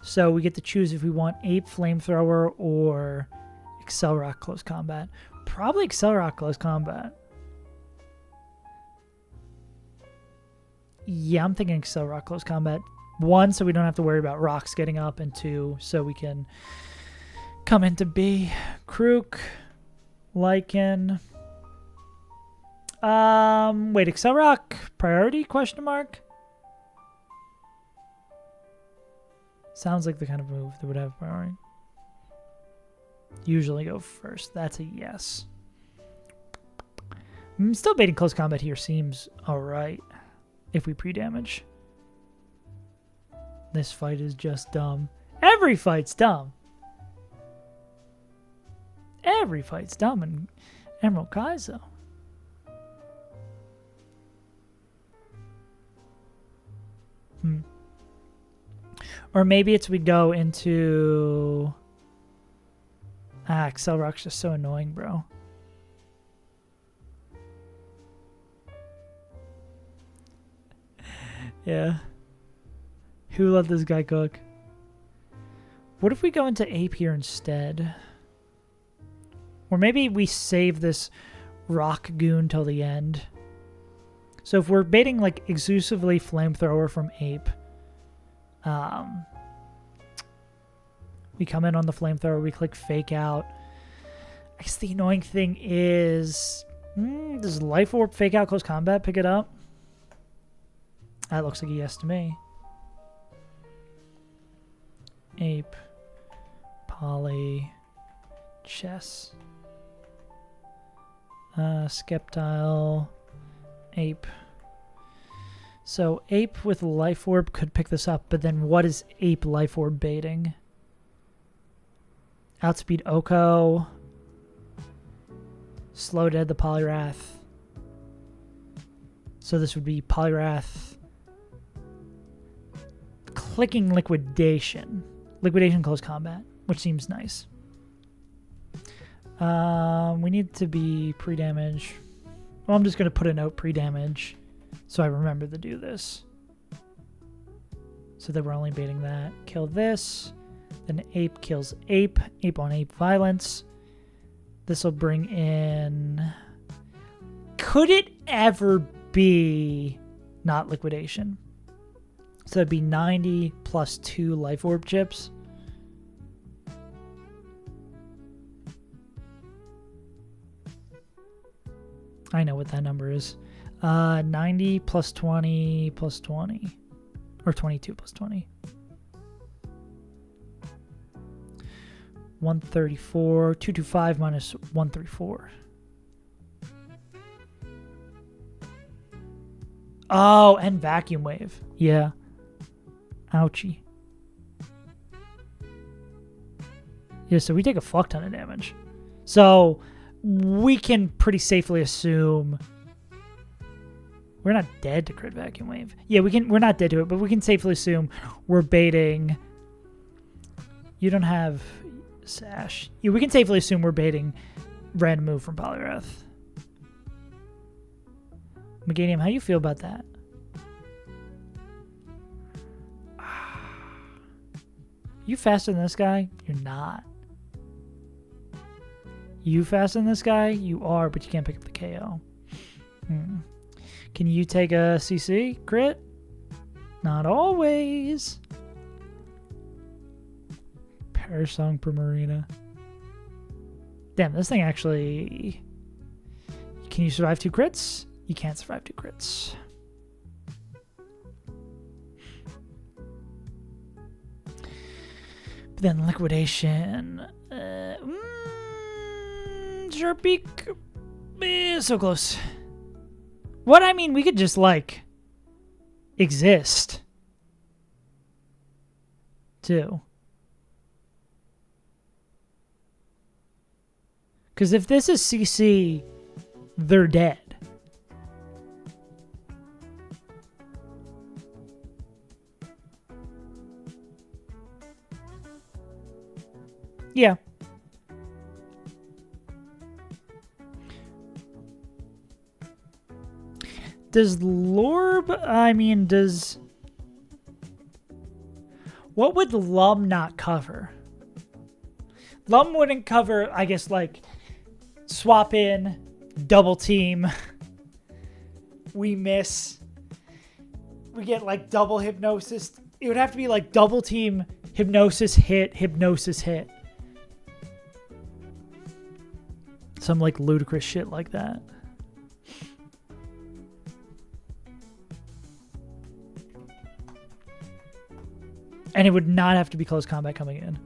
So we get to choose if we want Ape, Flamethrower, or Excel Rock Close Combat. Probably Excel Rock Close Combat. Yeah, I'm thinking Excel Rock Close Combat. 1, so we don't have to worry about rocks getting up, and 2, so we can come into B. Krook, Lycan. Wait, Excel Rock priority? Question mark. Sounds like the kind of move that would have priority. Usually go first. That's a yes. Still baiting close combat here seems alright if we pre-damage. This fight is just dumb. Every fight's dumb. Every fight's dumb in Emerald Kaizo. Or maybe it's we go into... Excel Rock's just so annoying, bro. Yeah. Who let this guy cook? What if we go into Ape here instead? Or maybe we save this Rock Goon till the end. So if we're baiting like exclusively Flamethrower from Ape, we come in on the Flamethrower, we click Fake Out. I guess the annoying thing is, does Life Orb Fake Out Close Combat pick it up? That looks like a yes to me. Ape, Poly, Chess, Skeptile, Ape. So Ape with Life Orb could pick this up, but then what is Ape Life Orb baiting? Outspeed Oko. Slow Dead the Polyrath. So this would be Polyrath. Clicking Liquidation. Liquidation Close Combat, which seems nice. We need to be pre-damage. Well, I'm just going to put a note pre-damage so I remember to do this. So that we're only baiting that. Kill this. Then Ape kills Ape. Ape on Ape Violence. This will bring in... Could it ever be not Liquidation? So it'd be 90 plus 2 Life Orb chips. I know what that number is. 90 plus 20 plus 20. Or 22 plus 20. 134. 225 minus 134. Oh, and Vacuum Wave. Yeah. Ouchie. Yeah, so we take a fuck ton of damage. So we can pretty safely assume we're not dead to crit Vacuum Wave. Yeah, we're not dead to it, but we can safely assume we're baiting. You don't have Sash. Yeah, we can safely assume we're baiting random move from Polyrath. Meganium, how do you feel about that? You faster than this guy? You're not. You faster than this guy? You are, but you can't pick up the KO. Can you take a CC crit? Not always. Perish Song per Marina. Damn, this thing actually... Can you survive 2 crits? You can't survive 2 crits. But then Liquidation. Sharpeek. So close. What I mean, we could just, like, exist. Too. Because if this is CC, they're dead. Yeah. Does Lorb, I mean, does... What would Lum not cover? Lum wouldn't cover, I guess, like, swap in, double team, we miss, we get, like, double hypnosis. It would have to be, like, double team, hypnosis hit. Some, like, ludicrous shit like that. And it would not have to be close combat coming in.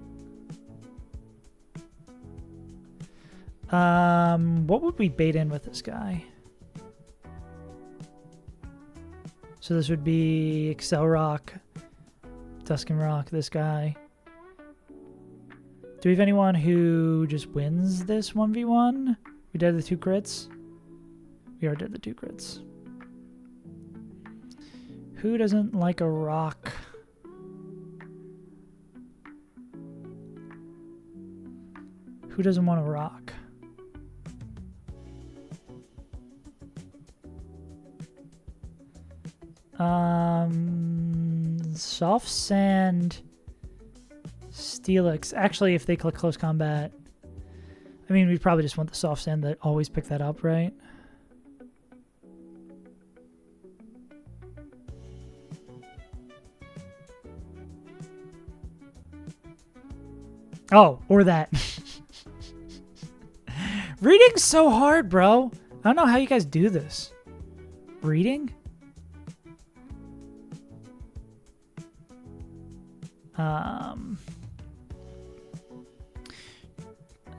What would we bait in with this guy? So this would be Excel Rock, Duskin Rock, this guy. Do we have anyone who just wins this 1v1? We did the 2 crits? We are dead the 2 crits. Who doesn't like a rock? Who doesn't want a rock? Soft sand, Steelix. Actually, if they click close combat, I mean, we'd probably just want the soft sand that always pick that up, right? Oh, or that. Reading's so hard, bro. I don't know how you guys do this. Reading?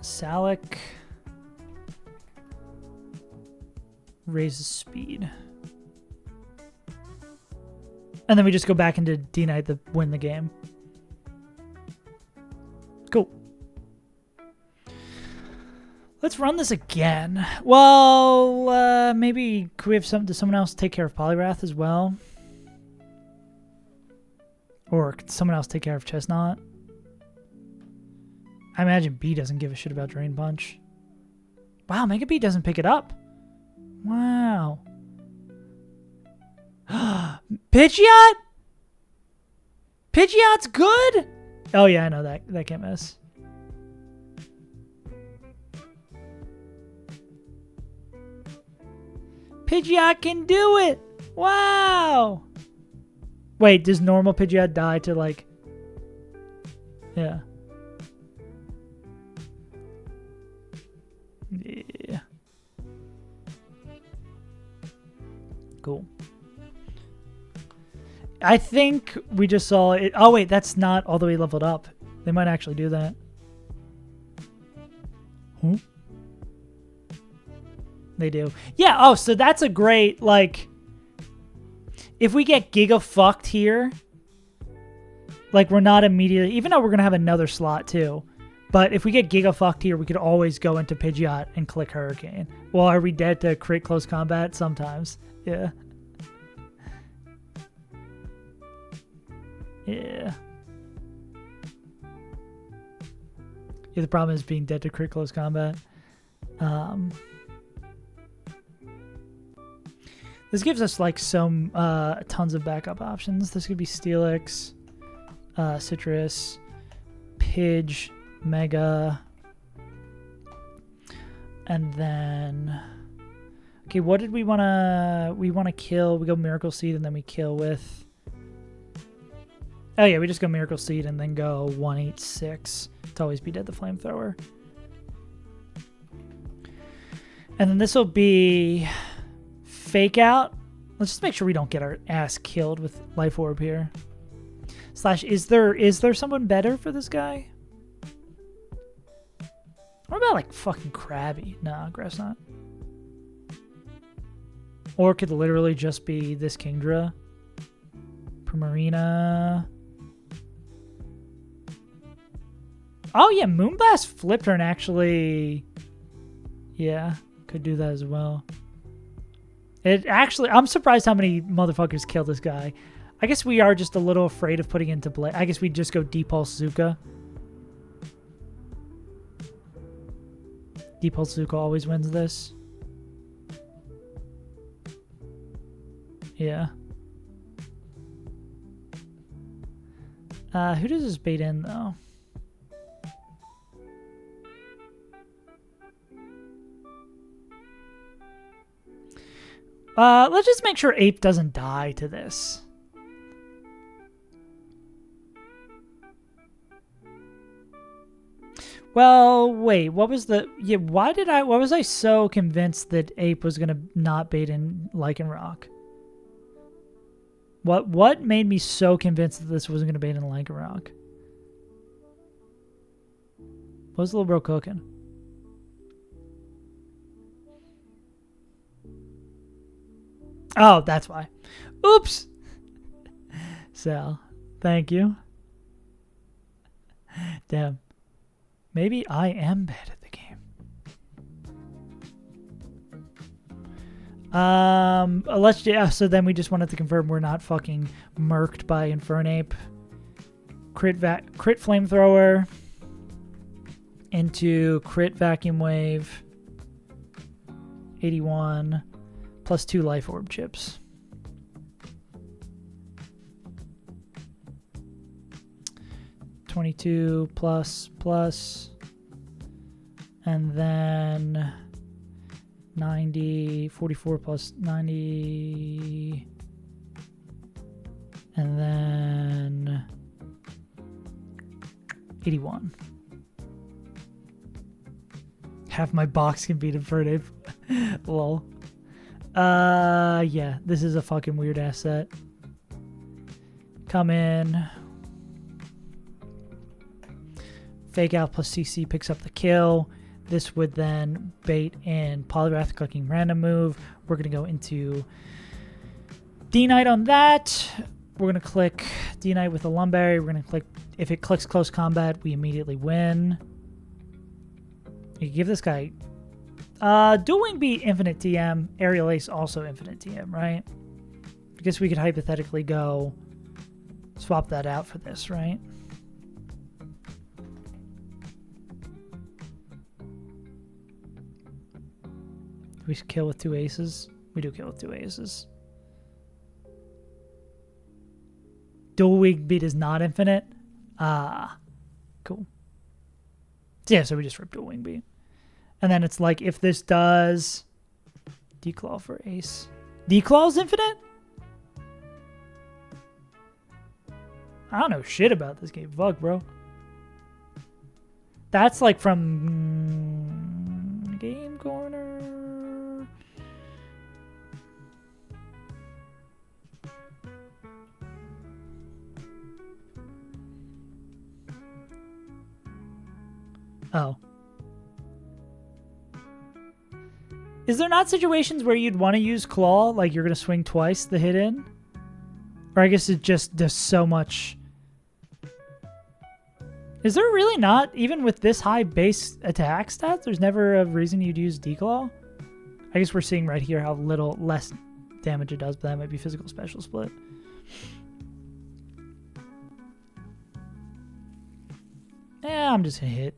Salic raises speed. And then we just go back into D-Knight to win the game. Cool. Let's run this again. Well, maybe could we have someone else take care of Polyrath as well? Or could someone else take care of Chestnut? I imagine B doesn't give a shit about Drain Punch. Wow, Mega B doesn't pick it up. Wow. Pidgeot? Pidgeot's good? Oh yeah, I know that. That can't miss. Pidgeot can do it! Wow! Wait, does normal Pidgeot die to, like... Yeah. Yeah. Cool. I think we just saw it... Oh, wait, that's not all the way leveled up. They might actually do that. Hmm? They do. Yeah, oh, so that's a great, like... If we get Giga fucked here, like we're not immediately, even though we're going to have another slot too, but if we get Giga fucked here, we could always go into Pidgeot and click Hurricane. Well, are we dead to crit close combat? Sometimes. Yeah. Yeah. Yeah, the problem is being dead to crit close combat. This gives us like some tons of backup options. This could be Steelix, Citrus, Pidge, Mega, and then okay, what did we want to kill? We go Miracle Seed and then we kill with oh yeah, we just go Miracle Seed and then go 186 to always be dead the Flamethrower. And then this will be Fake Out. Let's just make sure we don't get our ass killed with Life Orb here. Slash, is there someone better for this guy? What about like fucking Krabby? Nah, Grass Knot. Or it could literally just be this Kingdra. Primarina. Oh yeah, Moonblast flipped her and actually Yeah, could do that as well. It actually, I'm surprised how many motherfuckers kill this guy. I guess we are just a little afraid of putting into play. I guess we just go Depulse Zuka. Depulse Zuka always wins this. Yeah. Who does this bait in, though? Let's just make sure Ape doesn't die to this. Well, wait, what was the... Yeah, why was I so convinced that Ape was going to not bait in Lycanroc? What made me so convinced that this wasn't going to bait in Lycanroc? What was the little bro cooking? Oh, that's why. Oops! Sal, thank you. Damn. Maybe I am bad at the game. So then we just wanted to confirm we're not fucking murked by Infernape. Crit Flamethrower into Crit Vacuum Wave. 81 plus 2 Life Orb chips. $22 plus, and then 90, 44 plus 90, and then 81. Half my box can beat Infernape. Lol. Yeah, this is a fucking weird ass set. Come in. Fake Out plus CC picks up the kill. This would then bait in Poliwrath, clicking random move. We're going to go into D-Knight on that. We're going to click D-Knight with a Lumberry. We're going to click, if it clicks close combat, we immediately win. You can give this guy Dual Wing Beat infinite TM, Aerial Ace also infinite TM, right? I guess we could hypothetically go swap that out for this, right? We kill with 2 aces. We do kill with 2 aces. Dual Wing Beat is not infinite. Ah, cool. Yeah, so we just rip Dual Wing Beat. And then it's like, if this does... Declaw for ace. Declaw is infinite? I don't know shit about this game. Fuck, bro. That's like from... Game Corner... Oh. Is there not situations where you'd want to use Claw, like you're going to swing twice the hit in? Or I guess it just does so much. Is there really not, even with this high base attack stats, there's never a reason you'd use Declaw? I guess we're seeing right here how little less damage it does, but that might be physical special split. Yeah, I'm just going to hit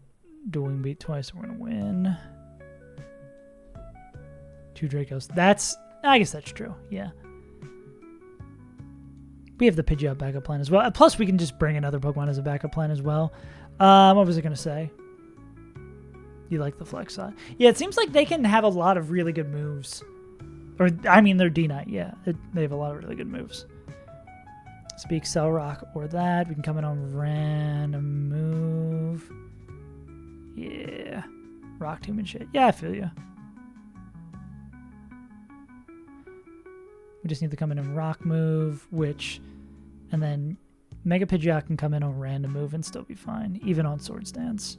Dual Wing Beat twice and we're going to win. 2 Dracos. That's, I guess that's true. Yeah. We have the Pidgeot backup plan as well. Plus, we can just bring another Pokemon as a backup plan as well. What was I going to say? You like the flex side? Yeah, it seems like they can have a lot of really good moves. Or, I mean, they're D-Knight. Yeah, they have a lot of really good moves. Speak, Cell Rock, or that. We can come in on random move. Yeah. Rock Tomb and shit. Yeah, I feel you. We just need to come in and rock move, and then Mega Pidgeot can come in on random move and still be fine, even on Swords Dance.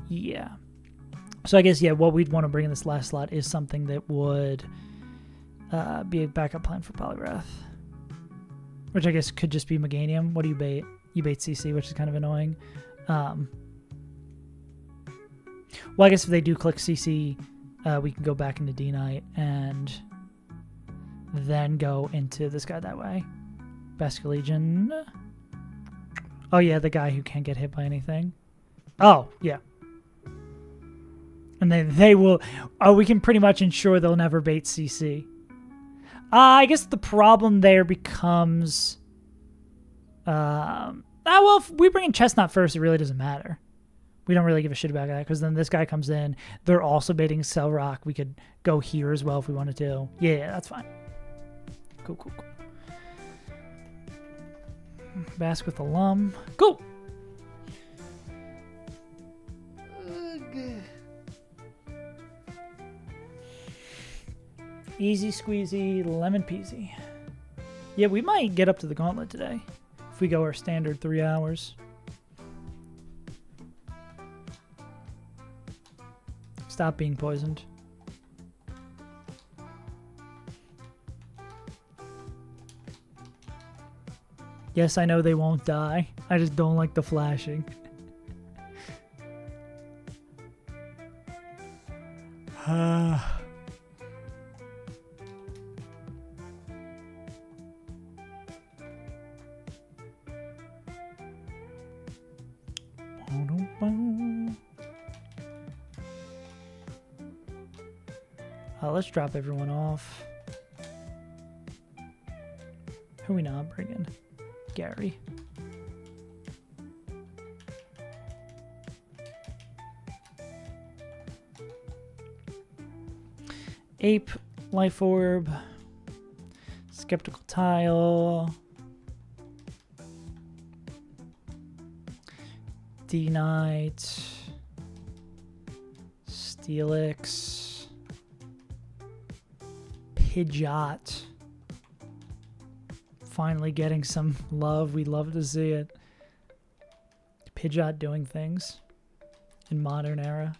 Yeah. So I guess, yeah, what we'd want to bring in this last slot is something that would be a backup plan for Poliwrath. Which I guess could just be Meganium. What do you bait? You bait CC, which is kind of annoying. Well, I guess if they do click CC, we can go back into D-Knight and then go into this guy that way. Basket Legion. Oh, yeah, the guy who can't get hit by anything. Oh, yeah. And then they will... Oh, we can pretty much ensure they'll never bait CC. I guess the problem there becomes... well, if we bring in Chestnut first, it really doesn't matter. We don't really give a shit about that, because then this guy comes in. They're also baiting Cell Rock. We could go here as well if we wanted to. Yeah, that's fine. Cool, cool, cool. Bask with Alum. Cool! Easy squeezy, lemon peasy. Yeah, we might get up to the gauntlet today if we go our standard 3 hours. Stop being poisoned. Yes, I know they won't die. I just don't like the flashing. Let's drop everyone off. Who are we not bringing? Gary. Ape, Life Orb, Skeptical Tile, D-Knight, Steelix, Pidgeot. Finally getting some love. We love to see it. Pidgeot doing things in modern era.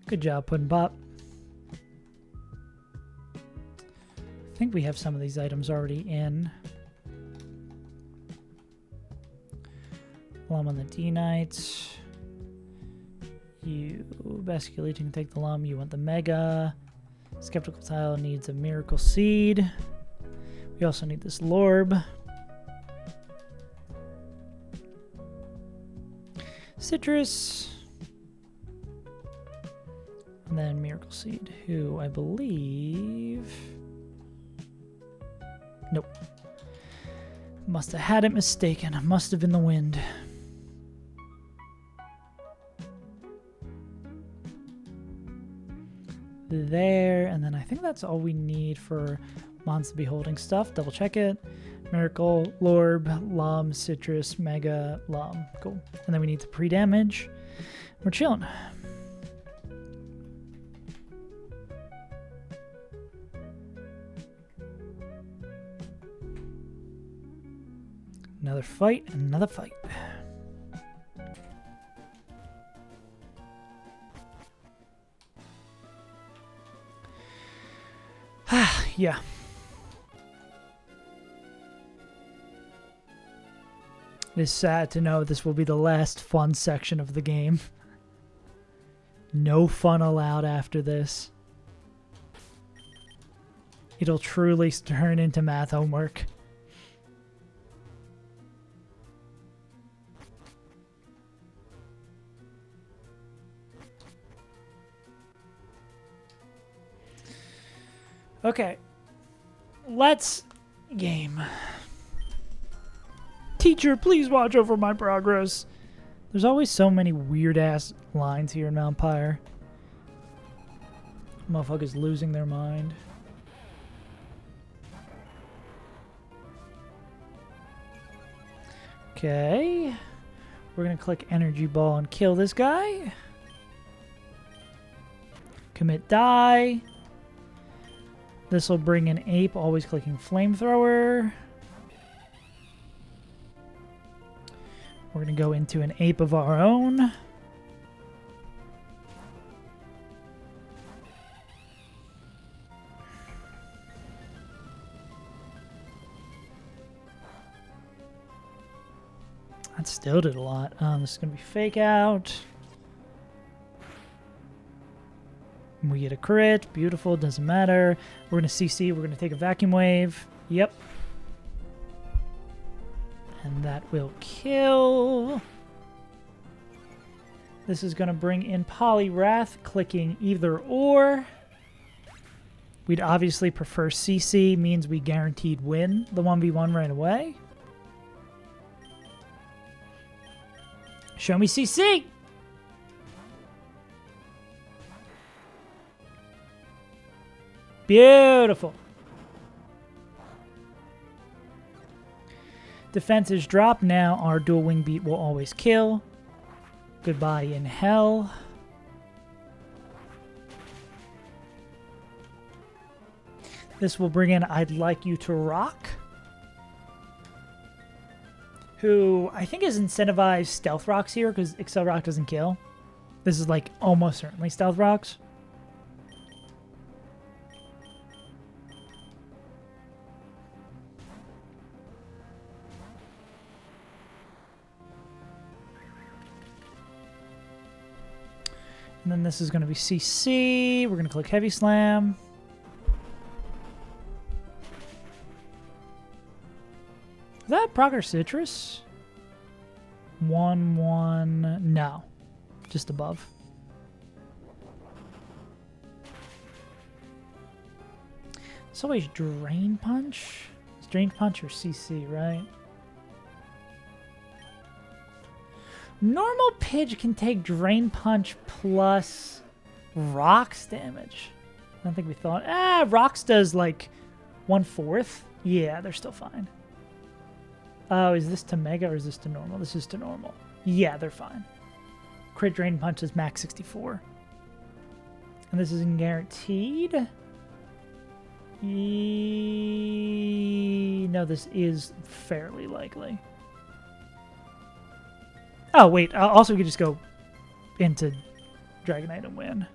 Good job, Puddin' Pop. I think we have some of these items already in. Lum on the D-Knight. You, Basket Legion, can take the Lum. You want the Mega. Skeptical Tile needs a Miracle Seed. We also need this Lorb. Citrus. And then Miracle Seed, who I believe... Nope. Must have had it mistaken. Must have been the wind. There, and then I think that's all we need for Monster Beholding stuff. Double check it. Miracle, Lorb, Lum, Citrus, Mega, Lum. Cool. And then we need the pre-damage. We're chilling. Another fight, another fight. Yeah. It is sad to know this will be the last fun section of the game. No fun allowed after this. It'll truly turn into math homework. Okay, let's game. Teacher, please watch over my progress. There's always so many weird-ass lines here in Mount PYRE. Motherfuckers losing their mind. Okay. We're going to click Energy Ball and kill this guy. Commit die. This will bring an ape, always clicking Flamethrower. We're going to go into an ape of our own. That still did a lot. This is going to be fake out. We get a crit. Beautiful. Doesn't matter. We're going to CC. We're going to take a vacuum wave. Yep. And that will kill. This is going to bring in Poliwrath, clicking either or. We'd obviously prefer CC, means we guaranteed win the 1v1 right away. Show me CC! Beautiful. Defenses drop now. Our dual wing beat will always kill. Goodbye in hell. This will bring in I'd Like You to Rock, who I think is incentivized stealth rocks here because Excel Rock doesn't kill. This is like almost certainly stealth rocks. And then this is going to be CC. We're going to click Heavy Slam. Is that Proc or Citrus? 1-1. No. Just above. It's always Drain Punch. It's Drain Punch or CC, right? Normal Pidge can take Drain Punch plus Rocks damage. I don't think we thought. Rocks does like 1/4. Yeah, they're still fine. Oh, is this to Mega or is this to Normal? This is to Normal. Yeah, they're fine. Crit Drain Punch is max 64. And this isn't guaranteed. No, this is fairly likely. Oh, wait. Also, we could just go into Dragonite and win.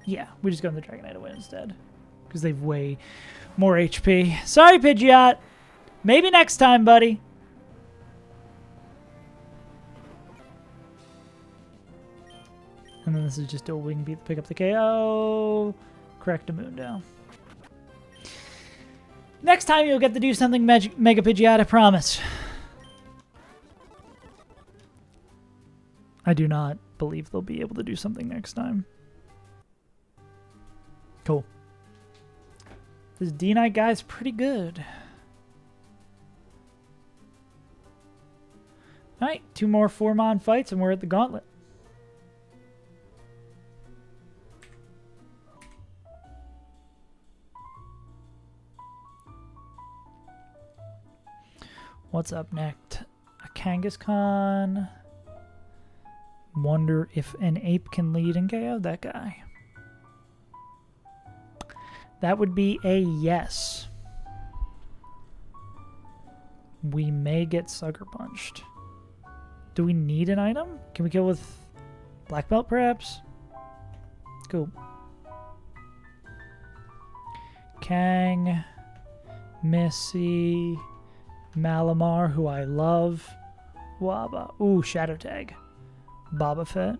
Yeah, we just go into Dragonite and win instead. Because they've way more HP. Sorry, Pidgeot. Maybe next time, buddy. And then this is just dual wing beat to pick up the KO. Correct a Mundo. Next time you'll get to do something Mega Pidgeot, I promise. I do not believe they'll be able to do something next time. Cool. This D-Knight guy's pretty good. Alright, 2 more 4-mon fights and we're at the gauntlet. What's up next? A Kangaskhan. Wonder if an ape can lead and KO that guy. That would be a yes. We may get Sucker Punched. Do we need an item? Can we kill with Black Belt, perhaps? Cool. Kang, Missy, Malamar, who I love. Waba. Ooh, Shadow Tag. Boba Fett.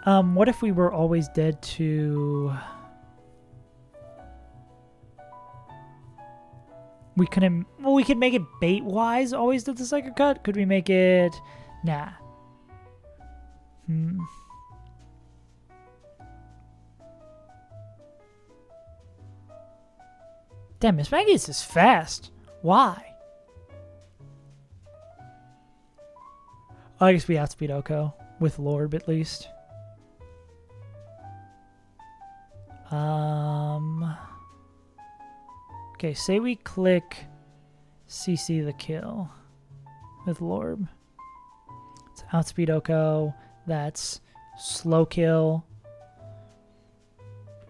What if we were always dead to... We couldn't... Well, we could make it bait-wise always to the Psycho Cut. Could we make it... Nah. Damn, Miss Maggie's is fast. Why? I guess we outspeed Oko. With Lorb, at least. Okay, say we click CC the kill with Lorb. It's outspeed Oko. That's slow kill.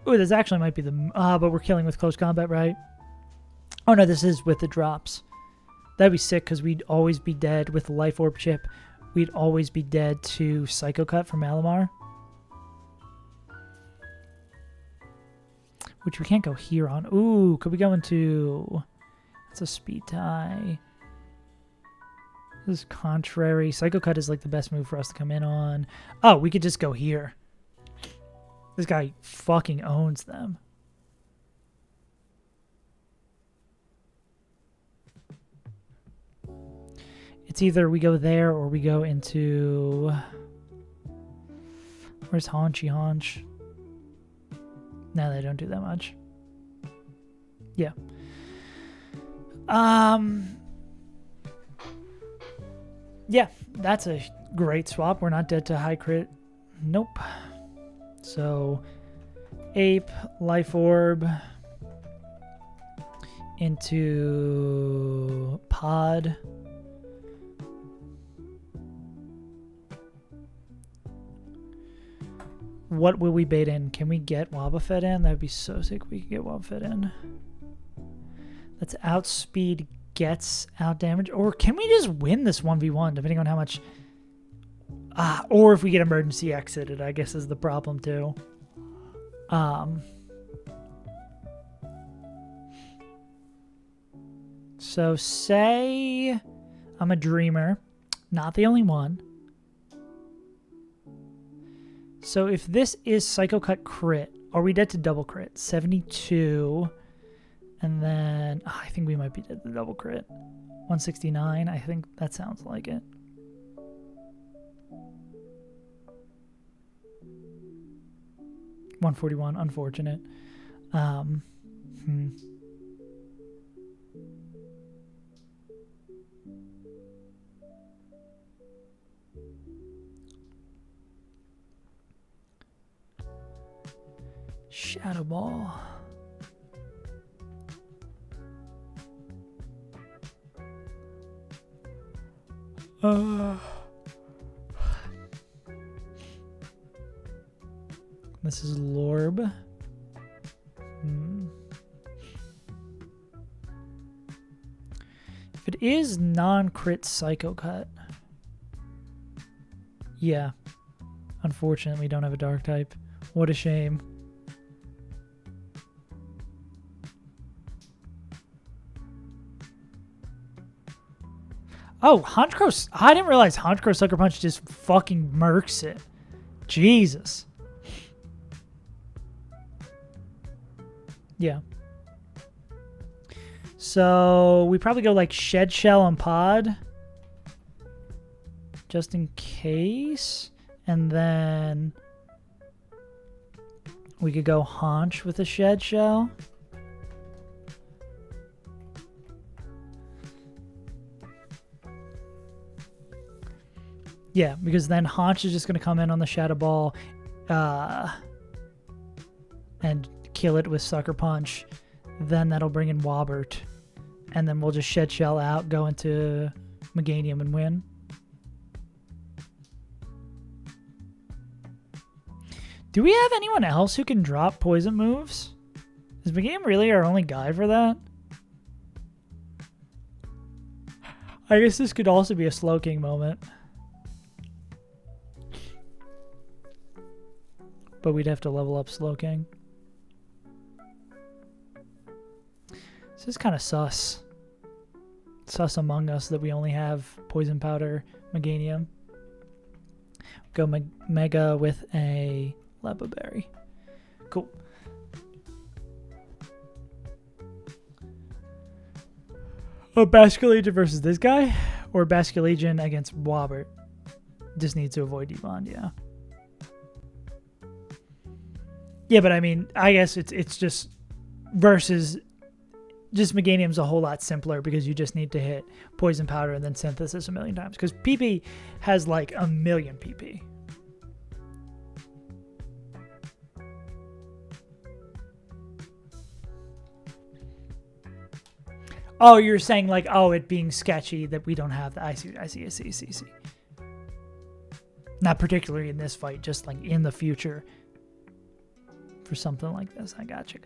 Ooh, this actually might be the... but we're killing with close combat, right? Oh no, this is with the drops. That'd be sick because we'd always be dead with Life Orb Chip. We'd always be dead to Psycho Cut from Malamar. which we can't go here on. Ooh, could we go into... That's a speed tie. This is contrary. Psycho Cut is like the best move for us to come in on. Oh, we could just go here. This guy fucking owns them. It's either we go there or we go into... Where's Haunchy Haunch? No, they don't do that much. Yeah. Yeah, that's a great swap. We're not dead to high crit. Nope. So, Ape, Life Orb, into Pod. What will we bait in? Can we get Wobbuffet in? That would be so sick if we could get Wobbuffet in. Let's outspeed gets out damage. Or can we just win this 1v1 depending on how much... or if we get emergency exited, I guess is the problem too. So say I'm a dreamer. Not the only one. So if this is Psycho Cut crit, are we dead to double crit? 72. And then I think we might be dead to double crit. 169. I think that sounds like it. $141. Unfortunate. Shadow Ball. This is Lorb. If it is non-crit Psycho Cut. Yeah. Unfortunately, we don't have a dark type. What a shame. Oh, Honchkrow. I didn't realize Honchkrow Sucker Punch just fucking murks it. Jesus. Yeah. So we probably go like Shed Shell and Pod. Just in case. And then we could go Haunch with a Shed Shell. Yeah, because then Haunch is just going to come in on the Shadow Ball and kill it with Sucker Punch. Then that'll bring in Wobbert. And then we'll just Shed Shell out, go into Meganium and win. Do we have anyone else who can drop poison moves? Is Meganium really our only guy for that? I guess this could also be a Slowking moment. But we'd have to level up Slowking. This is kind of sus. Sus among us that we only have Poison Powder, Meganium. Go Mega with a Leba Berry. Cool. Oh, Basculegion versus this guy? Or Basculegion against Wobbert? Just needs to avoid Debond, yeah. Yeah, but I mean, I guess it's just versus just Meganium's a whole lot simpler because you just need to hit Poison Powder and then Synthesis a million times. Because PP has like a million PP. Oh, you're saying like, oh, it being sketchy that we don't have the I see. Not particularly in this fight, just like in the future. For something like this. I gotcha.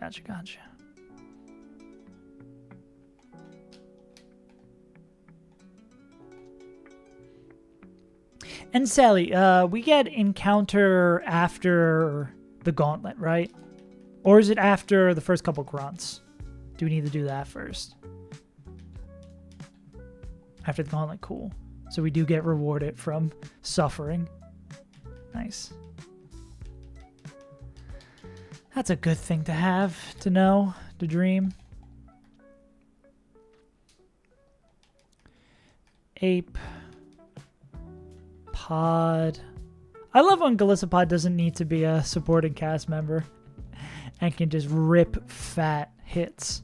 And Sally, we get encounter after the gauntlet, right? Or is it after the first couple grunts? Do we need to do that first? After the gauntlet, cool. So we do get rewarded from suffering. Nice. That's a good thing to have, to know, to dream. Ape. Pod. I love when Galissapod doesn't need to be a supporting cast member and can just rip fat hits.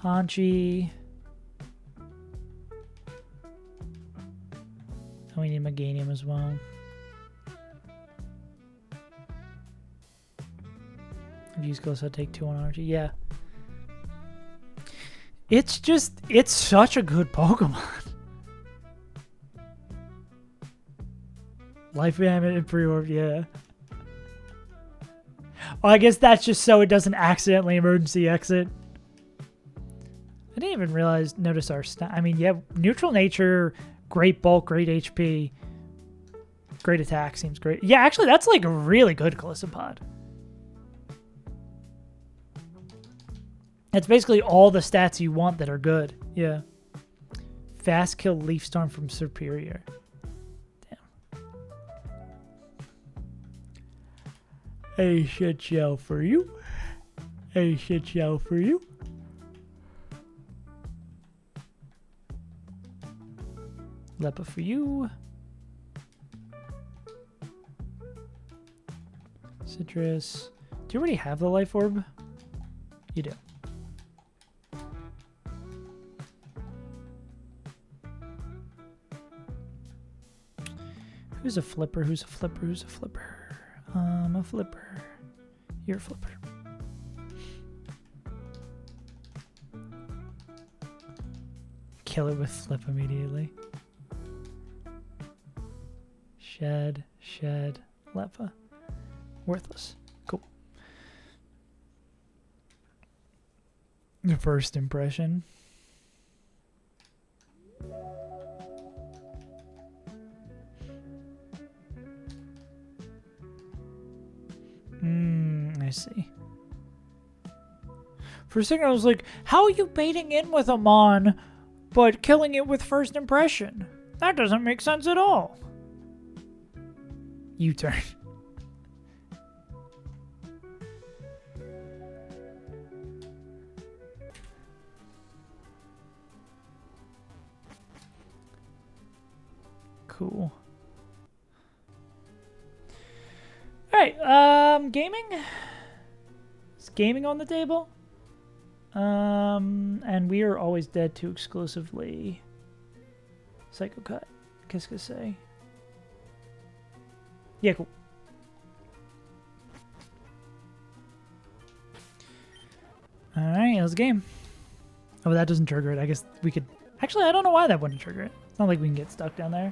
Haunchi. Oh, we need Meganium as well. Use Galissa, take 2 on Archie. Yeah. It's such a good Pokemon. Life Damage and Pre-Orb, yeah. Well, I guess that's just so it doesn't accidentally emergency exit. I didn't even notice our stat. I mean, yeah, Neutral Nature, great bulk, great HP, great attack, seems great. Yeah, actually, that's like a really good Galissapod. That's basically all the stats you want that are good. Yeah. Fast kill Leaf Storm from Superior. Damn. A shit shell for you. A shit shell for you. Lepa for you. Citrus. Do you already have the Life Orb? You do. Who's a flipper? Who's a flipper? Who's a flipper? A flipper. You're a flipper. Kill it with flip immediately. Shed, Lepa. Worthless. Cool. The first impression. I see. For a second I was like, how are you baiting in with a Mon, but killing it with first impression? That doesn't make sense at all. U-turn. Cool. Alright, gaming? Is gaming on the table? And we are always dead to exclusively Psycho Cut. Qu'est-ce que c'est? Yeah, cool. Alright, let's game. Oh, that doesn't trigger it. I guess we could... Actually, I don't know why that wouldn't trigger it. It's not like we can get stuck down there.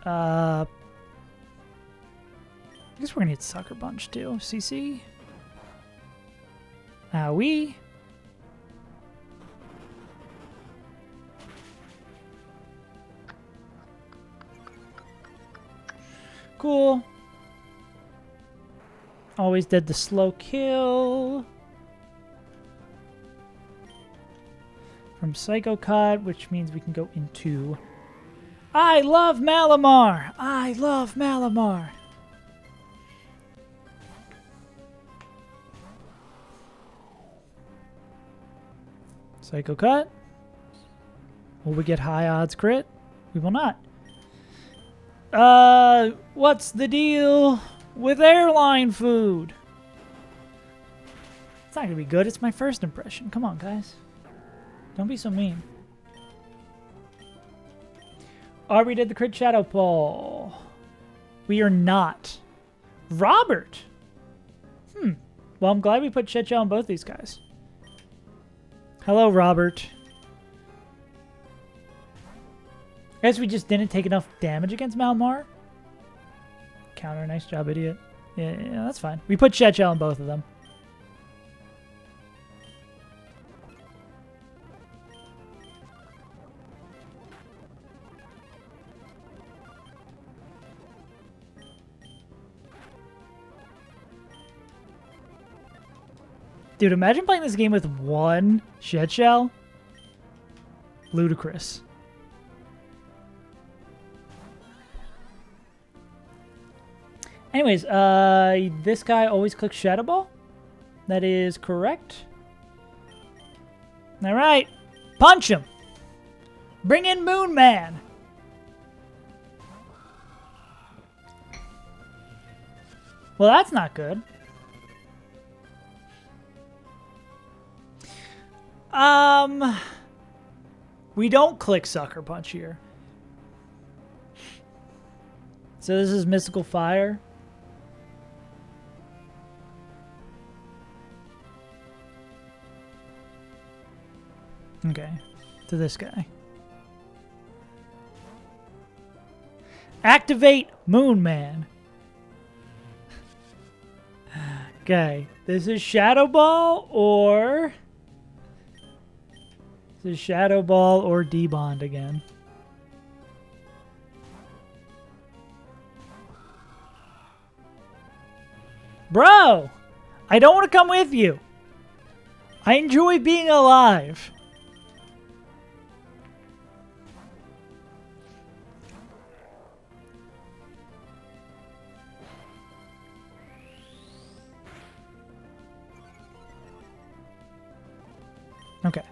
I guess we're gonna get Sucker Punch too. CC. Owie. Cool. Always dead to slow kill. From Psycho Cut, which means we can go into... I love Malamar! I love Malamar! Psycho Cut. Will we get high odds crit? We will not. What's the deal with airline food? It's not gonna be good. It's my first impression. Come on, guys. Don't be so mean. Aubrey did the crit shadow pull. We are not. Robert! Well, I'm glad we put shit shell on both these guys. Hello, Robert. I guess we just didn't take enough damage against Malamar. Counter, nice job, idiot. Yeah, that's fine. We put shit shell on both of them. Dude, imagine playing this game with one shed shell. Ludicrous. Anyways, this guy always clicks Shadow Ball. That is correct. All right. Punch him. Bring in Moon Man. Well, that's not good. We don't click Sucker Punch here. So this is Mystical Fire. Okay, to this guy. Activate Moon Man. Okay, this is Shadow Ball or... This is Shadow Ball or D-Bond again. Bro! I don't want to come with you. I enjoy being alive. Okay.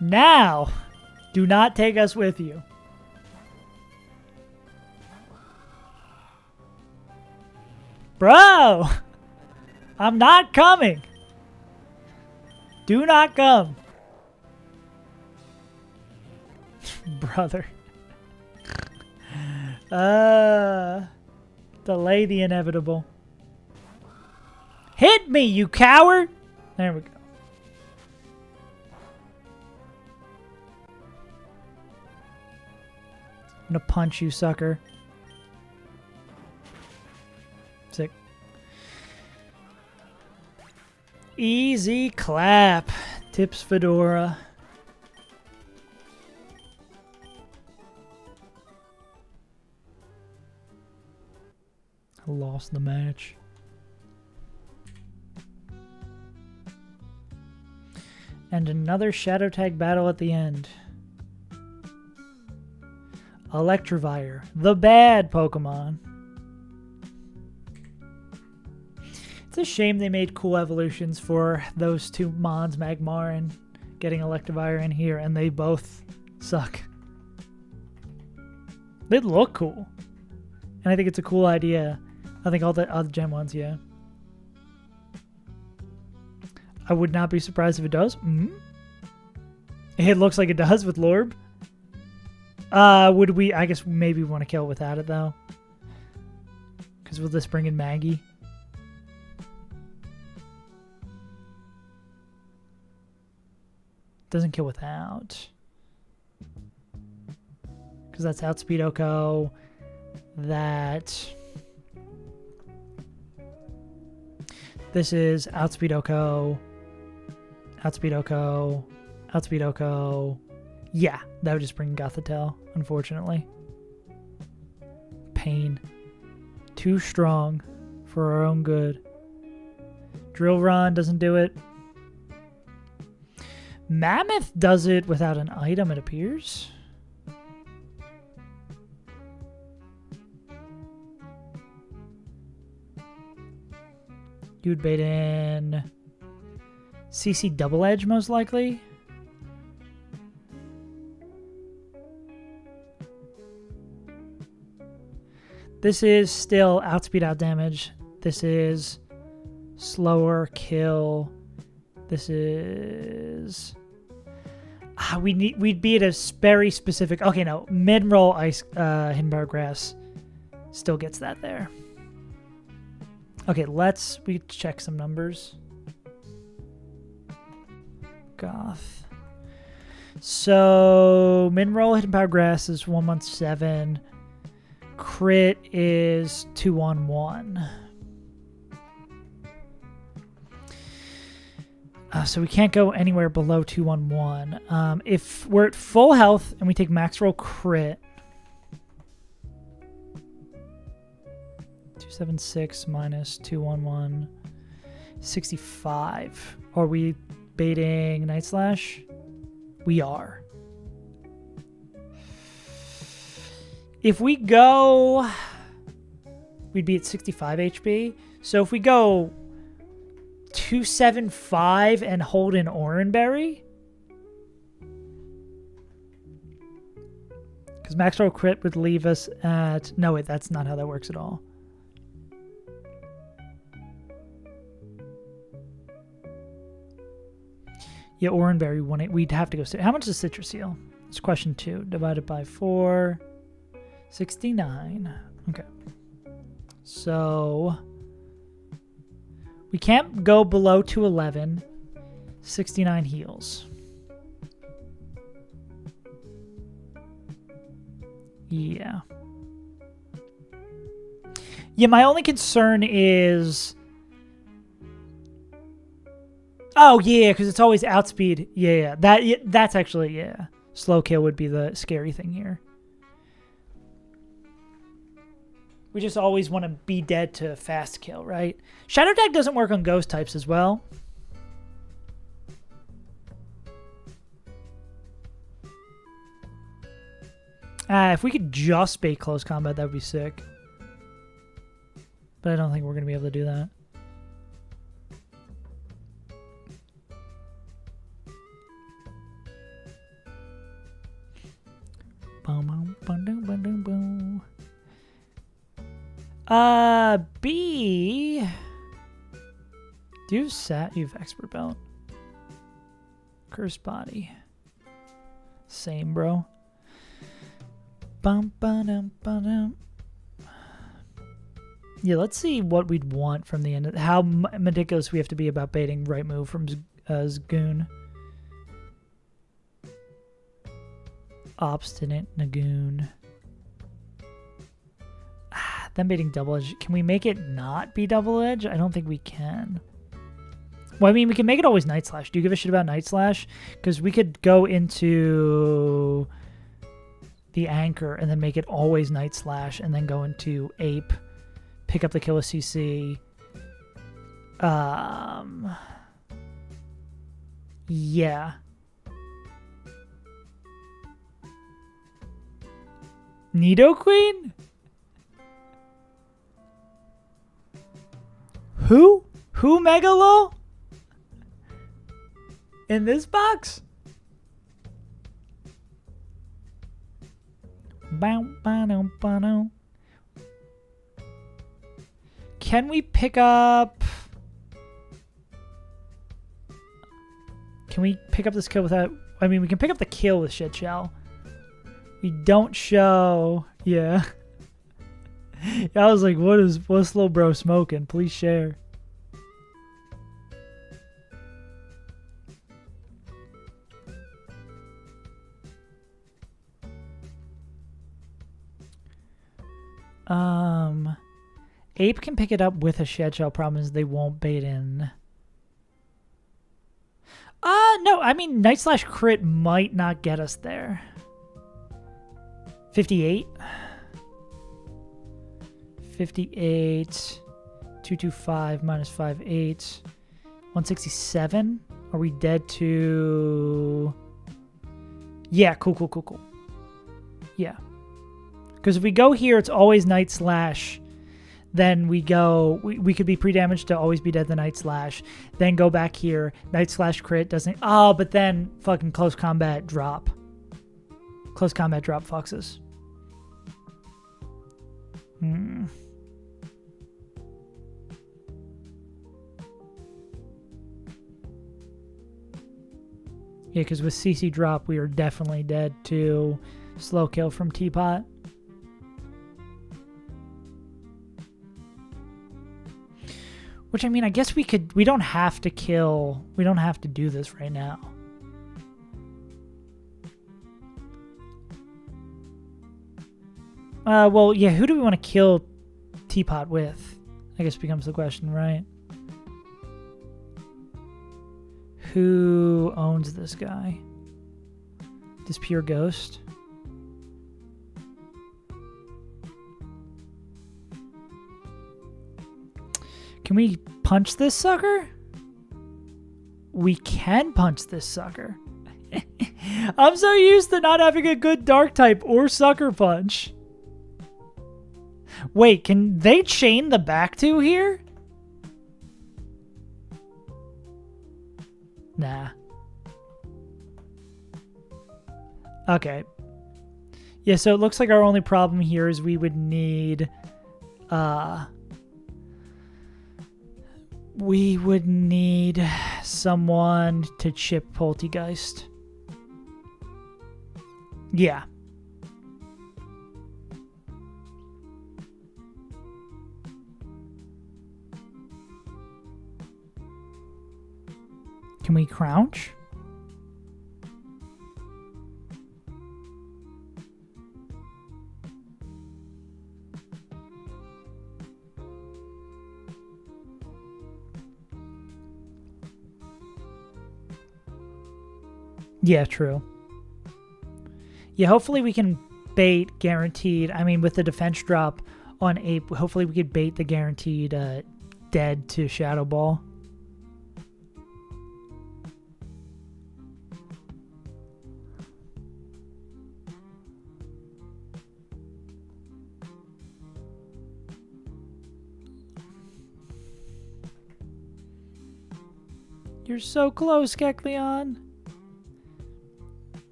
Now, do not take us with you. Bro! I'm not coming. Do not come. Brother. Delay the inevitable. Hit me, you coward! There we go. I'm gonna punch you, sucker. Sick. Easy clap. Tips Fedora. I lost the match. And another Shadow Tag battle at the end. Electivire, the bad Pokemon. It's a shame they made cool evolutions for those two Mons, Magmar, and getting Electivire in here, and they both suck. They look cool. And I think it's a cool idea. I think all the other Gen 1s, yeah. I would not be surprised if it does. It looks like it does with Lorb. Would we... I guess maybe we want to kill it without it, though. Because will this bring in Maggie? Doesn't kill without. Because that's Outspeed Oko. That... This is Outspeed Oko. Outspeed Oko. Outspeed Oko. Yeah, that would just bring Gothitelle, unfortunately. Pain. Too strong for our own good. Drill Run doesn't do it. Mammoth does it without an item, it appears. You'd bait in CC Double Edge, most likely. This is still outspeed, out damage. This is slower kill. This is... we'd be at a very specific... Okay, no. Mid-roll Ice Hidden Power Grass still gets that there. Okay, we check some numbers. Goth. So, mid-roll Hidden Power Grass is 117. Crit is 2-on-1. So we can't go anywhere below 2-on-1. If we're at full health and we take max roll crit, 276 minus 2-on-1 65. Are we baiting Night Slash? We are. If we go, we'd be at 65 HP. So if we go 275 and hold an Oranberry, because max roll crit would leave us at, no wait, that's not how that works at all. Yeah, Oranberry, we'd have to go. How much is Citrus Seal? It's question 2. Divided by 4. 69. Okay. So we can't go below 211. 69 heals. Yeah. Yeah, my only concern is... Oh, yeah, because it's always outspeed. Yeah, that's actually, yeah. Slow kill would be the scary thing here. We just always want to be dead to fast kill, right? Shadow Tag doesn't work on ghost types as well. If we could just bait close combat, that would be sick. But I don't think we're going to be able to do that. B. Do you have Sat? You have Expert Belt. Curse Body. Same, bro. Yeah, let's see what we'd want from the end. How meticulous we have to be about baiting right move from Zgoon. Obstinate Nagoon. Then baiting double edge. Can we make it not be double edge? I don't think we can. Well, I mean, we can make it always Night Slash. Do you give a shit about Night Slash? Because we could go into the Anchor and then make it always Night Slash and then go into Ape, pick up the kill with CC. Yeah. Nidoqueen? Who? Who Megalo? In this box? Can we pick up... Can we pick up this kill without... I mean, we can pick up the kill with Shit Shell. We don't show... Yeah. I was like, what's little bro smoking? Please share. Ape can pick it up with a Shed Shell. Problem is they won't bait in. No, I mean, Night Slash crit might not get us there. 58. 58. 225 minus 58. 167. Are we dead to... Yeah, cool. Yeah. Because if we go here, it's always Night Slash. Then we go... We could be pre-damaged to always be dead the Night Slash. Then go back here. Night Slash crit doesn't... Oh, but then fucking close combat drop. Close combat drop fucks us. Yeah, because with CC drop, we are definitely dead to slow kill from Teapot. Which, I mean, I guess we could... We don't have to kill... We don't have to do this right now. Well, yeah, who do we want to kill Teapot with? I guess becomes the question, right? Who owns this guy? This Pure Ghost? Can we punch this sucker? We can punch this sucker. I'm so used to not having a good dark type or sucker punch. Wait, can they chain the back two here? Nah. Okay. Yeah, so it looks like our only problem here is we would need someone to chip Poltergeist. Yeah. Can we crouch? Yeah, true. Yeah, hopefully we can bait guaranteed. I mean, with the defense drop on Ape, hopefully we could bait the guaranteed dead to Shadow Ball. You're so close, Kecleon.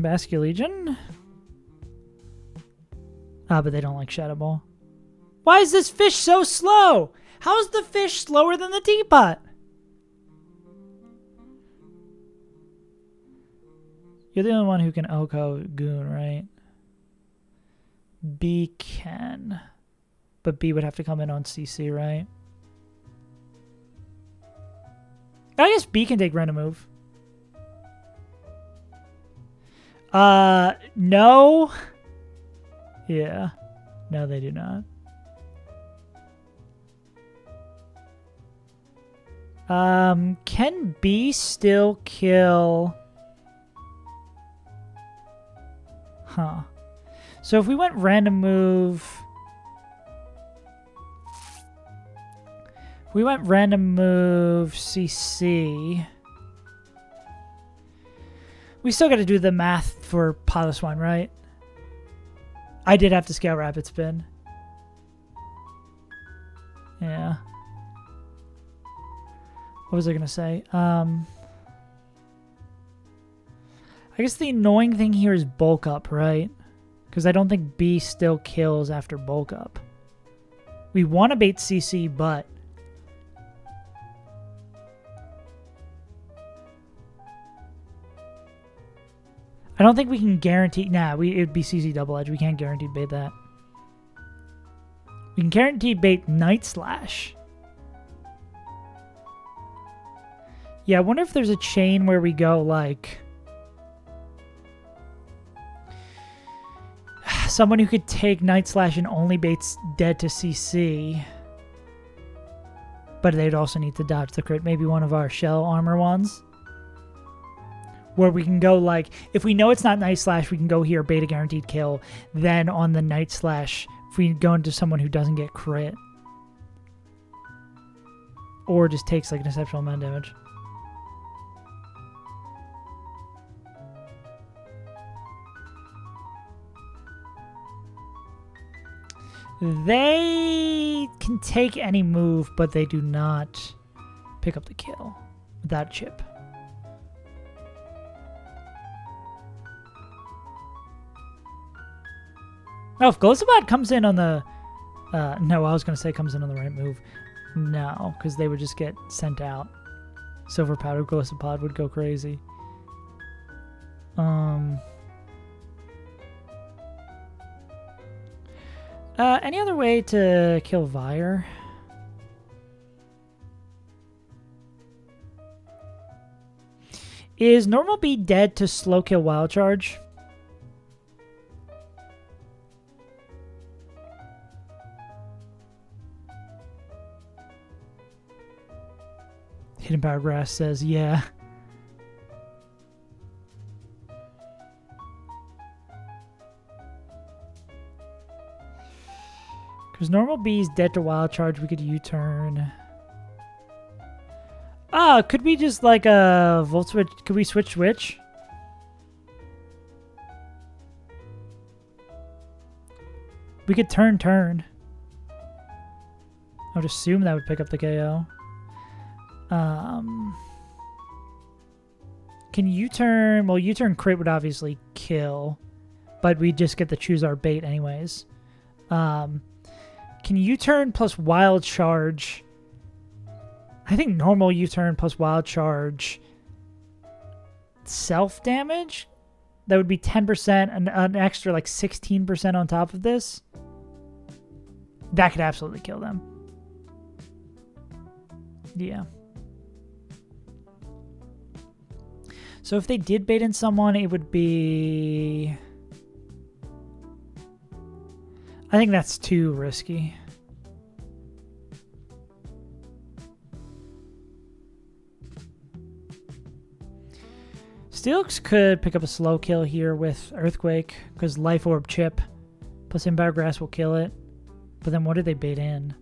Basculegion? Ah, but they don't like Shadow Ball. Why is this fish so slow? How is the fish slower than the teapot? You're the only one who can Oko Goon, right? B can. But B would have to come in on CC, right? I guess B can take random move. No. Yeah. No, they do not. Can B still kill? Huh. So if we went random move... If we went random move CC... We still got to do the math for Pilot One, right? I did have to scale Rapid Spin. Yeah. What was I going to say? I guess the annoying thing here is bulk up, right? Because I don't think B still kills after bulk up. We want to bait CC, but... I don't think we can guarantee... Nah, it'd be CC double edge. We can't guarantee bait that. We can guarantee bait Night Slash. Yeah, I wonder if there's a chain where we go like... Someone who could take Night Slash and only baits dead to CC. But they'd also need to dodge the crit. Maybe one of our shell armor ones. Where we can go like, if we know it's not Night Slash, we can go here, bait a guaranteed kill. Then on the Night Slash, if we go into someone who doesn't get crit. Or just takes like an exceptional amount of damage. They can take any move, but they do not pick up the kill without a chip. Oh, if Glycopod comes in on the... no, I was going to say comes in on the right move. No, because they would just get sent out. Silver Powder Glycopod would go crazy. Any other way to kill PYRE? Is normal B dead to slow kill Wild Charge? Hidden Power Grass says, yeah. Because normal B is dead to wild charge. We could U-turn. Ah, could we just like volt switch? Could we switch? We could turn. I would assume that would pick up the KO. Can U-turn? Well, U-turn crit would obviously kill, but we just get to choose our bait anyways. Can U-turn plus wild charge? I think normal U-turn plus wild charge self-damage? That would be 10%, an extra like 16% on top of this. That could absolutely kill them. Yeah. So if they did bait in someone, it would be... I think that's too risky. Steelix could pick up a slow kill here with Earthquake, because Life Orb Chip plus Empire Grass will kill it. But then what did they bait in?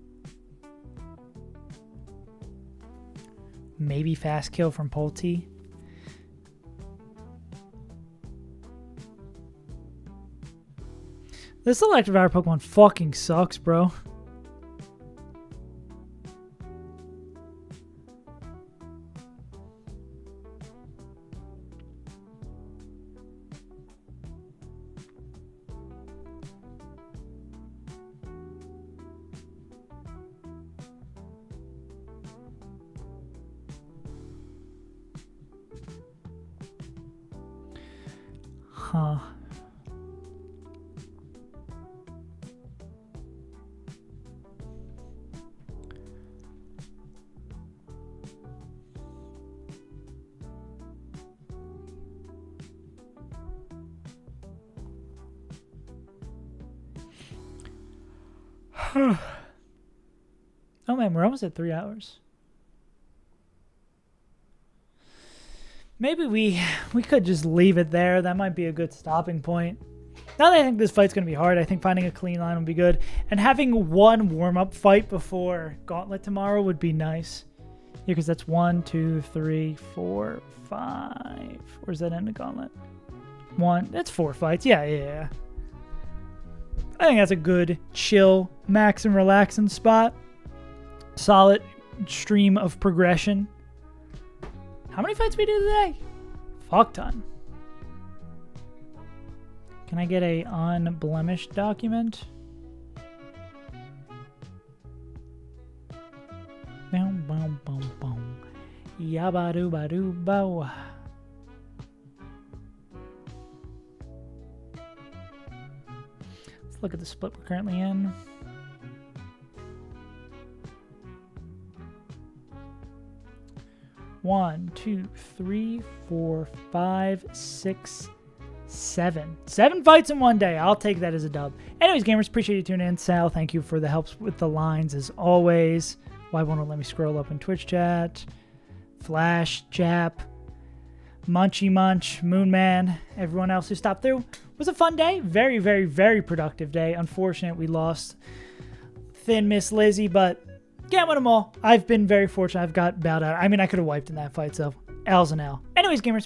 Maybe Fast Kill from Polty. This Electivire Pokemon fucking sucks, bro. Huh. Oh man, we're almost at 3 hours. Maybe we could just leave it there. That might be a good stopping point. Now that I think this fight's going to be hard, I think finding a clean line would be good. And having one warm-up fight before Gauntlet tomorrow would be nice. Yeah, because that's 1, 2, 3, 4, 5. Where's that end of Gauntlet? 1. That's 4 fights. Yeah. I think that's a good, chill, max and relaxing spot. Solid stream of progression. How many fights we do today? Fuck ton. Can I get a unblemished document? Boom, boom, boom, boom. Yabba-doo-ba-doo-bow. Let's look at the split we're currently in. One, 2, 3, 4, 5, 6, 7. 7 fights in one day. I'll take that as a dub. Anyways, gamers, appreciate you tuning in. Sal, thank you for the helps with the lines as always. Why won't it let me scroll up in Twitch chat? Flash, Jap, Munchy Munch, Moonman, everyone else who stopped through. It was a fun day. Very, very, very productive day. Unfortunate we lost Thin Miss Lizzie, but can't win them all. I've been very fortunate. I've got bowed out. I mean, I could have wiped in that fight, so L's and L. Anyways, gamers,